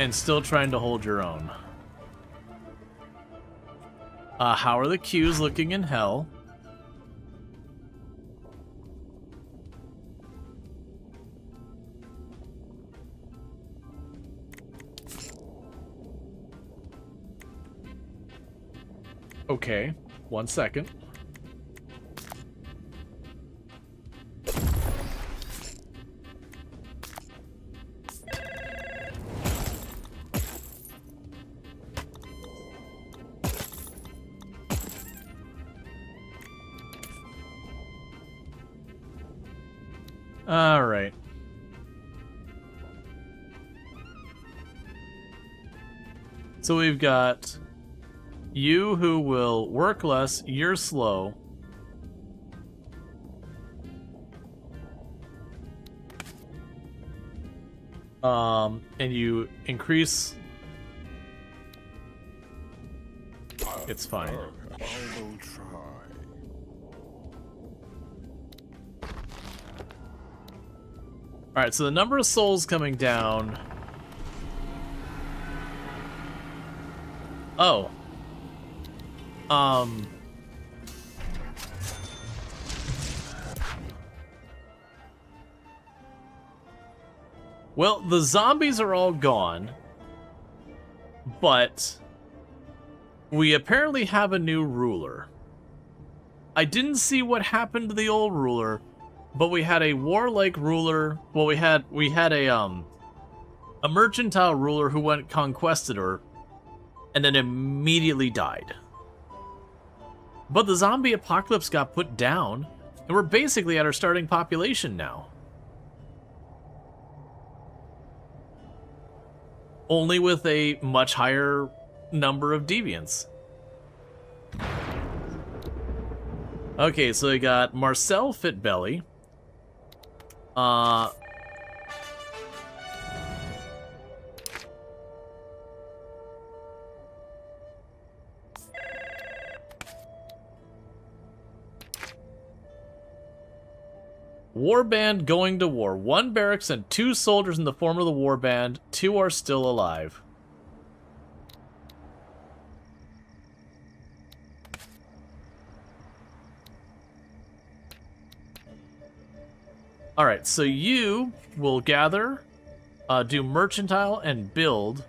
and still trying to hold your own. How are the queues looking in hell? Okay, 1 second. All right. So we've got you who will work less, you're slow. And you increase. It's fine. I will try. Alright, so the number of souls coming down Oh. Well, the zombies are all gone, but we apparently have a new ruler. I didn't see what happened to the old ruler, but we had a warlike ruler. Well, we had a mercantile ruler who went conquistador and then immediately died. But the zombie apocalypse got put down, and we're basically at our starting population now. Only with a much higher number of deviants. Okay, so we got Marcel Fitbelly. Warband going to war. 1 barracks and 2 soldiers in the form of the warband. 2 are still alive. Alright, so you will gather, do mercantile, and build.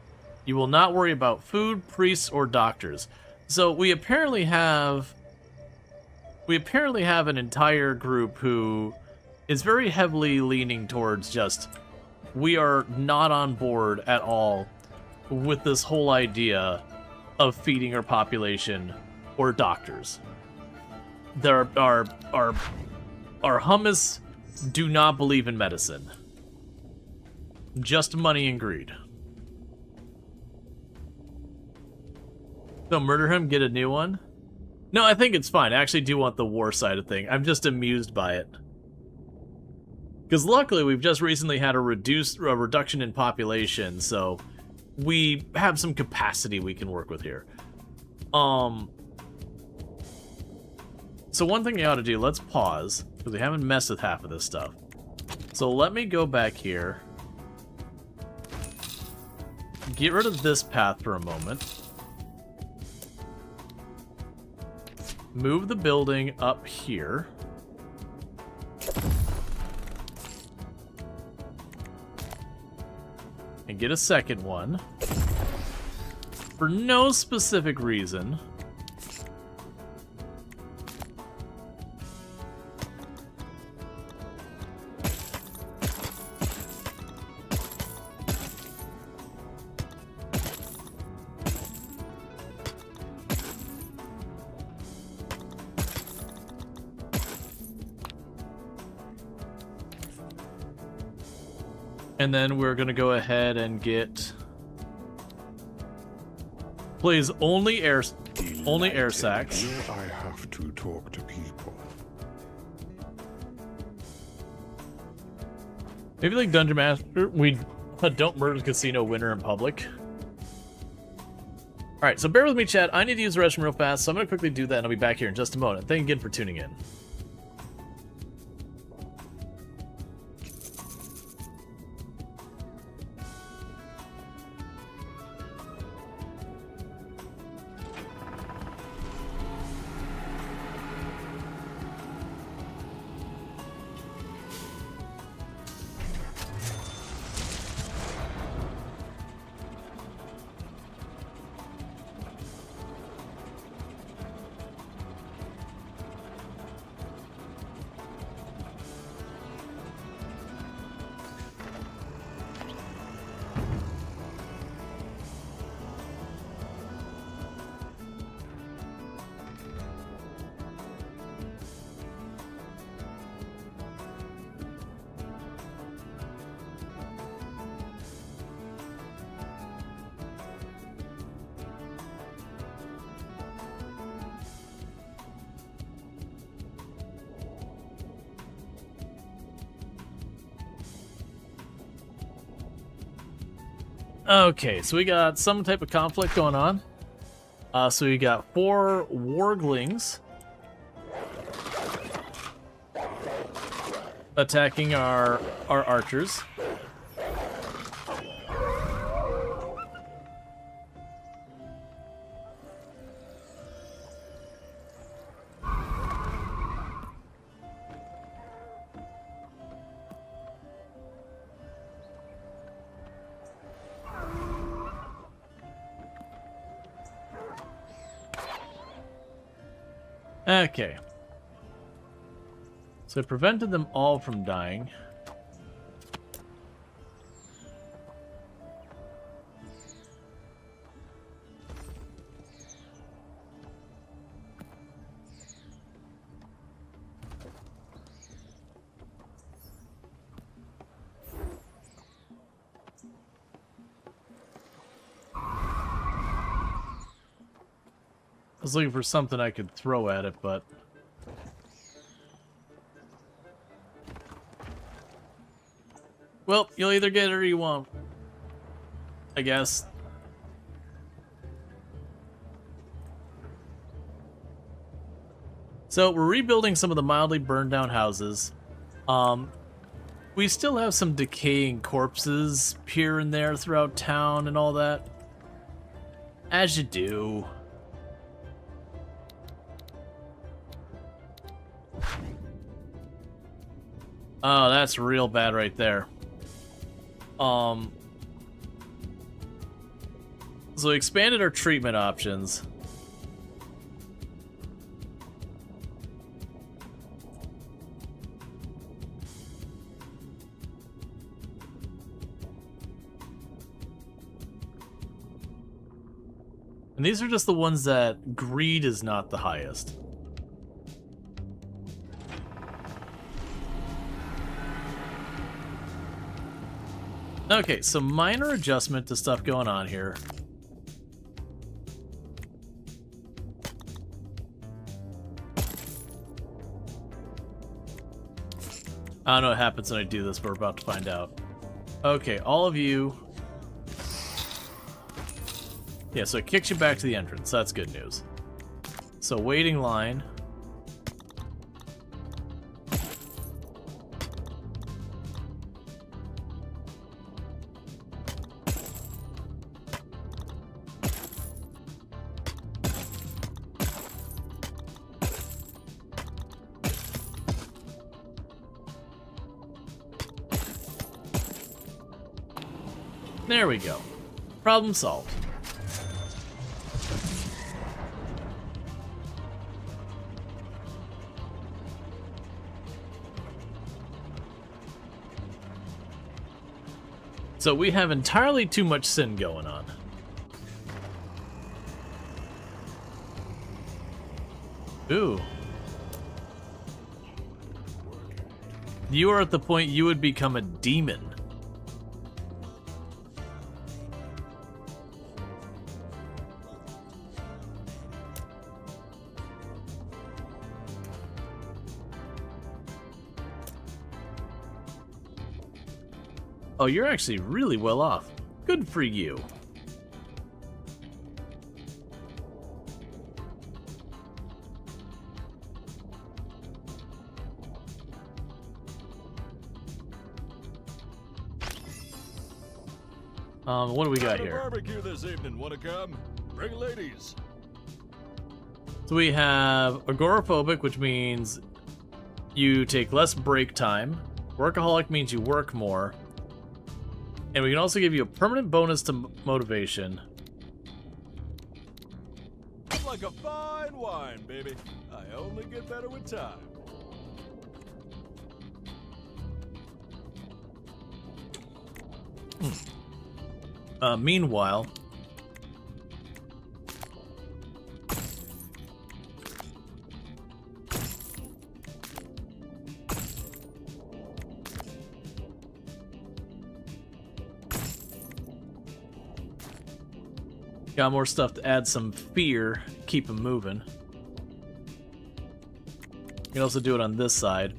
You will not worry about food, priests, or doctors. So we apparently have an entire group who is very heavily leaning towards just, we are not on board at all with this whole idea of feeding our population or doctors. Our hummus do not believe in medicine. Just money and greed. So murder him, get a new one? No, I think it's fine. I actually do want the war side of thing. I'm just amused by it. Because luckily, we've just recently had a reduction in population, so we have some capacity we can work with here. So one thing you ought to do, let's pause, because we haven't messed with half of this stuff. So let me go back here. Get rid of this path for a moment. Move the building up here. And get a second one. For no specific reason. And then we're gonna go ahead and get please only air sacs. Will I have to talk to people? Maybe like Dungeon Master, we don't murder the casino winner in public. Alright, so bear with me, chat. I need to use the restroom real fast, so I'm gonna quickly do that and I'll be back here in just a moment. Thank you again for tuning in. Okay, so we got some type of conflict going on. So we got 4 warglings attacking our archers. Okay. So it prevented them all from dying. I was looking for something I could throw at it, but... Well, you'll either get it or you won't. I guess. So, we're rebuilding some of the mildly burned down houses. We still have some decaying corpses here and there throughout town and all that. As you do. Oh, that's real bad right there. So we expanded our treatment options. And these are just the ones that greed is not the highest. Okay, so minor adjustment to stuff going on here. I don't know what happens when I do this, but we're about to find out. Okay, all of you. Yeah, so it kicks you back to the entrance. That's good news. So waiting line. There we go. Problem solved. So we have entirely too much sin going on. Ooh. You are at the point you would become a demon. Oh, you're actually really well off. Good for you. What do we got here? Barbecue this evening. Wanna come? Bring ladies. So we have agoraphobic, which means you take less break time. Workaholic means you work more. And we can also give you a permanent bonus to motivation. Like a fine wine, baby. I only get better with time. Meanwhile, got more stuff to add some fear, keep them moving. You can also do it on this side.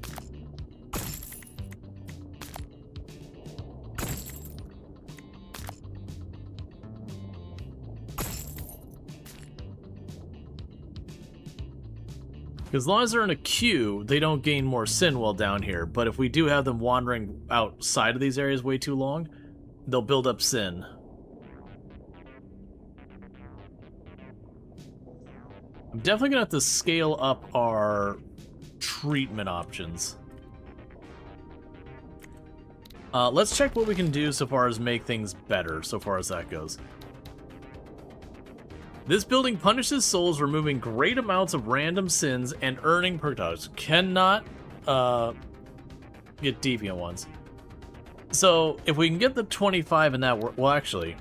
As long as they're in a queue, they don't gain more sin while down here. But if we do have them wandering outside of these areas way too long, they'll build up sin. I'm definitely gonna have to scale up our treatment options. Let's check what we can do so far as make things better, so far as that goes. This building punishes souls, removing great amounts of random sins and earning perk dollars. Cannot get deviant ones. So if we can get the 25 in that, well, actually,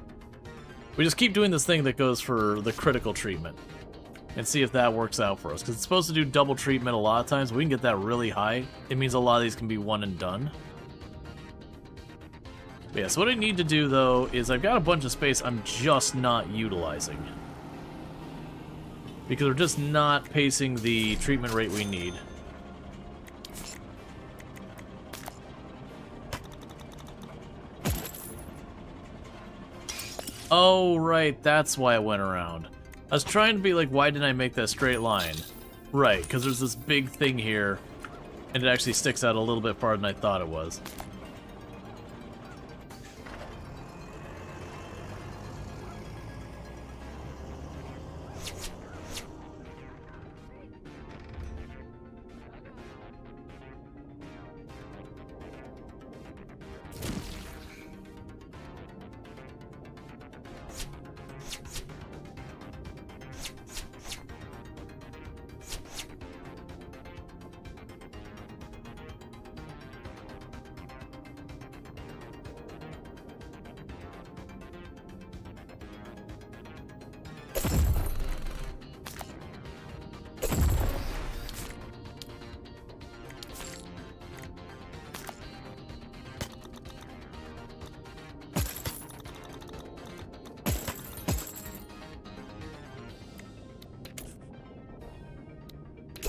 we just keep doing this thing that goes for the critical treatment and see if that works out for us. Because it's supposed to do double treatment a lot of times. We can get that really high. It means a lot of these can be one and done. But yeah, so what I need to do, though, is I've got a bunch of space I'm just not utilizing. Because we're just not pacing the treatment rate we need. Oh, right, that's why I went around. I was trying to be like, why didn't I make that straight line? Right, because there's this big thing here, and it actually sticks out a little bit farther than I thought it was.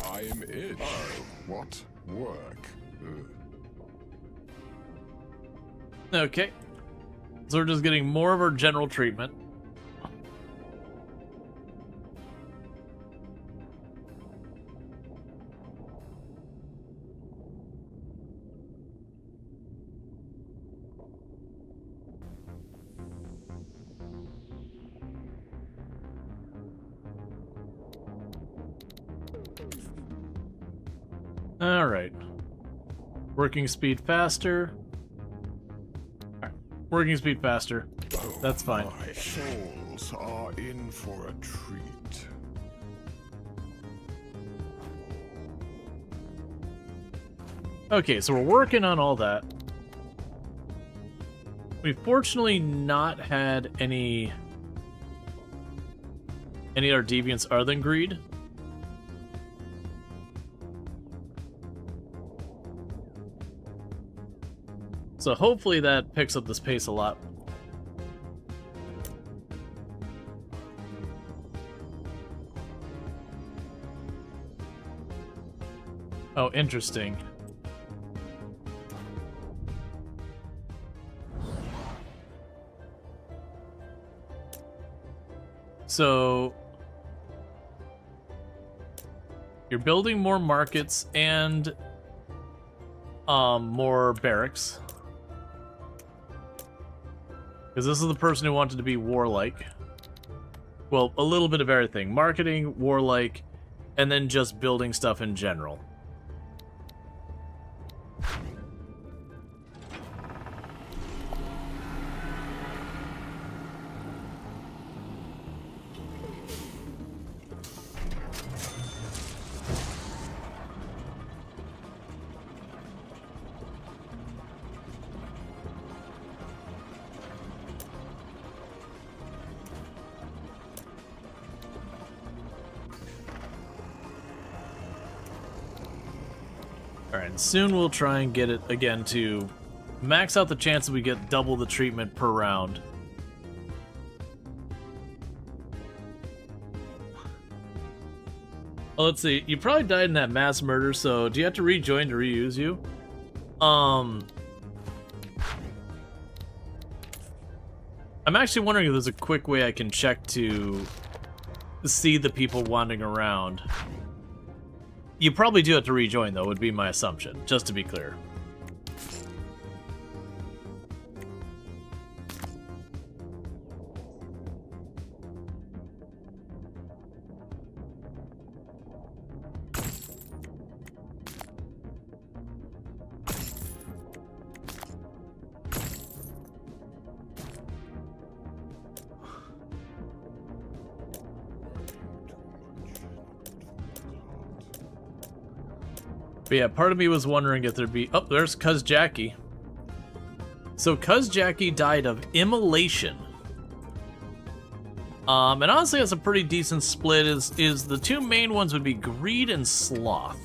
I'm it. Oh, what work? Okay. So we're just getting more of our general treatment. Alright. Working speed faster. Working speed faster. That's fine. My souls are in for a treat. Okay, so we're working on all that. We've fortunately not had any other deviants other than greed. So hopefully that picks up this pace a lot. Oh, interesting. So you're building more markets and more barracks. Because this is the person who wanted to be warlike. Well, a little bit of everything. Marketing, warlike, and then just building stuff in general. Alright, and soon we'll try and get it again to max out the chances we get double the treatment per round. Well, let's see. You probably died in that mass murder, so do you have to rejoin to reuse you? I'm actually wondering if there's a quick way I can check to see the people wandering around. You probably do have to rejoin, though, would be my assumption, just to be clear. But yeah, part of me was wondering if there'd be... Oh, there's Cuz Jackie. So Cuz Jackie died of immolation. And honestly, that's a pretty decent split. Is the two main ones would be greed and sloth.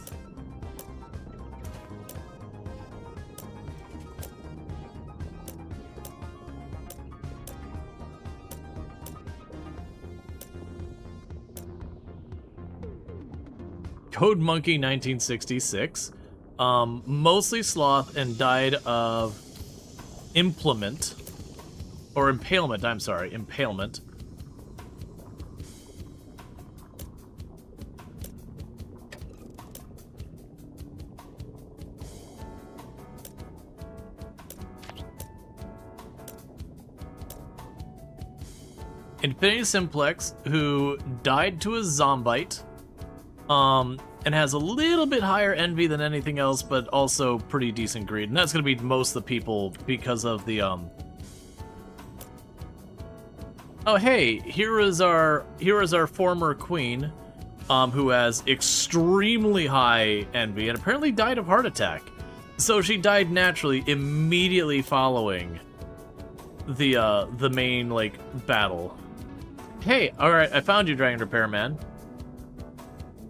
Code Monkey 1966. Mostly sloth and died of implement. Or impalement, I'm sorry, impalement. Infinity Simplex, who died to a zombite, and has a little bit higher envy than anything else, but also pretty decent greed. And that's going to be most of the people because of the, Oh, hey, here is our former queen, who has extremely high envy and apparently died of heart attack. So she died naturally immediately following the main, like, battle. Hey, alright, I found you, Dragon Repairman.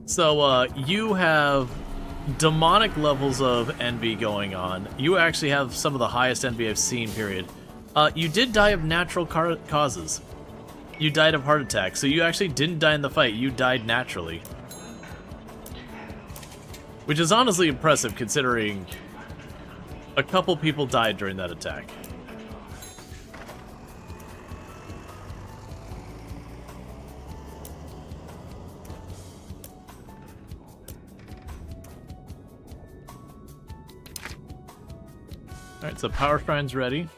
So, you have demonic levels of envy going on. You actually have some of the highest envy I've seen, period. You did die of natural causes. You died of heart attack, so you actually didn't die in the fight, you died naturally. Which is honestly impressive, considering a couple people died during that attack. Alright, so Power Shrine's ready.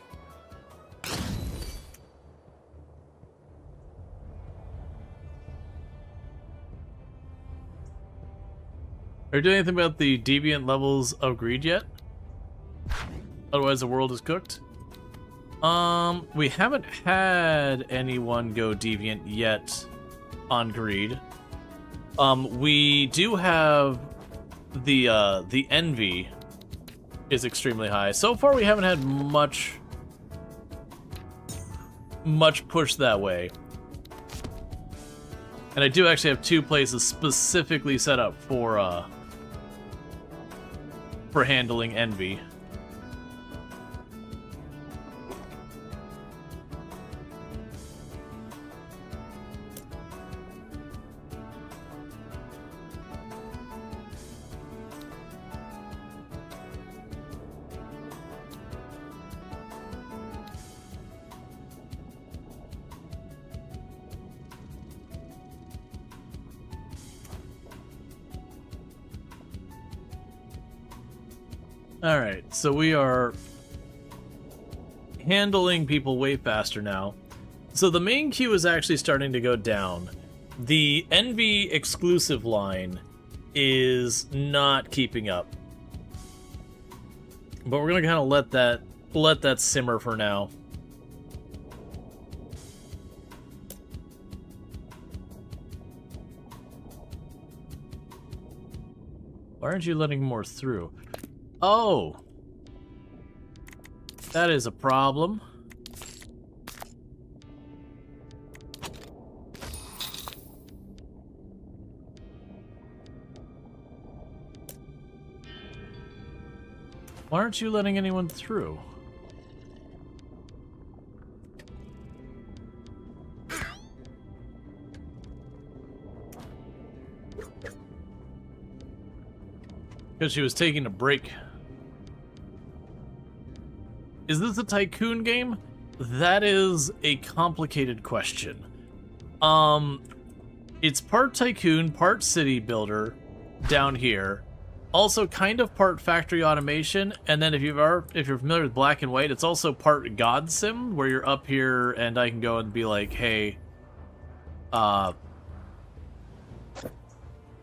Are you doing anything about the deviant levels of greed yet? Otherwise the world is cooked? We haven't had anyone go deviant yet on greed. We do have the envy is extremely high. So far we haven't had much push that way. And I do actually have two places specifically set up for handling envy. Alright, so we are handling people way faster now. So the main queue is actually starting to go down. The Envy exclusive line is not keeping up. But we're gonna kind of let that simmer for now. Why aren't you letting more through? Oh! That is a problem. Why aren't you letting anyone through? Because she was taking a break. Is this a tycoon game? That is a complicated question. It's part tycoon, part city builder down here. Also kind of part factory automation, and then if you're familiar with Black and White, it's also part God Sim, where you're up here and I can go and be like, hey, oh,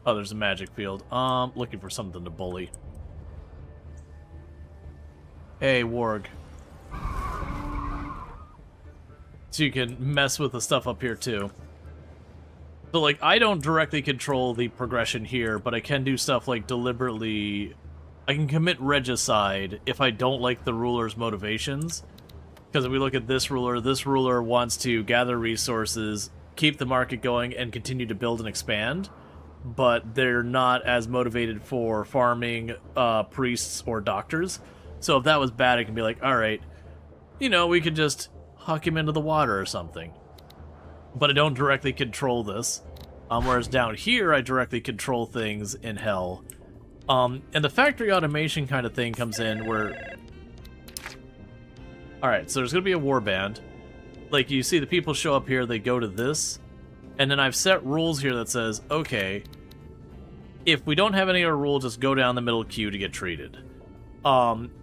there's a magic field. Looking for something to bully. Hey, Warg. So you can mess with the stuff up here too. So like, I don't directly control the progression here, but I can do stuff like deliberately I can commit regicide if I don't like the ruler's motivations. Because if we look at this ruler wants to gather resources, keep the market going, and continue to build and expand. But they're not as motivated for farming priests or doctors. So if that was bad, I can be like, alright, you know, we could just huck him into the water or something. But I don't directly control this. Whereas down here, I directly control things in Hell. And the factory automation kind of thing comes in where... Alright, so there's going to be a warband. Like, you see the people show up here, they go to this. And then I've set rules here that says, okay, if we don't have any other rule, just go down the middle queue to get treated.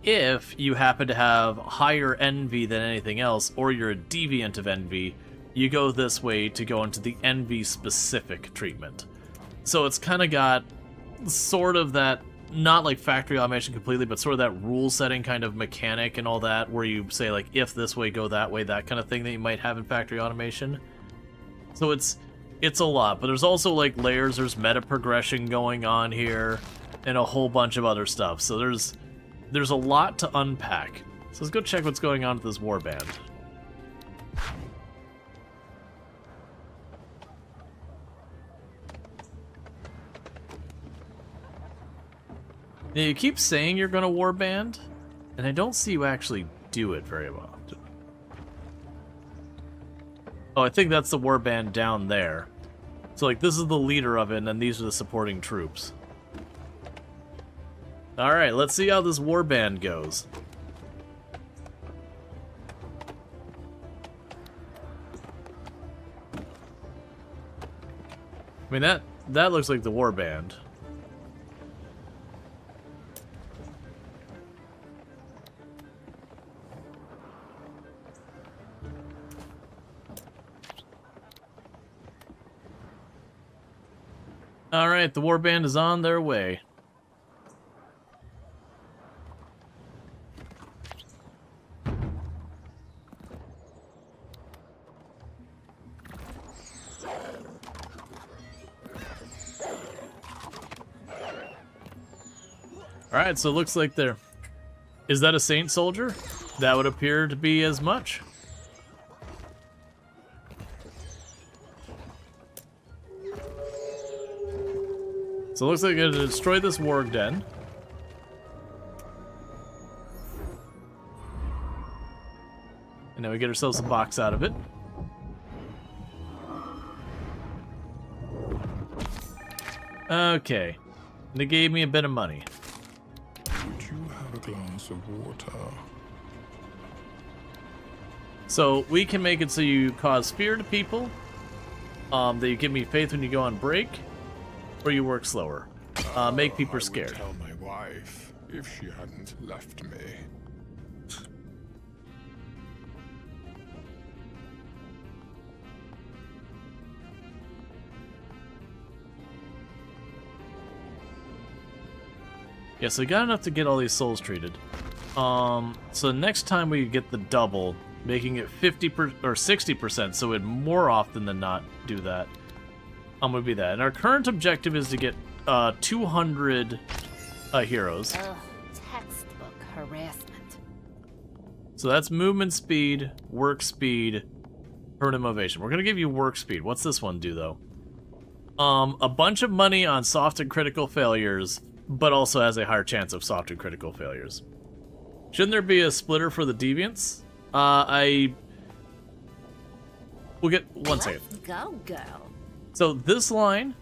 If you happen to have higher envy than anything else, or you're a deviant of envy, you go this way to go into the envy-specific treatment. So it's kind of got sort of that, not like factory automation completely, but sort of that rule-setting kind of mechanic and all that, where you say, like, if this way, go that way, that kind of thing that you might have in factory automation. So it's a lot, but there's also, like, layers, there's meta progression going on here, and a whole bunch of other stuff. So there's a lot to unpack. So let's go check what's going on with this warband. Now, you keep saying you're going to warband, and I don't see you actually do it very well. Oh, I think that's the warband down there. So, like, this is the leader of it, and then these are the supporting troops. Alright, let's see how this warband goes. I mean, that looks like the warband. Alright, the warband is on their way. Alright, so it looks like they're... Is that a Saint soldier? That would appear to be as much. So it looks like they're going to destroy this warg den. And then we get ourselves a box out of it. Okay. They gave me a bit of money. Would you have a glass of water? So we can make it so you cause fear to people, that you give me faith when you go on break, or you work slower. Make people scared. I would tell my wife if she hadn't left me. Yeah, so we got enough to get all these souls treated. So next time we get the double, making it 50% or 60%, so we'd more often than not do that. Would be that. And our current objective is to get 200 heroes. Ugh, textbook harassment. So that's movement speed, work speed, permanent motivation. We're gonna give you work speed. What's this one do though? A bunch of money on soft and critical failures, but also has a higher chance of soft and critical failures. Shouldn't there be a splitter for the deviants? We'll get one second. Let's go, girl. So this line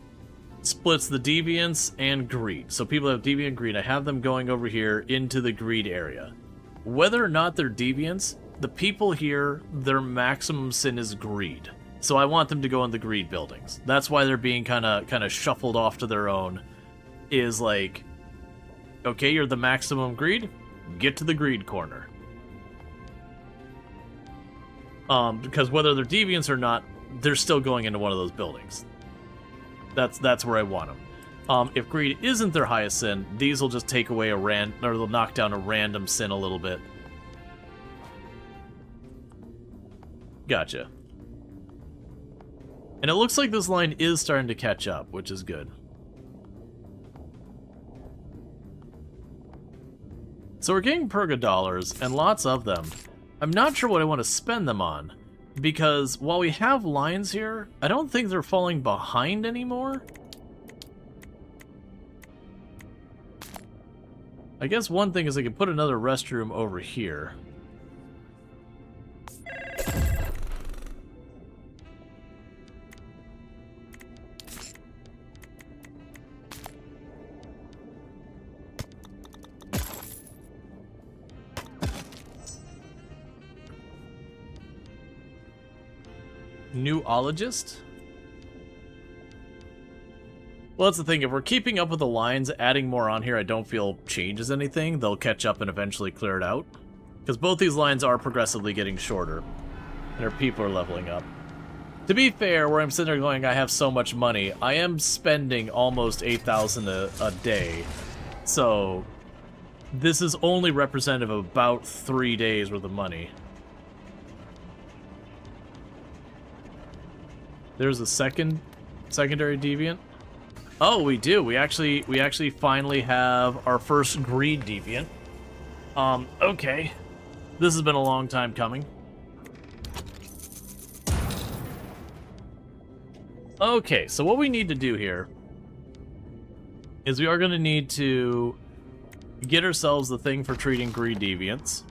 splits the deviants and greed. So people have deviant and greed. I have them going over here into the greed area. Whether or not they're deviants, the people here, their maximum sin is greed. So I want them to go in the greed buildings. That's why they're being kind of shuffled off to their own. Is like, okay, you're the maximum greed, get to the greed corner. Because whether they're deviants or not, they're still going into one of those buildings. That's where I want them. If greed isn't their highest sin, these will just take away or they'll knock down a random sin a little bit. Gotcha. And it looks like this line is starting to catch up, which is good. So we're getting Purga dollars, and lots of them. I'm not sure what I want to spend them on, because while we have lines here, I don't think they're falling behind anymore. I guess one thing is I could put another restroom over here. Newologist? Well, that's the thing. If we're keeping up with the lines, adding more on here I don't feel changes anything. They'll catch up and eventually clear it out. Because both these lines are progressively getting shorter. And our people are leveling up. To be fair, where I'm sitting there going, I have so much money, I am spending almost 8,000 a day. So, this is only representative of about 3 days worth of money. There's a secondary deviant. Oh, we do. We actually finally have our first greed deviant. Okay. This has been a long time coming. Okay, so what we need to do here is we are going to need to get ourselves the thing for treating greed deviants.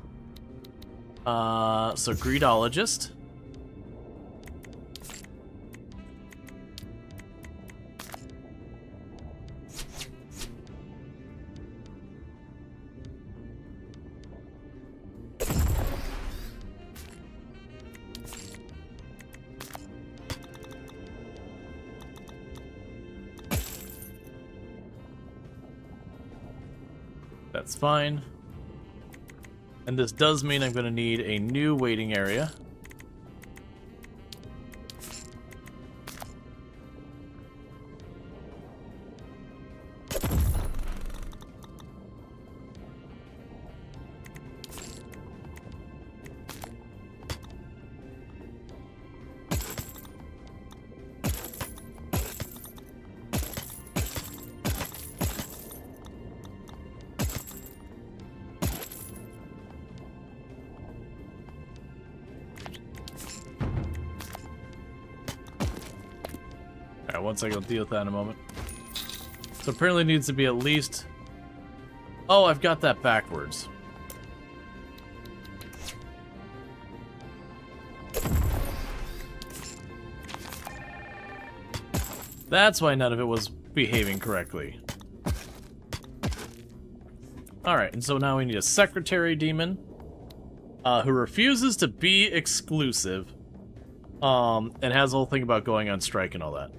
So greedologist. That's fine. And this does mean I'm going to need a new waiting area. One second, I'll deal with that in a moment. So apparently it needs to be at least... Oh, I've got that backwards. That's why none of it was behaving correctly. Alright, and so now we need a secretary demon who refuses to be exclusive and has the whole thing about going on strike and all that.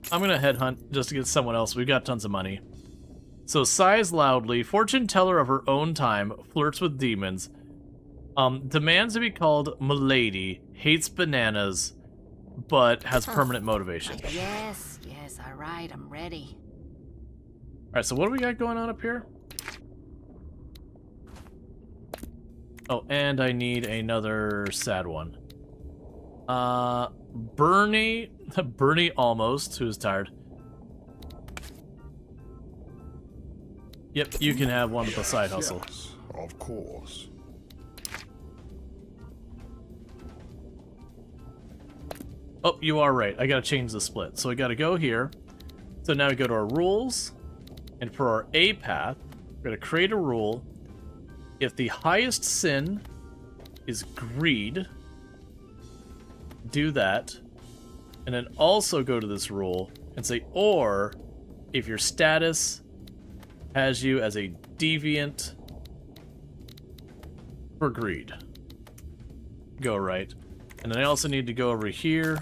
I'm gonna headhunt just to get someone else. We've got tons of money. So, sighs loudly, fortune teller of her own time, flirts with demons, demands to be called Milady, hates bananas, but has permanent motivation. Yes, alright, I'm ready. Alright, so what do we got going on up here? Oh, and I need another sad one. Bernie almost, who's tired. Yep, you can have one with the side hustle. Yes, of course. Oh, you are right. I gotta change the split. So we gotta go here. So now we go to our rules. And for our A path, we're gonna create a rule. If the highest sin is greed, do that. And then also go to this rule and say, or if your status has you as a deviant for greed. Go right. And then I also need to go over here.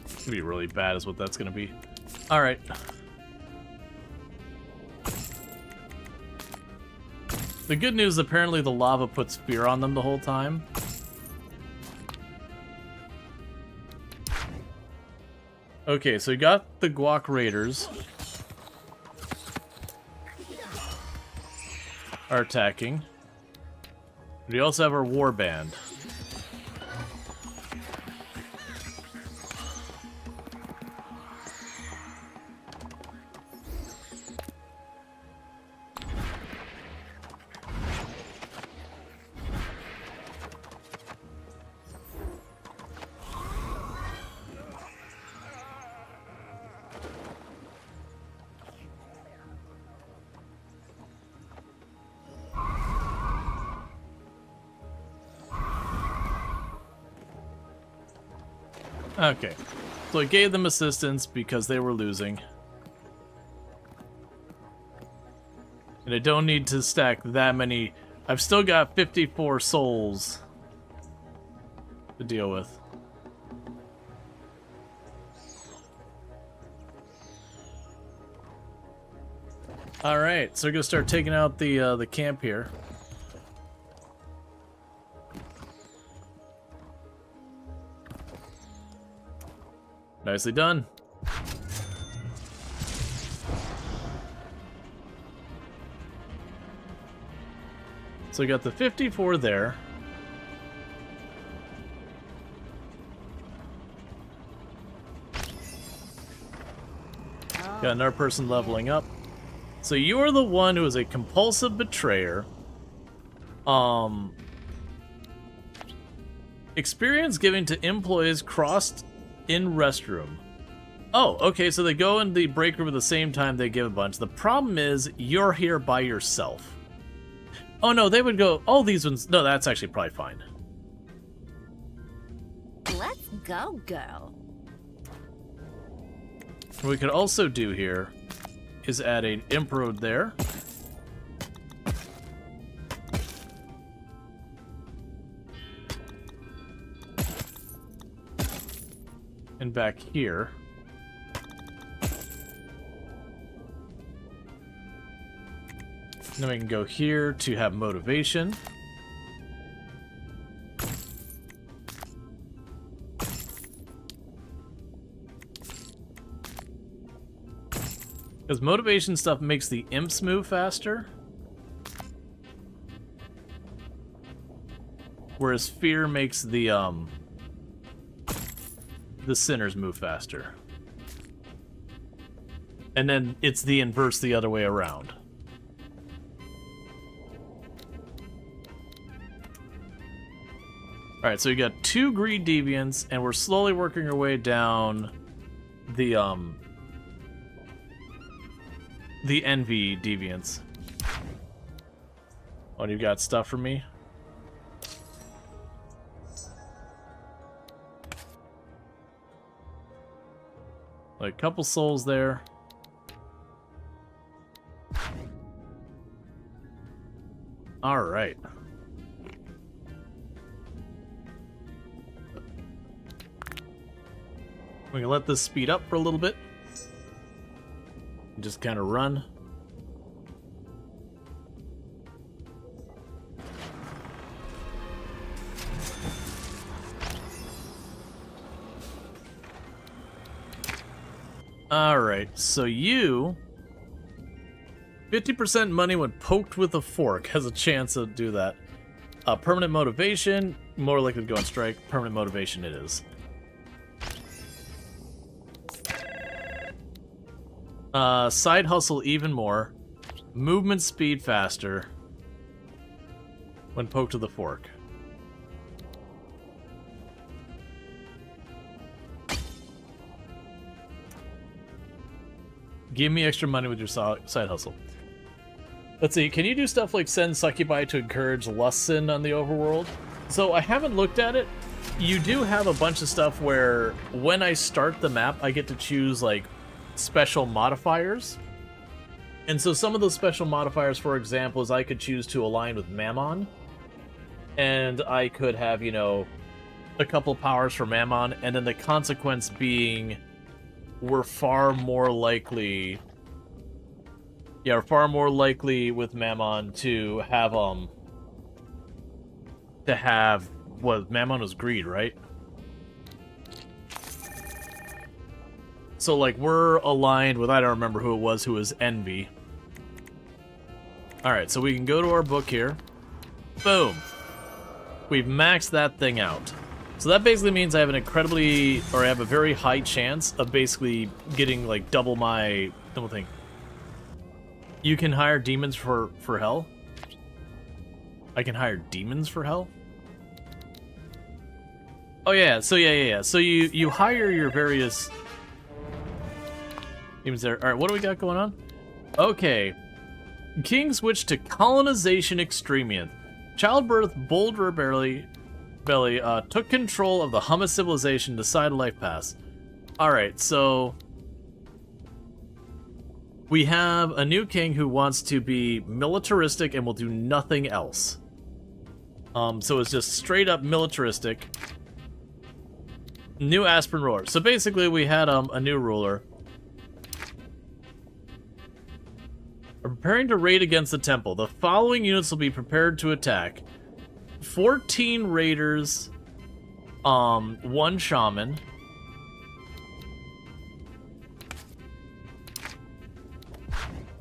It's gonna be really bad is what that's gonna be. Alright. The good news, apparently the lava puts fear on them the whole time. Okay, so we got the Guac Raiders. are attacking. We also have our war band. Okay, so I gave them assistance because they were losing. And I don't need to stack that many. I've still got 54 souls to deal with. Alright, so we're going to start taking out the camp here. Nicely done. So we got the 54 there. Got another person leveling up. So you are the one who is a compulsive betrayer. Experience given to employees crossed in restroom. Oh, okay, so they go in the break room at the same time they give a bunch. The problem is, you're here by yourself. Oh no, they would go, oh, these ones, no, that's actually probably fine. Let's go, girl. What we could also do here is add an imp road there. And back here. Then we can go here to have motivation. Because motivation stuff makes the imps move faster. Whereas fear makes the sinners move faster. And then it's the inverse the other way around. Alright, so we got 2 greed deviants, and we're slowly working our way down the envy deviants. Oh, you got stuff for me? Like a couple souls there. All right. We can let this speed up for a little bit. Just kind of run. Alright, so you... 50% money when poked with a fork has a chance to do that. Permanent motivation, more likely to go on strike. Permanent motivation it is. Side hustle even more. Movement speed faster when poked with a fork. Give me extra money with your side hustle. Let's see, can you do stuff like send succubi to encourage lustsin on the overworld? So I haven't looked at it. You do have a bunch of stuff where when I start the map, I get to choose like special modifiers. And so some of those special modifiers, for example, is I could choose to align with Mammon. And I could have, you know, a couple powers for Mammon, and then the consequence being we're far more likely... Yeah, we're far more likely with Mammon to have, what, Mammon was greed, right? So, like, we're aligned with, I don't remember who it was, who was envy. Alright, so we can go to our book here. Boom. We've maxed that thing out. So that basically means I have I have a very high chance of basically getting like double thing. You can hire demons for hell? I can hire demons for hell? Oh yeah, so yeah. So you hire your various demons there. Alright, what do we got going on? Okay. King switched to colonization extremient. Childbirth bold belly took control of the Hummus civilization to decide a life path. Alright, so we have a new king who wants to be militaristic and will do nothing else. So it's just straight up militaristic. New aspirant ruler. So basically we had a new ruler. We're preparing to raid against the temple. The following units will be prepared to attack. 14 raiders, 1 shaman.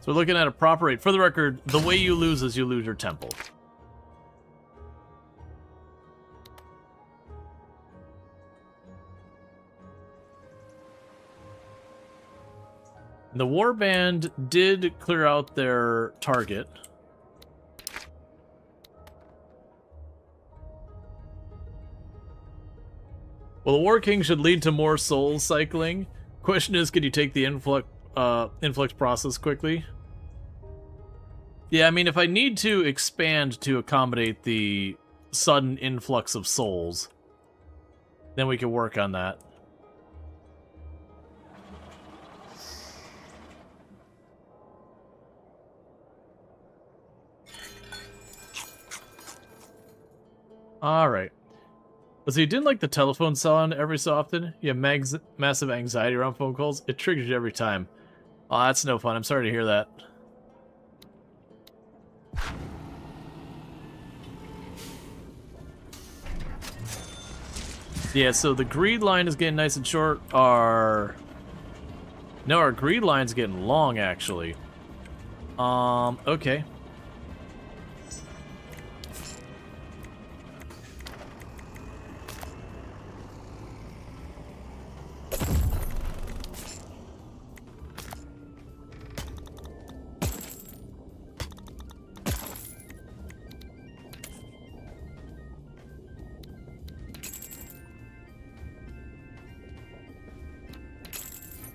So we're looking at a proper raid. For the record, the way you lose is you lose your temple. The warband did clear out their target. Well, the War King should lead to more soul cycling. Question is, could you take the influx process quickly? Yeah, I mean, if I need to expand to accommodate the sudden influx of souls, then we can work on that. Alright. So you didn't like the telephone sound every so often? You have massive anxiety around phone calls? It triggers you every time. Oh, that's no fun. I'm sorry to hear that. Yeah, so the greed line is getting nice and short. No, our greed line's getting long, actually. Okay.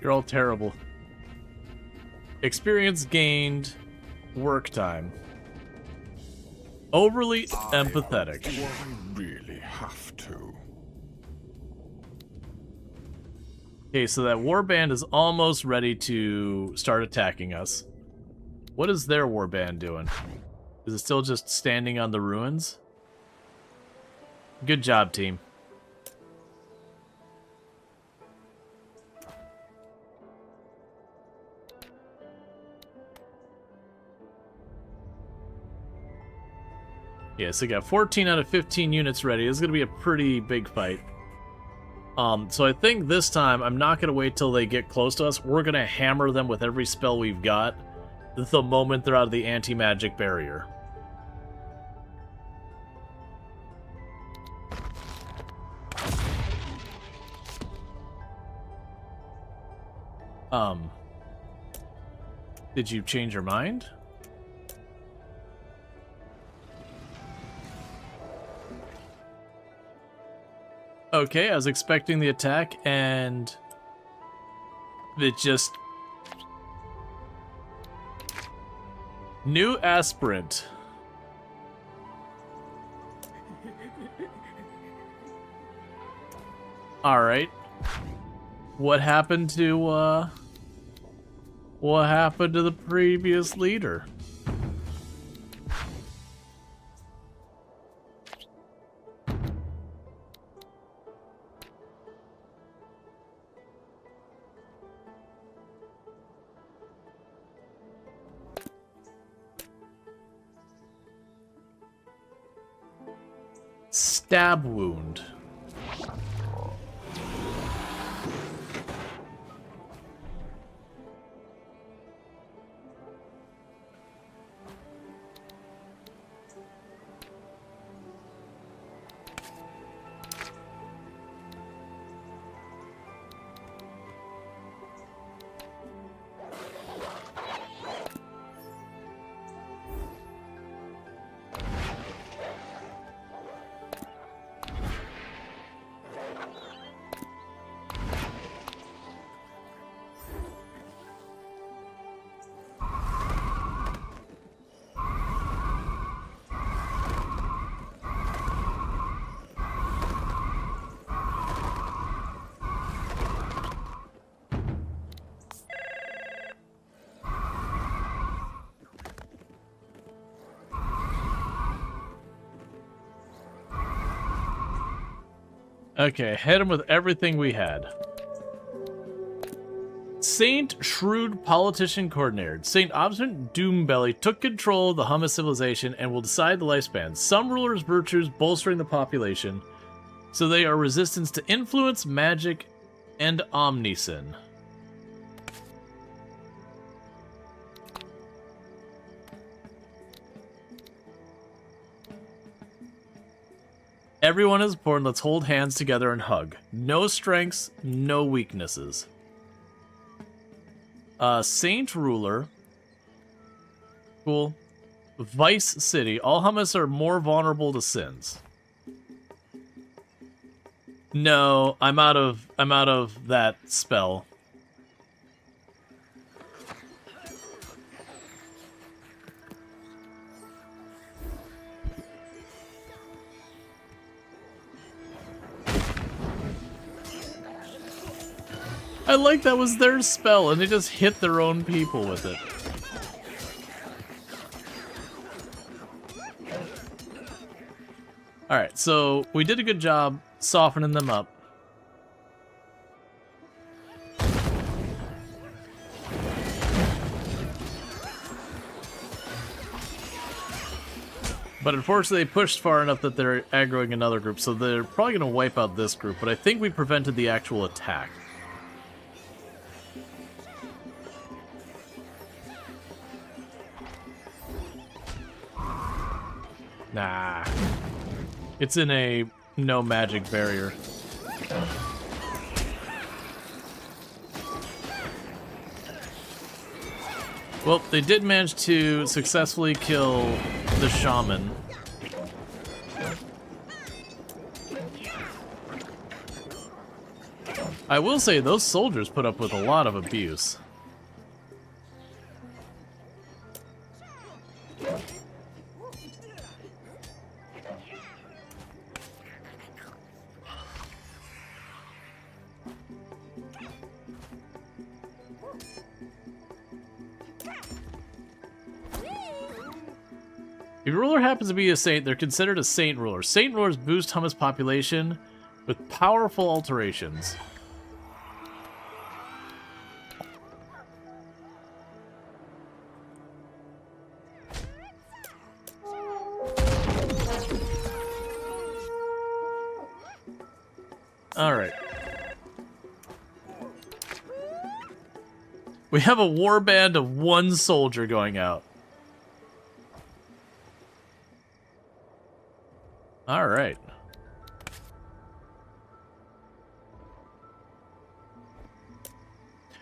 You're all terrible. Experience gained. Work time. Overly empathetic. Do I really have to? Okay, so that warband is almost ready to start attacking us. What is their warband doing? Is it still just standing on the ruins? Good job, team. Yeah, so we got 14 out of 15 units ready. This is going to be a pretty big fight. So I think this time, I'm not going to wait till they get close to us. We're going to hammer them with every spell we've got the moment they're out of the anti-magic barrier. Did you change your mind? Okay, I was expecting the attack, and it just... New aspirant. Alright. What happened to the previous leader? Stab wound. Okay, hit him with everything we had. Saint Shrewd Politician Coordinator. Saint Obstinate Doombelly took control of the Hummus civilization and will decide the lifespan. Some rulers' virtues bolstering the population, so they are resistant to influence, magic, and omnisin. Everyone is important. Let's hold hands together and hug. No strengths, no weaknesses. Saint Ruler. Cool. Vice City. All hummus are more vulnerable to sins. No, I'm out of that spell. I like that was their spell, and they just hit their own people with it. Alright, so we did a good job softening them up. But unfortunately, they pushed far enough that they're aggroing another group, so they're probably going to wipe out this group, but I think we prevented the actual attack. Nah. It's in a no magic barrier. Well, they did manage to successfully kill the shaman. I will say those soldiers put up with a lot of abuse. If a ruler happens to be a saint, they're considered a saint ruler. Saint rulers boost hummus population with powerful alterations. Alright. We have a warband of one soldier going out. All right.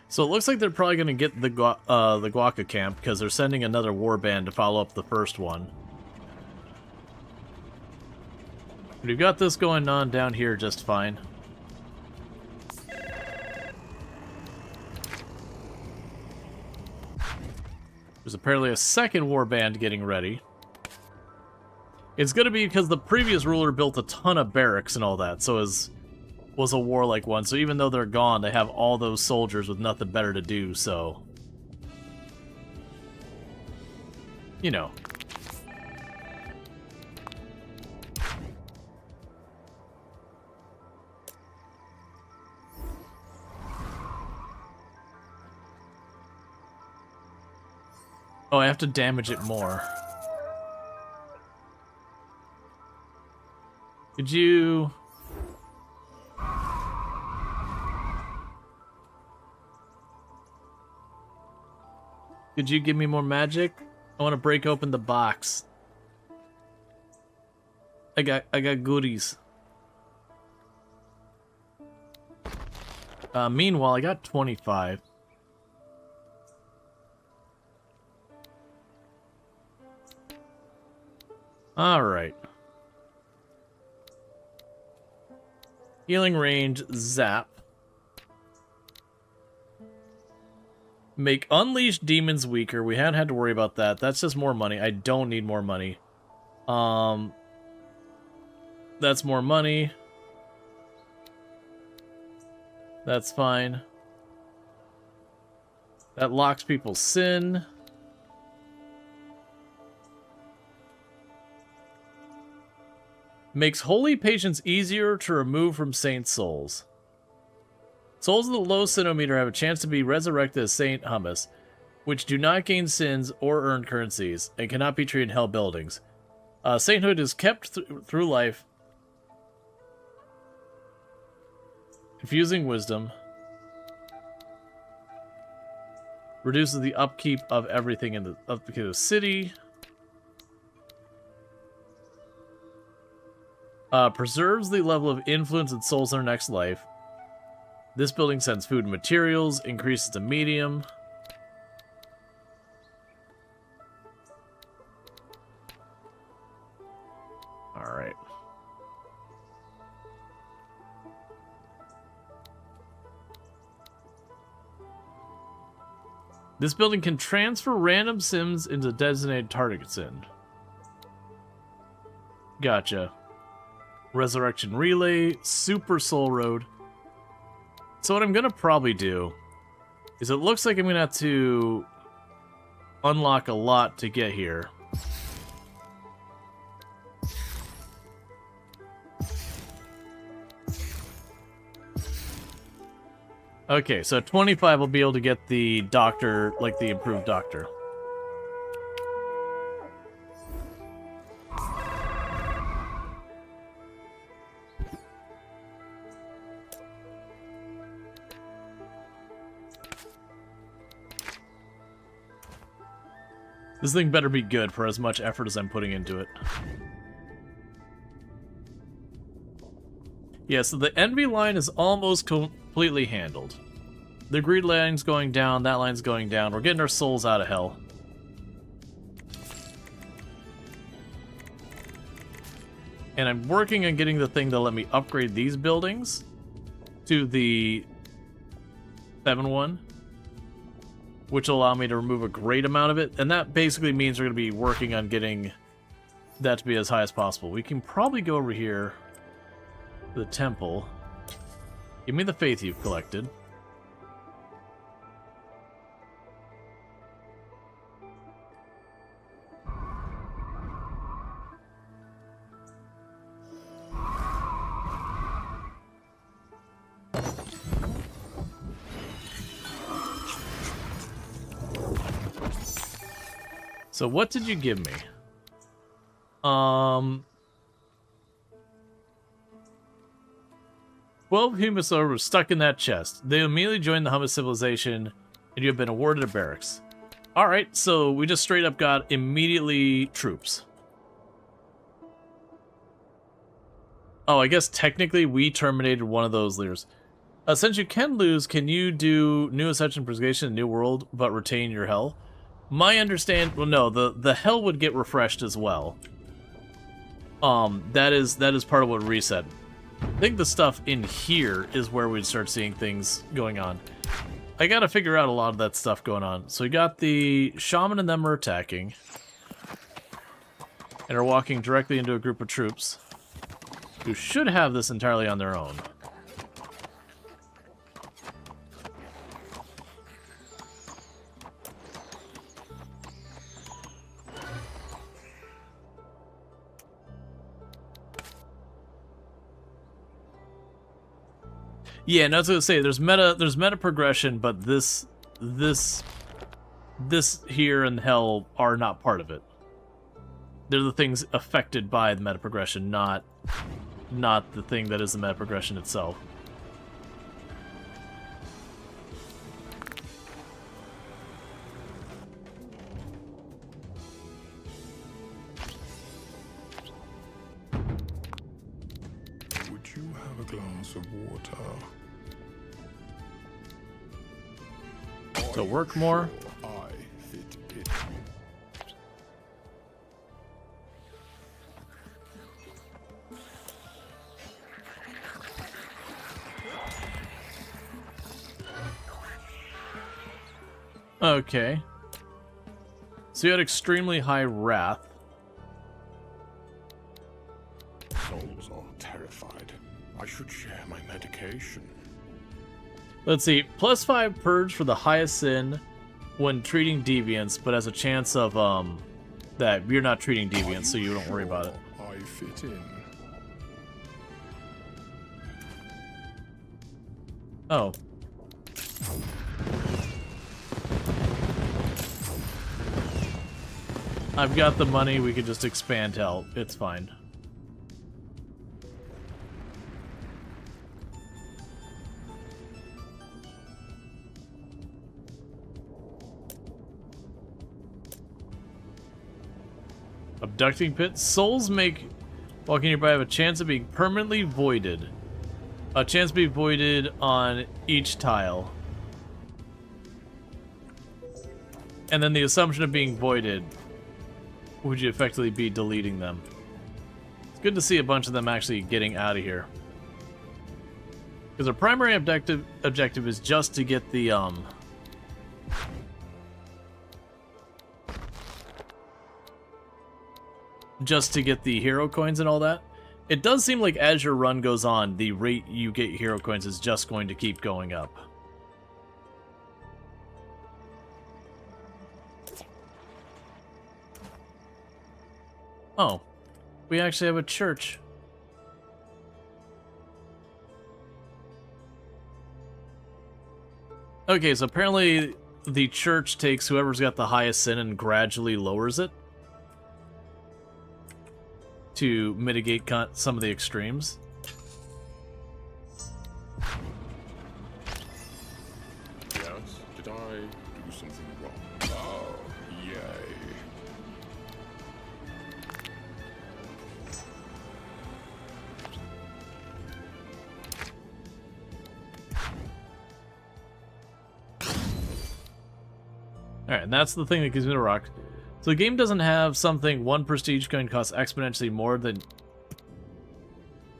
So it looks like they're probably going to get the Guaca camp because they're sending another warband to follow up the first one. We've got this going on down here just fine. There's apparently a second warband getting ready. It's going to be because the previous ruler built a ton of barracks and all that, so was a warlike one. So even though they're gone, they have all those soldiers with nothing better to do, so... You know. Oh, I have to damage it more. Could you... Could you give me more magic? I want to break open the box. I got goodies. Meanwhile, I got 25. All right. Healing range, zap. Make unleashed demons weaker. We hadn't had to worry about that. That's just more money. I don't need more money. That's more money. That's fine. That locks people's sin. Makes holy patients easier to remove from saint souls. Souls of the low sinometer have a chance to be resurrected as Saint Hummus, which do not gain sins or earn currencies, and cannot be treated in hell buildings. Sainthood is kept through life, infusing wisdom, reduces the upkeep of everything in the city, preserves the level of influence in souls in their next life. This building sends food and materials, increases the medium. Alright. This building can transfer random sims into designated targets in. Gotcha. Resurrection Relay, Super Soul Road. So what I'm going to probably do is it looks like I'm going to have to unlock a lot to get here. Okay, so at 25 I'll be able to get the doctor, like the improved doctor. This thing better be good for as much effort as I'm putting into it. Yeah, so the envy line is almost completely handled. The greed line's going down, that line's going down. We're getting our souls out of hell. And I'm working on getting the thing that'll let me upgrade these buildings to the 7-1, which will allow me to remove a great amount of it. And that basically means we're going to be working on getting that to be as high as possible. We can probably go over here to the temple. Give me the faith you've collected. So what did you give me? 12 humus were stuck in that chest. They immediately joined the Hummus civilization, and you have been awarded a barracks. Alright, so we just straight up got immediately troops. Oh, I guess technically we terminated one of those leaders. Since you can lose, can you do new ascension purgation in New World, but retain your hell? My understand, well, no, the hell would get refreshed as well. That is part of what reset. I think the stuff in here is where we'd start seeing things going on. I gotta figure out a lot of that stuff going on. So we got the shaman and them are attacking, and are walking directly into a group of troops who should have this entirely on their own. Yeah, and I was gonna say there's meta progression, but this here and hell are not part of it. They're the things affected by the meta progression, not the thing that is the meta progression itself. Would you have a glass of water? So work more. I fit it. Okay. So you had extremely high wrath. Souls are terrified. I should share my medication. Let's see. +5 purge for the highest sin when treating deviants, but has a chance of that you're not treating deviants, so you don't worry about it. I fit in. Oh. I've got the money, we could just expand hell. It's fine. Abducting pit. Souls make walking nearby have a chance of being permanently voided. A chance to be voided on each tile. And then the assumption of being voided, would you effectively be deleting them? It's good to see a bunch of them actually getting out of here. Because our primary objective is just to get the hero coins and all that. It does seem like as your run goes on, the rate you get hero coins is just going to keep going up. Oh, we actually have a church. Okay, so apparently the church takes whoever's got the highest sin and gradually lowers it to mitigate some of the extremes. Yes? Did I do something wrong? Oh, yay. Alright, and that's the thing that gives me the rock. So the game doesn't have something one prestige coin costs exponentially more than.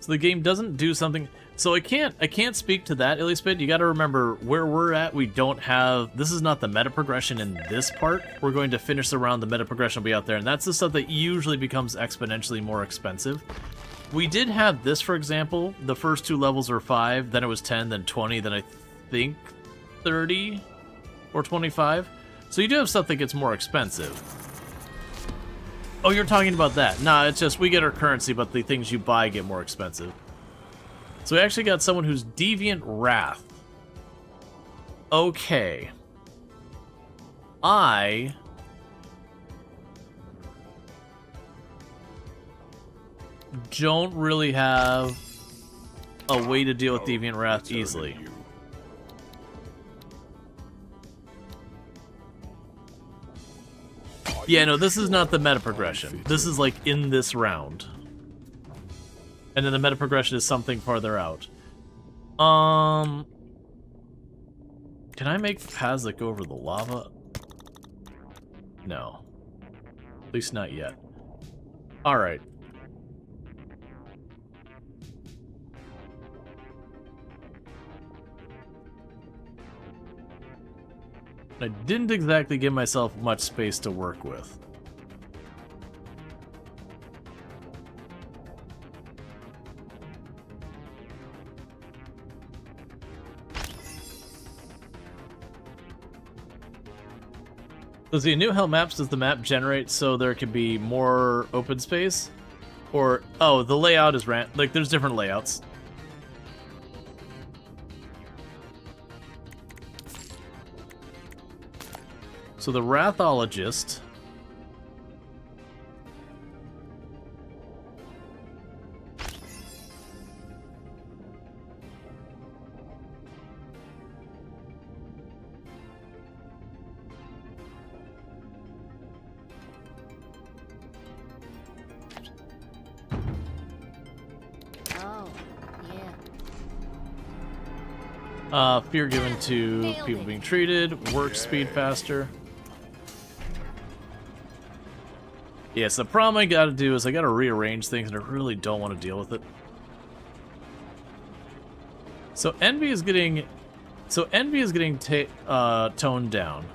So the game doesn't do something. So I can't speak to that, Illispid. You got to remember where we're at. We don't have. This is not the meta progression in this part. We're going to finish the round. The meta progression will be out there, and that's the stuff that usually becomes exponentially more expensive. We did have this, for example. The first 2 levels were 5, then it was 10, then 20, then I think 30 or 25. So you do have stuff that gets more expensive. Oh, you're talking about that. Nah, it's just we get our currency, but the things you buy get more expensive. So we actually got someone who's Deviant Wrath. Okay. I don't really have a way to deal with Deviant Wrath easily. Yeah, no, this is not the meta progression. This is like in this round. And then the meta progression is something farther out. Can I make paths that go over the lava? No. At least not yet. Alright. I didn't exactly give myself much space to work with. Does the new hell maps, does the map generate so there can be more open space? Or, oh, the layout is like there's different layouts. So the Wrathologist fear given to people being treated, work speed faster. Yes, the problem I gotta do is I gotta rearrange things, and I really don't want to deal with it. So envy is getting, toned down.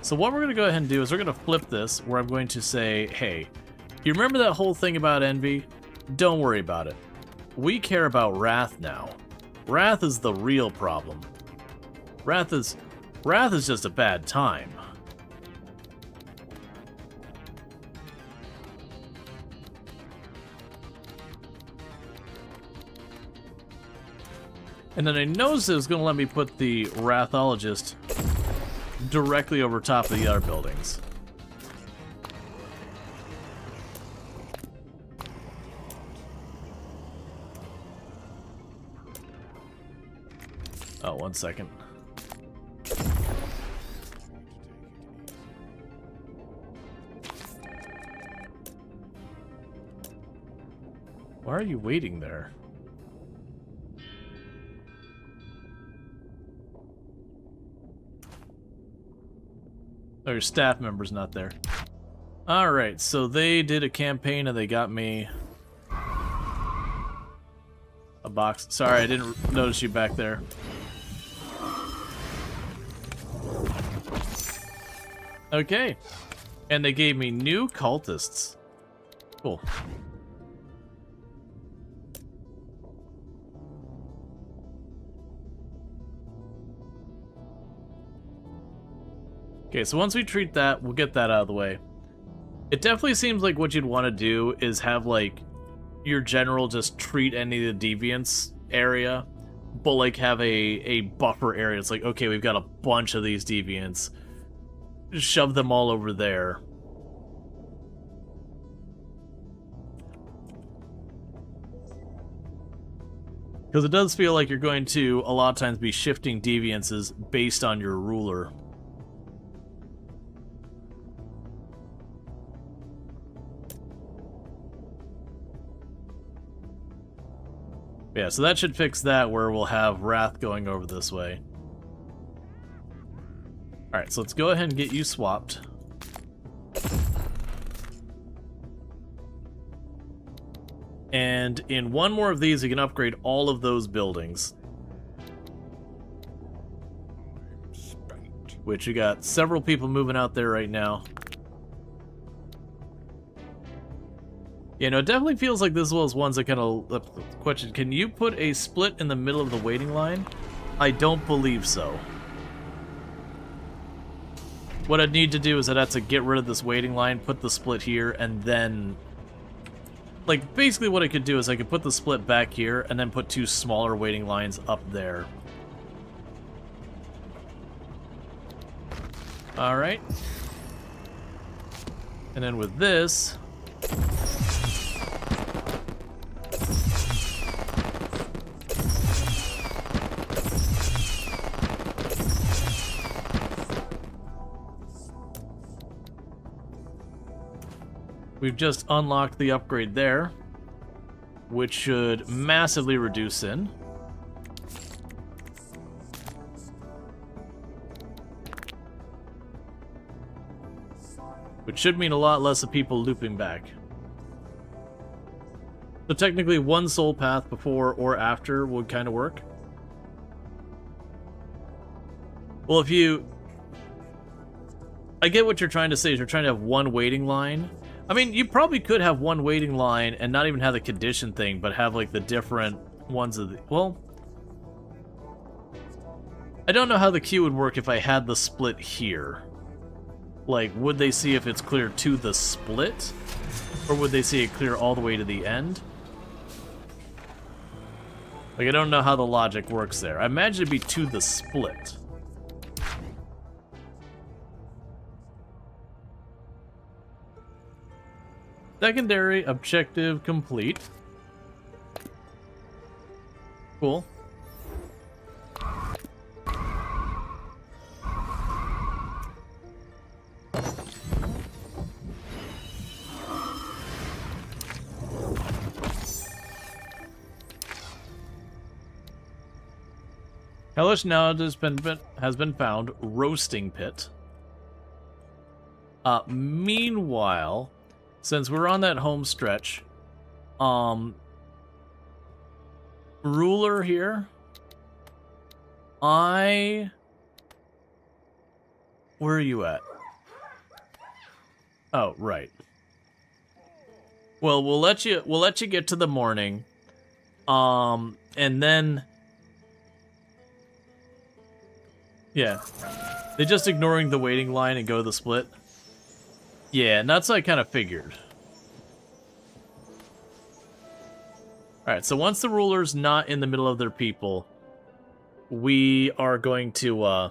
So what we're gonna go ahead and do is we're gonna flip this, where I'm going to say, hey, you remember that whole thing about envy? Don't worry about it. We care about wrath now. Wrath is the real problem. Wrath is just a bad time. And then I noticed it was going to let me put the Wrathologist directly over top of the other buildings. Oh, 1 second. Why are you waiting there? Oh, your staff member's not there. Alright, so they did a campaign and they got me a box. Sorry, I didn't notice you back there. Okay. And they gave me new cultists. Cool. Okay, so once we treat that, we'll get that out of the way. It definitely seems like what you'd want to do is have, like, your general just treat any of the deviants area, but, like, have a buffer area. It's like, okay, we've got a bunch of these deviants. Just shove them all over there. Because it does feel like you're going to, a lot of times, be shifting deviances based on your ruler. Yeah, so that should fix that, where we'll have Wrath going over this way. Alright, so let's go ahead and get you swapped. And in one more of these, we can upgrade all of those buildings. Which you got several people moving out there right now. Yeah, no, it definitely feels like this was ones that kind of... Question, can you put a split in the middle of the waiting line? I don't believe so. What I'd need to do is I'd have to get rid of this waiting line, put the split here, and then... Like, basically what I could do is I could put the split back here, and then put two smaller waiting lines up there. Alright. And then with this... We've just unlocked the upgrade there, which should massively reduce sin. Which should mean a lot less of people looping back. So technically one soul path before or after would kind of work. Well, if you... I get what you're trying to say, is you're trying to have one waiting line. I mean, you probably could have one waiting line and not even have the condition thing, but have, like, the different ones of the... Well... I don't know how the queue would work if I had the split here. Like, would they see if it's clear to the split? Or would they see it clear all the way to the end? Like, I don't know how the logic works there. I imagine it'd be to the split. Secondary objective complete. Cool. Hellish now has been found. Roasting pit. Meanwhile, since we're on that home stretch, ruler here. Where are you at? Oh, right. Well, we'll let you get to the morning. And then yeah. They're just ignoring the waiting line and go to the split. Yeah, and that's what I kind of figured. Alright, so once the ruler's not in the middle of their people, we are going to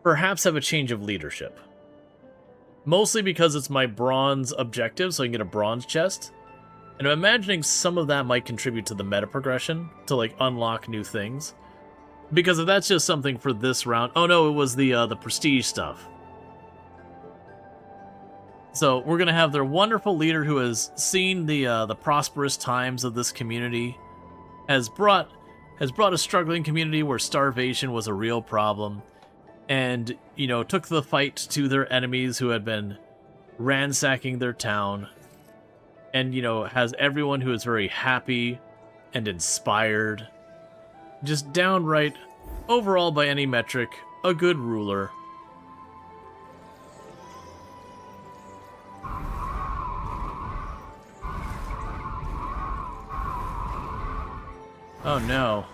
perhaps have a change of leadership. Mostly because it's my bronze objective, so I can get a bronze chest. And I'm imagining some of that might contribute to the meta progression, to like unlock new things. Because if that's just something for this round... Oh no, it was the prestige stuff. So we're going to have their wonderful leader who has seen the prosperous times of this community, has brought a struggling community where starvation was a real problem, and, you know, took the fight to their enemies who had been ransacking their town, and, you know, has everyone who is very happy and inspired. Just downright, overall by any metric, a good ruler. Oh no.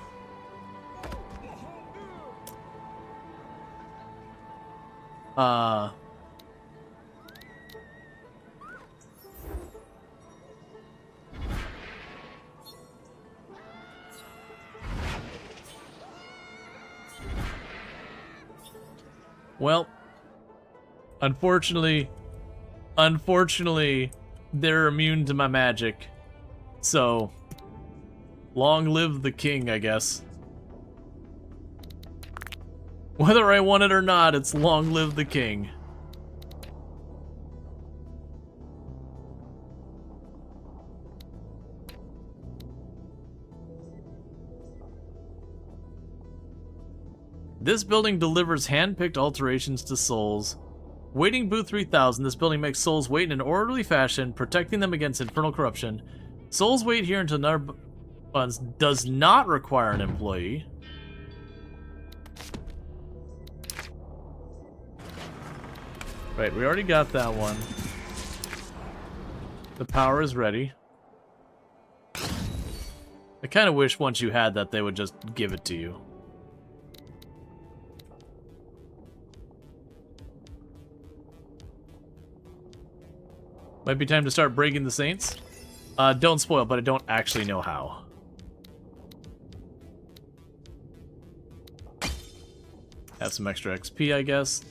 Well, unfortunately, they're immune to my magic. So, long live the king, I guess. Whether I want it or not, it's long live the king. This building delivers hand-picked alterations to souls. Waiting booth 3000, this building makes souls wait in an orderly fashion, protecting them against infernal corruption. Souls wait here until another funds does not require an employee. Right, we already got that one. The power is ready. I kind of wish once you had that they would just give it to you. Might be time to start breaking the saints. Don't spoil, but I don't actually know how. Have some extra XP, I guess.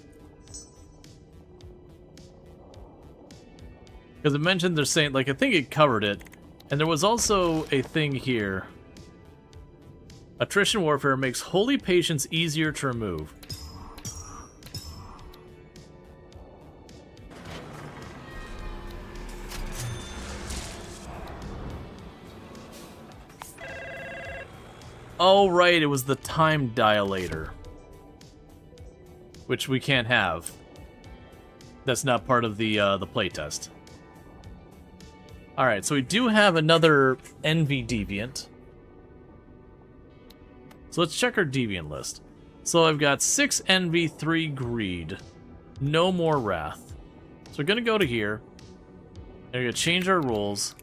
Because it mentioned their saint, like I think it covered it. And there was also a thing here. Attrition warfare makes holy patience easier to remove. Oh, right, it was the time dilator. Which we can't have. That's not part of the playtest. Alright, so we do have another Envy Deviant. So let's check our Deviant list. So I've got 6 Envy, 3 Greed. No more Wrath. So we're gonna go to here. And we're gonna change our rules.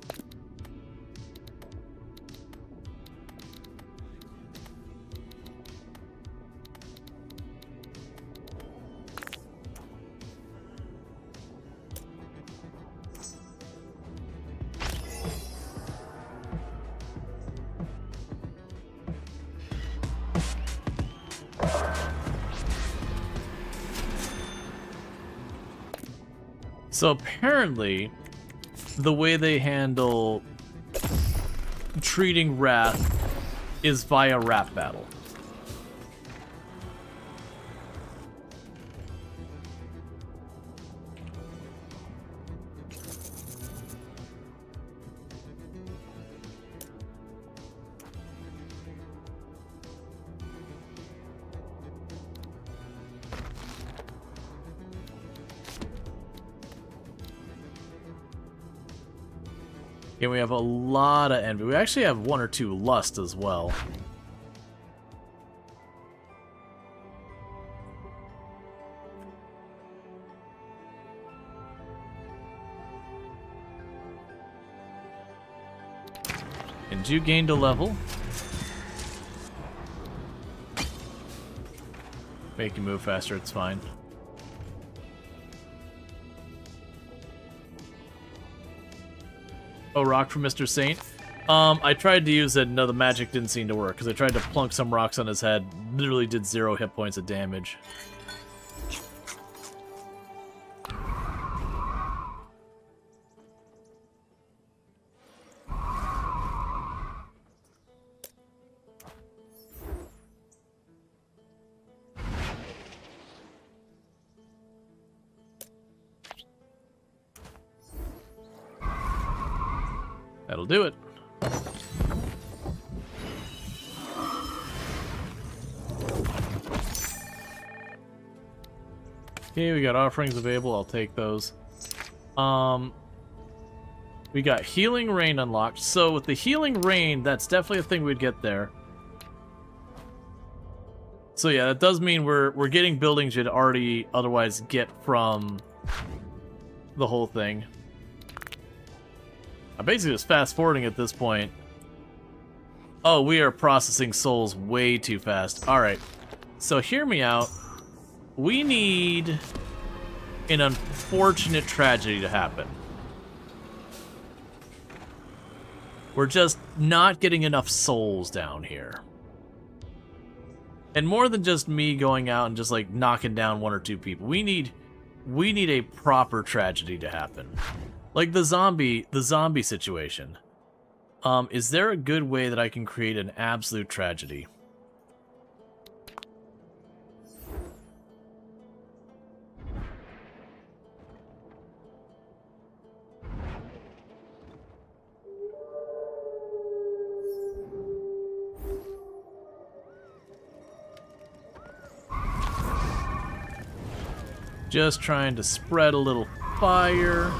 So apparently, the way they handle treating Wrath is via rap battle. And we have a lot of envy. We actually have 1 or 2 lust as well. And you gained a level. Make you move faster, it's fine. Oh, rock from Mr. Saint. I tried to use it, no, the magic didn't seem to work, because I tried to plunk some rocks on his head, literally did 0 hit points of damage. That'll do it. Okay, we got offerings available. I'll take those. We got Healing Rain unlocked. So with the Healing Rain, that's definitely a thing we'd get there. So yeah, that does mean we're getting buildings you'd already otherwise get from the whole thing. I'm basically just fast-forwarding at this point. Oh, we are processing souls way too fast. Alright, so hear me out. We need an unfortunate tragedy to happen. We're just not getting enough souls down here. And more than just me going out and just like knocking down 1 or 2 people. We need a proper tragedy to happen. Like the zombie situation. Is there a good way that I can create an absolute tragedy? Just trying to spread a little fire.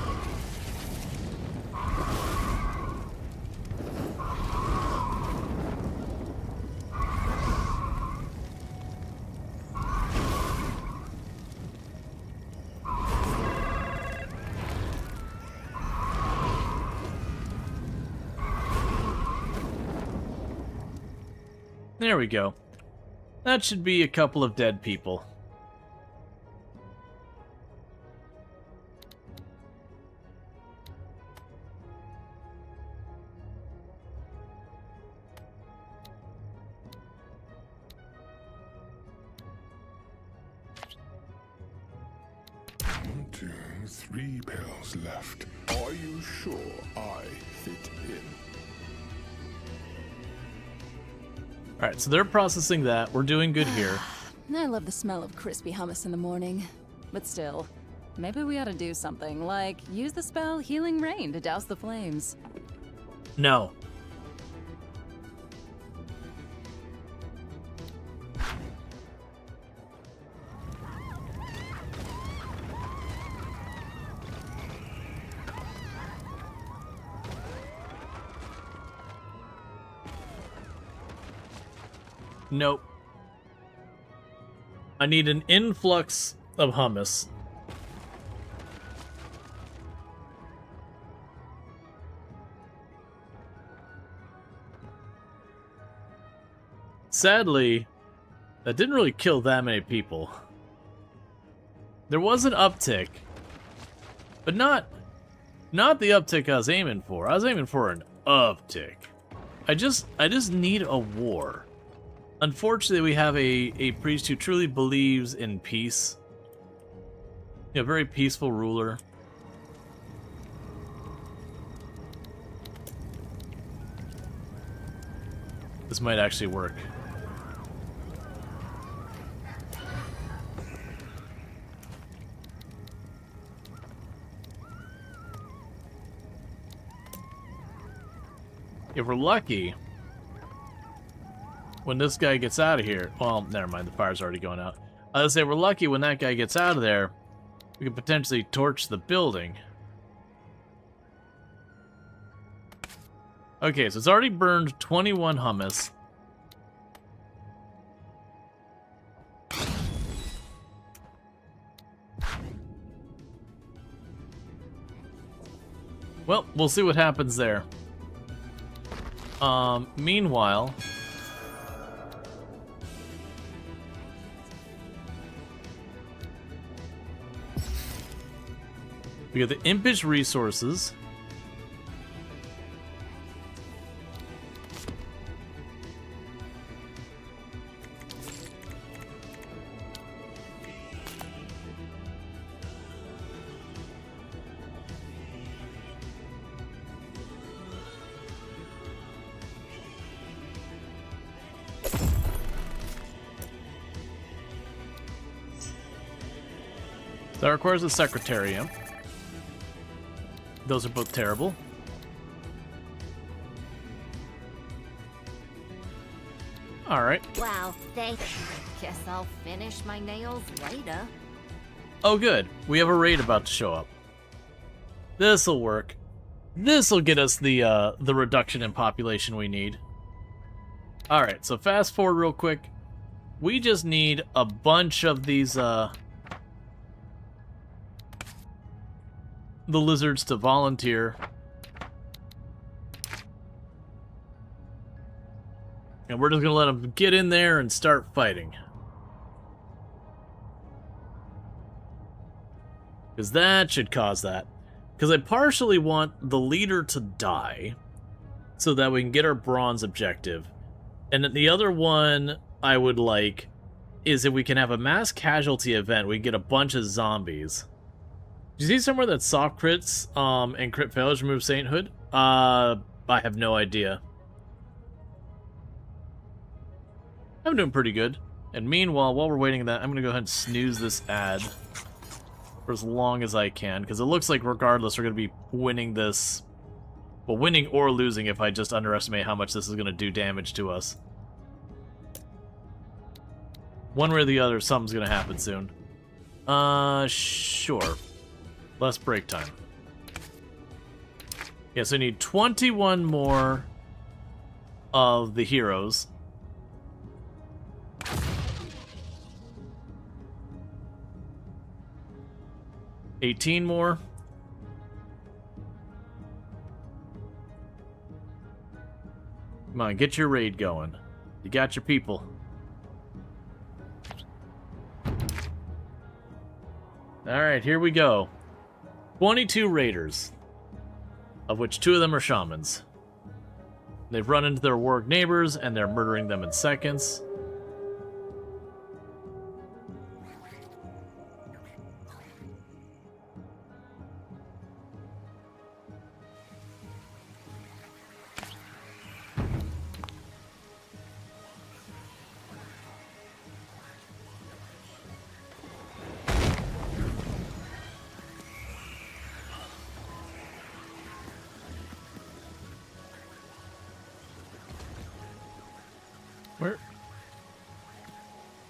There we go. That should be a couple of dead people. One, 2, 3 pills left. Are you sure I fit in? Alright, so they're processing that. We're doing good here. I love the smell of crispy hummus in the morning. But still, maybe we ought to do something, like use the spell Healing Rain to douse the flames. No. Nope. I need an influx of hummus. Sadly, that didn't really kill that many people. There was an uptick, but not the uptick I was aiming for. I was aiming for an uptick. I just need a war. Unfortunately, we have a priest who truly believes in peace. A very peaceful ruler. This might actually work. If we're lucky, when this guy gets out of here, well, never mind, the fire's already going out. I was say we're lucky when that guy gets out of there, we could potentially torch the building. Okay, so it's already burned 21 hummus. Well, we'll see what happens there. Meanwhile, we got the impish resources. That requires a Secretariat. Those are both terrible. Alright. Wow, thanks. Guess I'll finish my nails later. Oh good, we have a raid about to show up. This'll work. This'll get us the reduction in population we need. Alright, so fast forward real quick. We just need a bunch of these, the lizards to volunteer. And we're just gonna let them get in there and start fighting. Because that should cause that. Because I partially want the leader to die, so that we can get our bronze objective. And then the other one I would like is if we can have a mass casualty event, we can get a bunch of zombies. Do you see somewhere that soft crits and crit failures remove sainthood? I have no idea. I'm doing pretty good. And meanwhile, while we're waiting on that, I'm going to go ahead and snooze this ad for as long as I can, because it looks like regardless we're going to be winning this. Well, winning or losing if I just underestimate how much this is going to do damage to us. One way or the other, something's going to happen soon. Sure. Less break time. Yeah, so I need 21 more of the heroes. $18 more. Come on, get your raid going. You got your people. Alright, here we go. 22 raiders, of which 2 of them are shamans. They've run into their warg neighbors, and they're murdering them in seconds.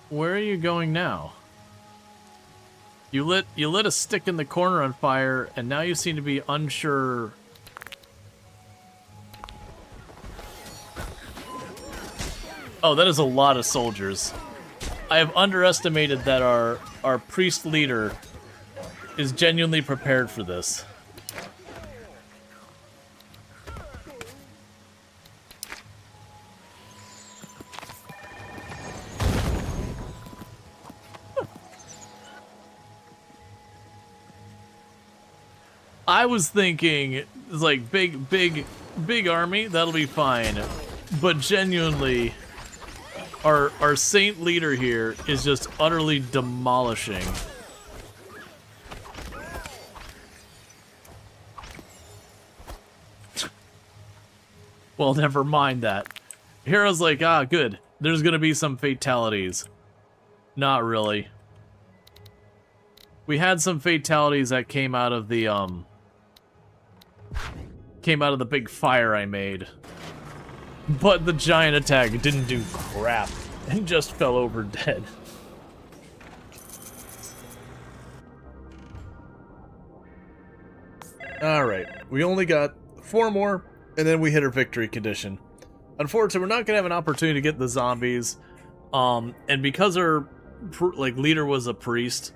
Where are you going now? You lit a stick in the corner on fire, and now you seem to be unsure. Oh, that is a lot of soldiers. I have underestimated that our priest leader is genuinely prepared for this. I was thinking, it's like, big army, that'll be fine. But genuinely, our saint leader here is just utterly demolishing. Well, never mind that. Hero's like, ah, good. There's gonna be some fatalities. Not really. We had some fatalities that came out of the, big fire I made. But the giant attack didn't do crap and just fell over dead. Alright, we only got 4 more, and then we hit our victory condition. Unfortunately, we're not going to have an opportunity to get the zombies, and because our leader was a priest,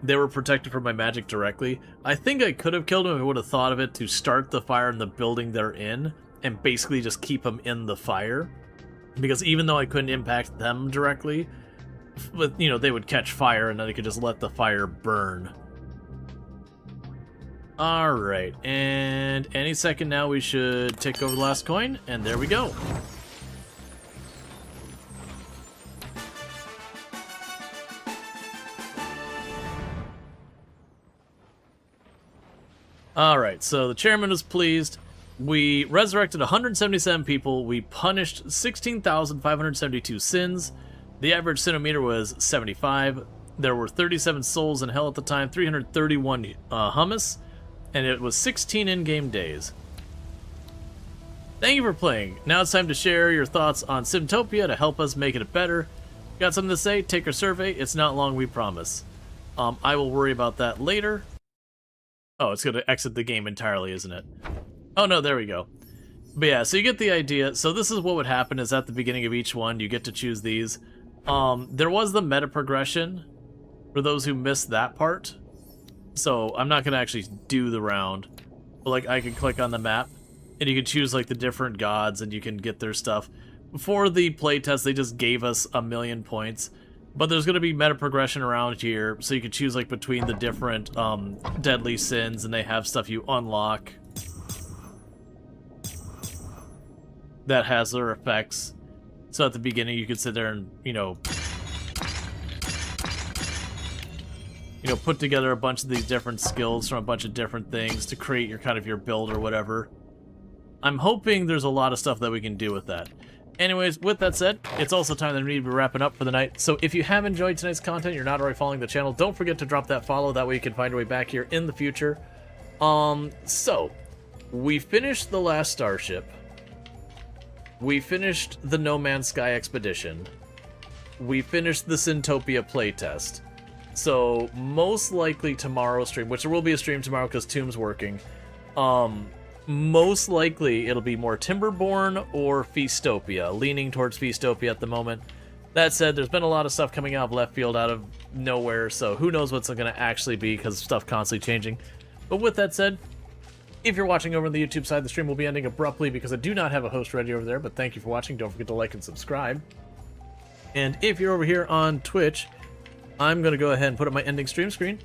they were protected from my magic directly. I think I could have killed him if I would have thought of it to start the fire in the building they're in, and basically just keep them in the fire. Because even though I couldn't impact them directly, but, you know, they would catch fire and then they could just let the fire burn. Alright, and any second now we should take over the last coin, and there we go. Alright, so the chairman was pleased. We resurrected 177 people. We punished 16,572 sins. The average sinometer was 75. There were 37 souls in hell at the time, 331 hummus, and it was 16 in-game days. Thank you for playing. Now it's time to share your thoughts on Sintopia to help us make it better. Got something to say? Take our survey. It's not long, we promise. I will worry about that later. Oh, it's going to exit the game entirely, isn't it? Oh, no, there we go. But yeah, so you get the idea. So this is what would happen is at the beginning of each one, you get to choose these. There was the meta progression for those who missed that part. So I'm not going to actually do the round. But like I can click on the map and you can choose like the different gods and you can get their stuff. Before the playtest, they just gave us 1,000,000 points. But there's going to be meta progression around here, so you can choose like between the different deadly sins, and they have stuff you unlock that has their effects. So at the beginning, you could sit there and put together a bunch of these different skills from a bunch of different things to create your kind of your build or whatever. I'm hoping there's a lot of stuff that we can do with that. Anyways, with that said, it's also time that we need to be wrapping up for the night. So if you have enjoyed tonight's content, you're not already following the channel, don't forget to drop that follow. That way you can find your way back here in the future. So, we finished the last starship. We finished the No Man's Sky expedition. We finished the Sintopia playtest. So, most likely tomorrow's stream, which there will be a stream tomorrow because Tomb's working, most likely it'll be more Timberborn or Feastopia, leaning towards Feastopia at the moment. That said, there's been a lot of stuff coming out of left field, out of nowhere, so who knows what's going to actually be because stuff constantly changing. But with that said, if you're watching over on the YouTube side, the stream will be ending abruptly because I do not have a host ready over there, but thank you for watching. Don't forget to like and subscribe. And if you're over here on Twitch, I'm going to go ahead and put up my ending stream screen.